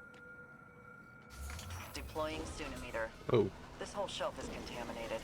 Deploying Sunimeter. Oh. This whole shelf is contaminated.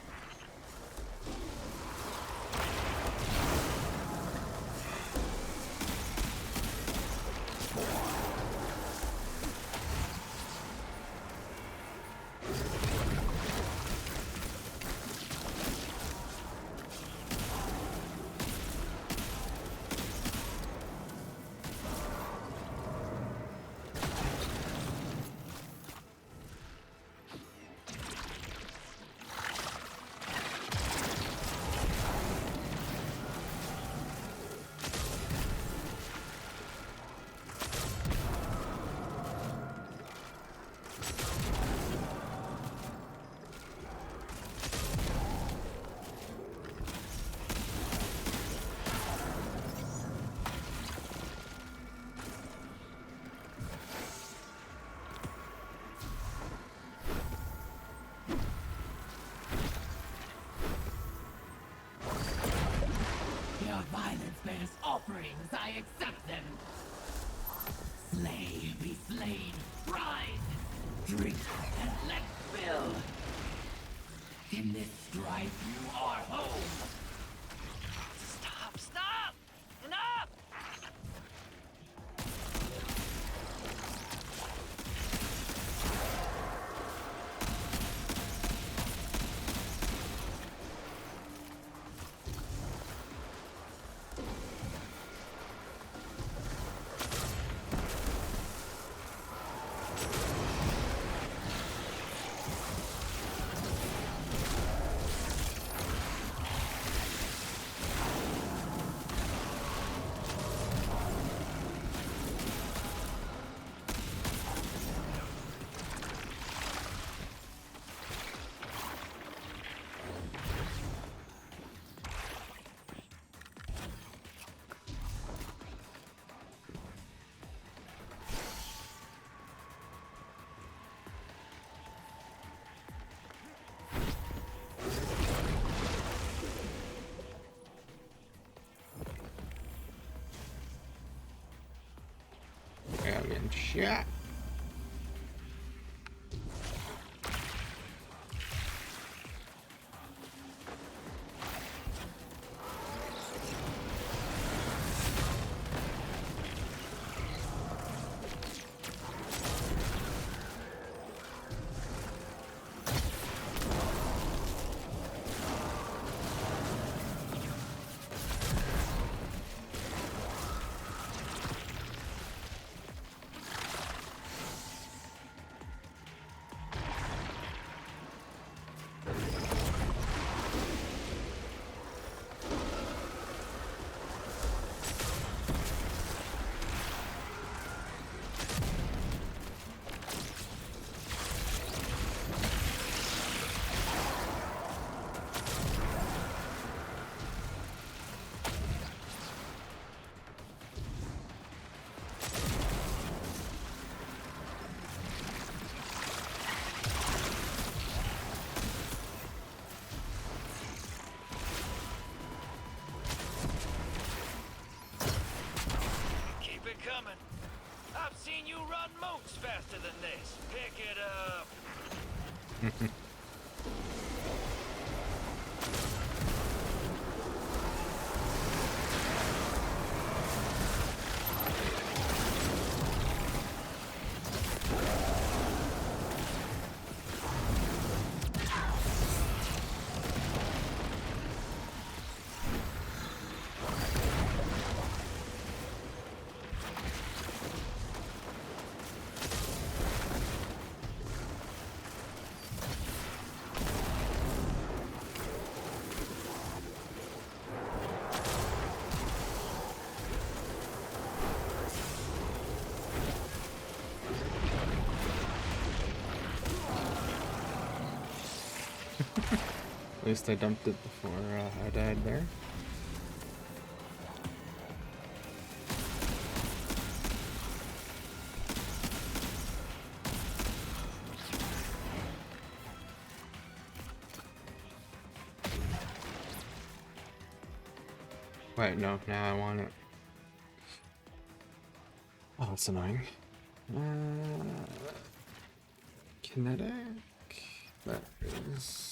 offerings, I accept them. Slay, be slain, rise, drink, and let fill. In this strife, you are home. Stop! Stop! Enough! I'm in shot. Keep it coming. I've seen you run moats faster than this. Pick it up. At least I dumped it before I died there. Wait, no, now I want it. Oh, that's annoying. Kinetic? That is...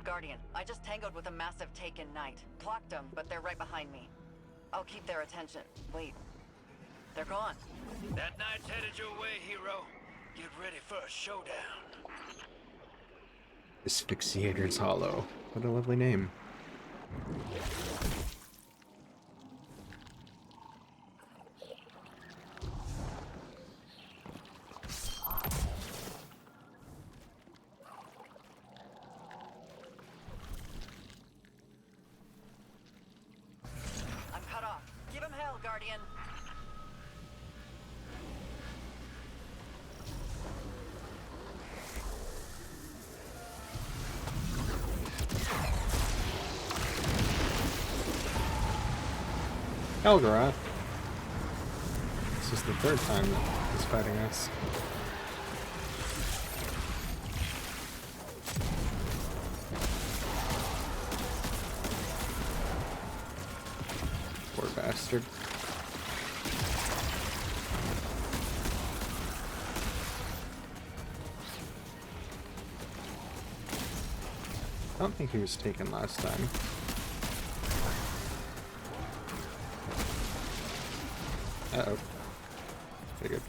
Guardian, I just tangoed with a massive Taken Knight. Clocked them, but they're right behind me. I'll keep their attention. Wait. They're gone. That knight's headed your way, hero. Get ready for a showdown. Asphyxiator's Hollow. What a lovely name. Helgaroth. This is the third time that he's fighting us. Poor bastard. I don't think he was taken last time. Uh-oh. Pretty good.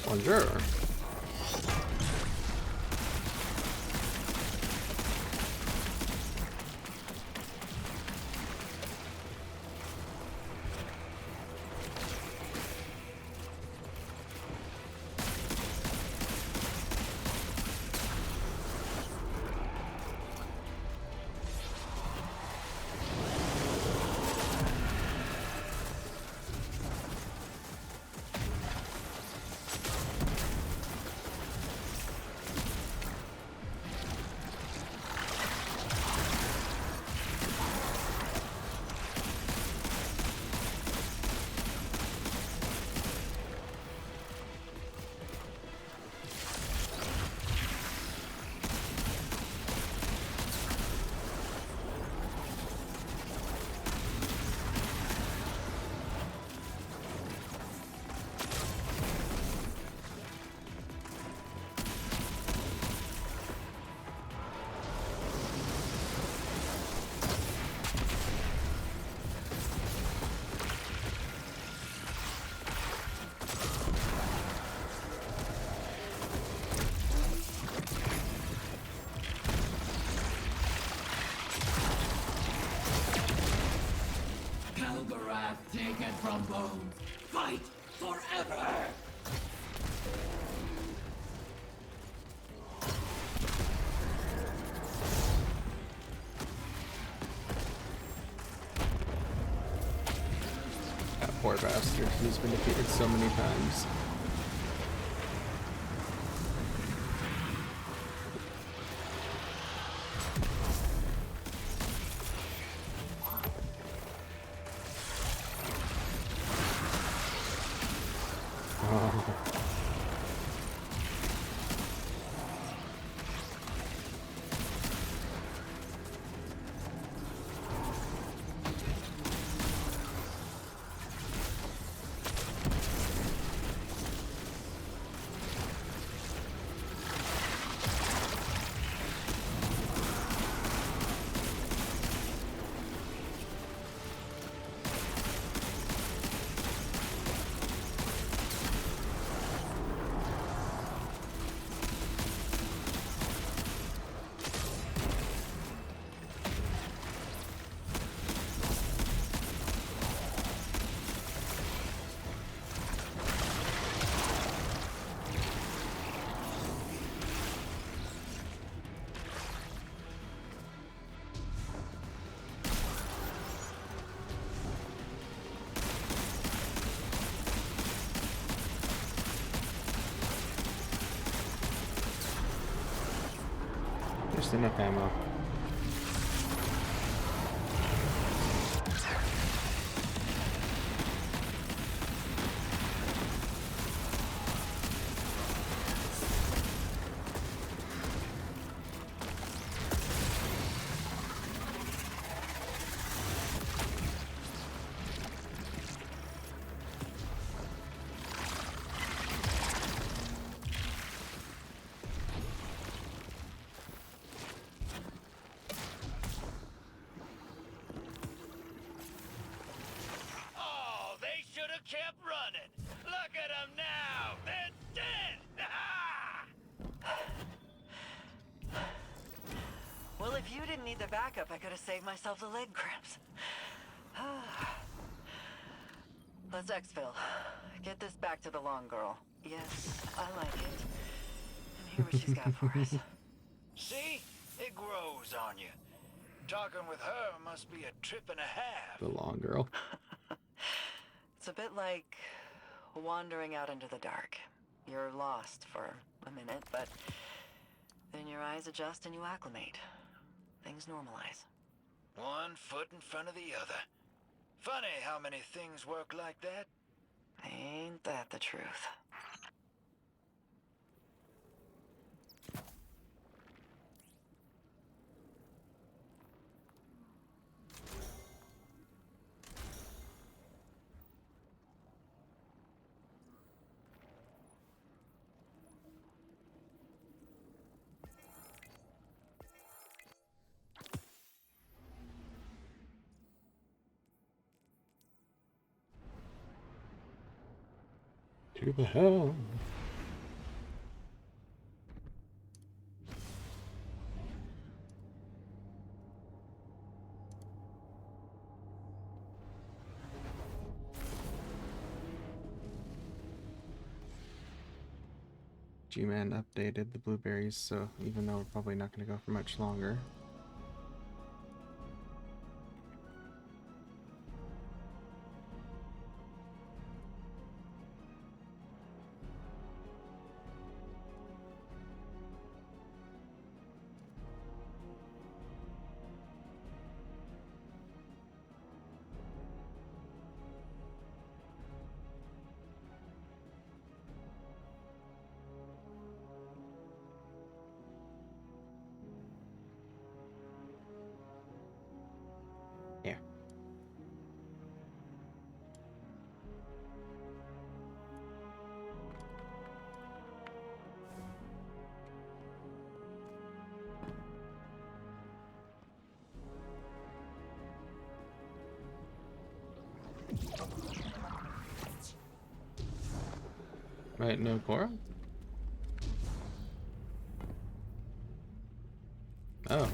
Bonjour. Helgaroth, taken from bones. Fight forever! That poor bastard. He's been defeated so many times. Just enough ammo. Kept running. Look at them now. They're dead. Well, if you didn't need the backup, I could have saved myself the leg cramps. Let's exfil. Get this back to the long girl. Yes, I like it. And hear what she's got for us. See? grows on you. Talking with her must be a trip and a half. The long girl. It's a bit like wandering out into the dark. You're lost for a minute, but then your eyes adjust and you acclimate. Things normalize. One foot in front of the other. Funny how many things work like that. Ain't that the truth? To the hell. G-Man updated the blueberries, so even though we're probably not going to go for much longer. Yeah. Right, no coral? Oh.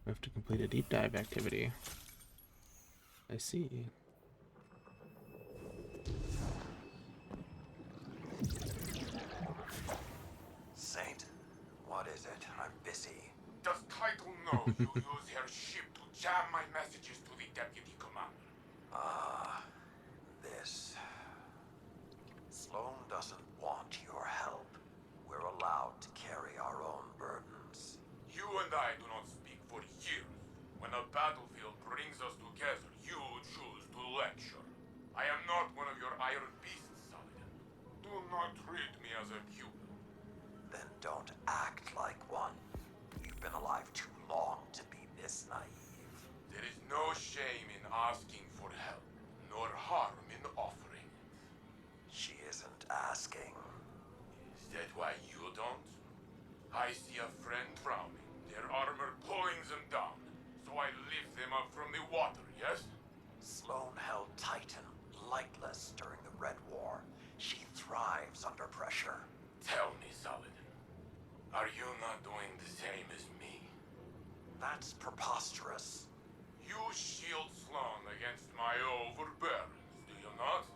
We have to complete a deep dive activity. I see. Saint, what is it? I'm busy. Does Title know you use her ship to jam my messages to the deputy commander? This. Sloan doesn't want your help. We're allowed to carry our own burdens. You and I do not speak for years. When a battlefield brings us together, you choose to lecture. I am not one of your iron beasts, Saladin. Do not treat me as a pupil. Then don't act like one. You've been alive too long to be this naive. There is no shame in asking for help, nor harm in offering it. She isn't asking. Is that why you don't? I see a friend drowning, their armor pulling them down, so I lift them up from the water, yes? Sloan held Titan lightless during the Red War. She thrives under pressure. Tell me, Saladin, are you not doing the same as me? That's preposterous. You shield Sloan against my overbearings, do you not?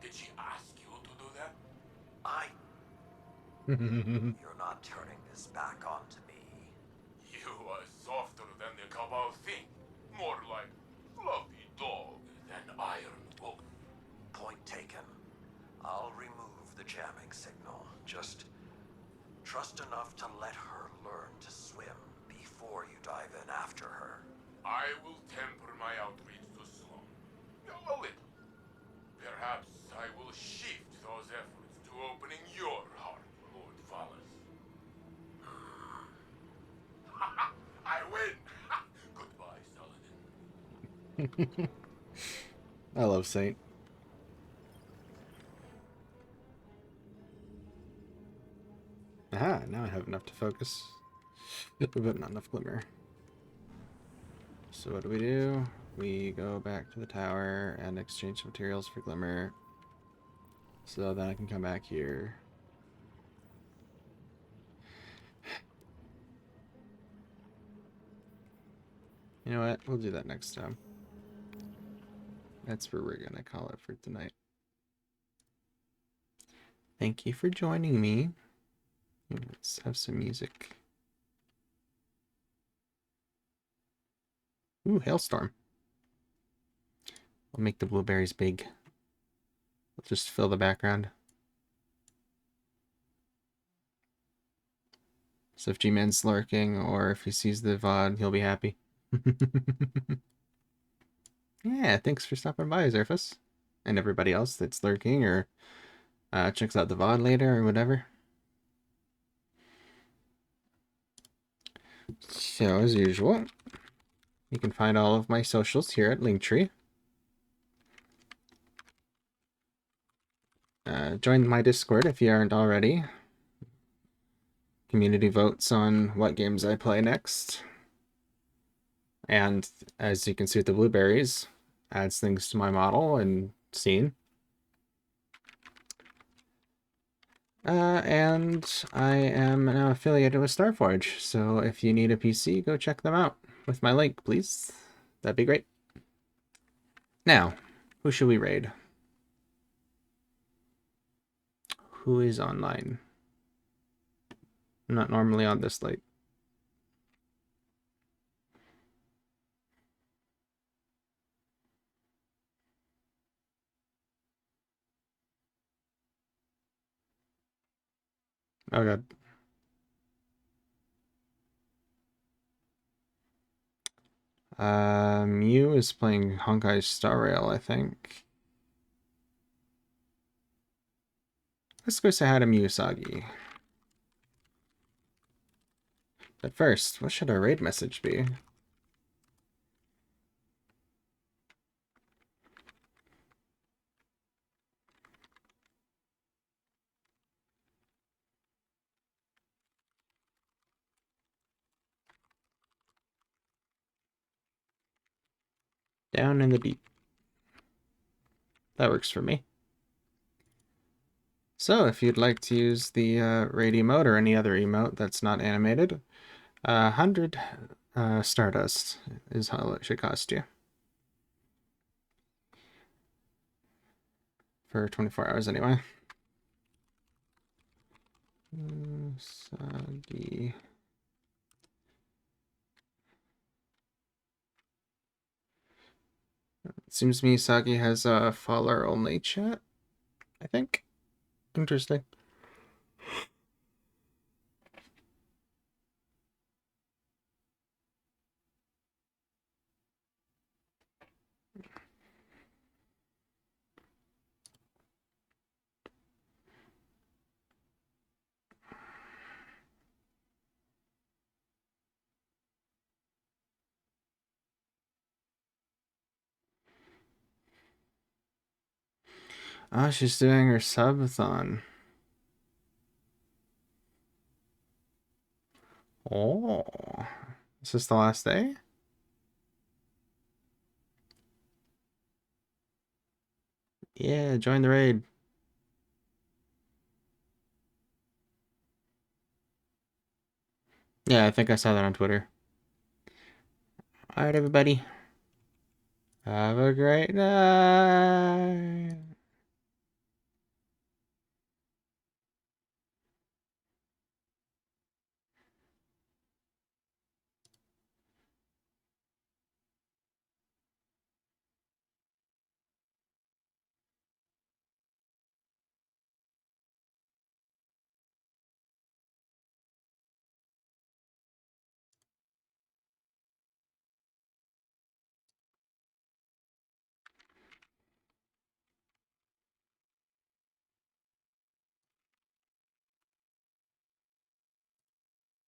Did she ask you to do that? You're not turning this back onto me. You are softer than the Cabal think. More like fluffy dog than iron woman. Point taken. I'll remove the jamming signal. Just trust enough to let her learn to swim before you dive in after her. I will temper my outreach to Sloan. A little. Perhaps I will shift those efforts to opening your heart, Lord Valis. I win! Goodbye, Saladin. I love Saint. Aha, now I have enough to focus. But not enough glimmer. So what do? We go back to the tower and exchange materials for glimmer. So then I can come back here. You know what? We'll do that next time. That's where we're gonna call it for tonight. Thank you for joining me. Let's have some music. Ooh, hailstorm. We'll make the blueberries big. We'll just fill the background. So if G-Man's lurking, or if he sees the VOD, he'll be happy. Yeah, thanks for stopping by, Zerfus. And everybody else that's lurking, or checks out the VOD later, or whatever. So, as usual, you can find all of my socials here at Linktree. Join my Discord if you aren't already. Community votes on what games I play next. And as you can see with the blueberries, adds things to my model and scene. And I am now affiliated with Starforge, so if you need a PC, go check them out with my link, please. That'd be great. Now, who should we raid? Who is online? I'm not normally on this late. Oh god. Mew is playing Honkai Star Rail, I think. Let's go say hi to Miyusagi. But first, what should our raid message be? Down in the deep. That works for me. So, if you'd like to use the raid emote or any other emote that's not animated, 100 Stardust is how it should cost you. For 24 hours anyway. Sagi. It seems Miyazaki has a follower only chat, I think. Interesting. Oh, she's doing her subathon. Oh, is this the last day? Yeah, join the raid. Yeah, I think I saw that on Twitter. Alright, everybody. Have a great night.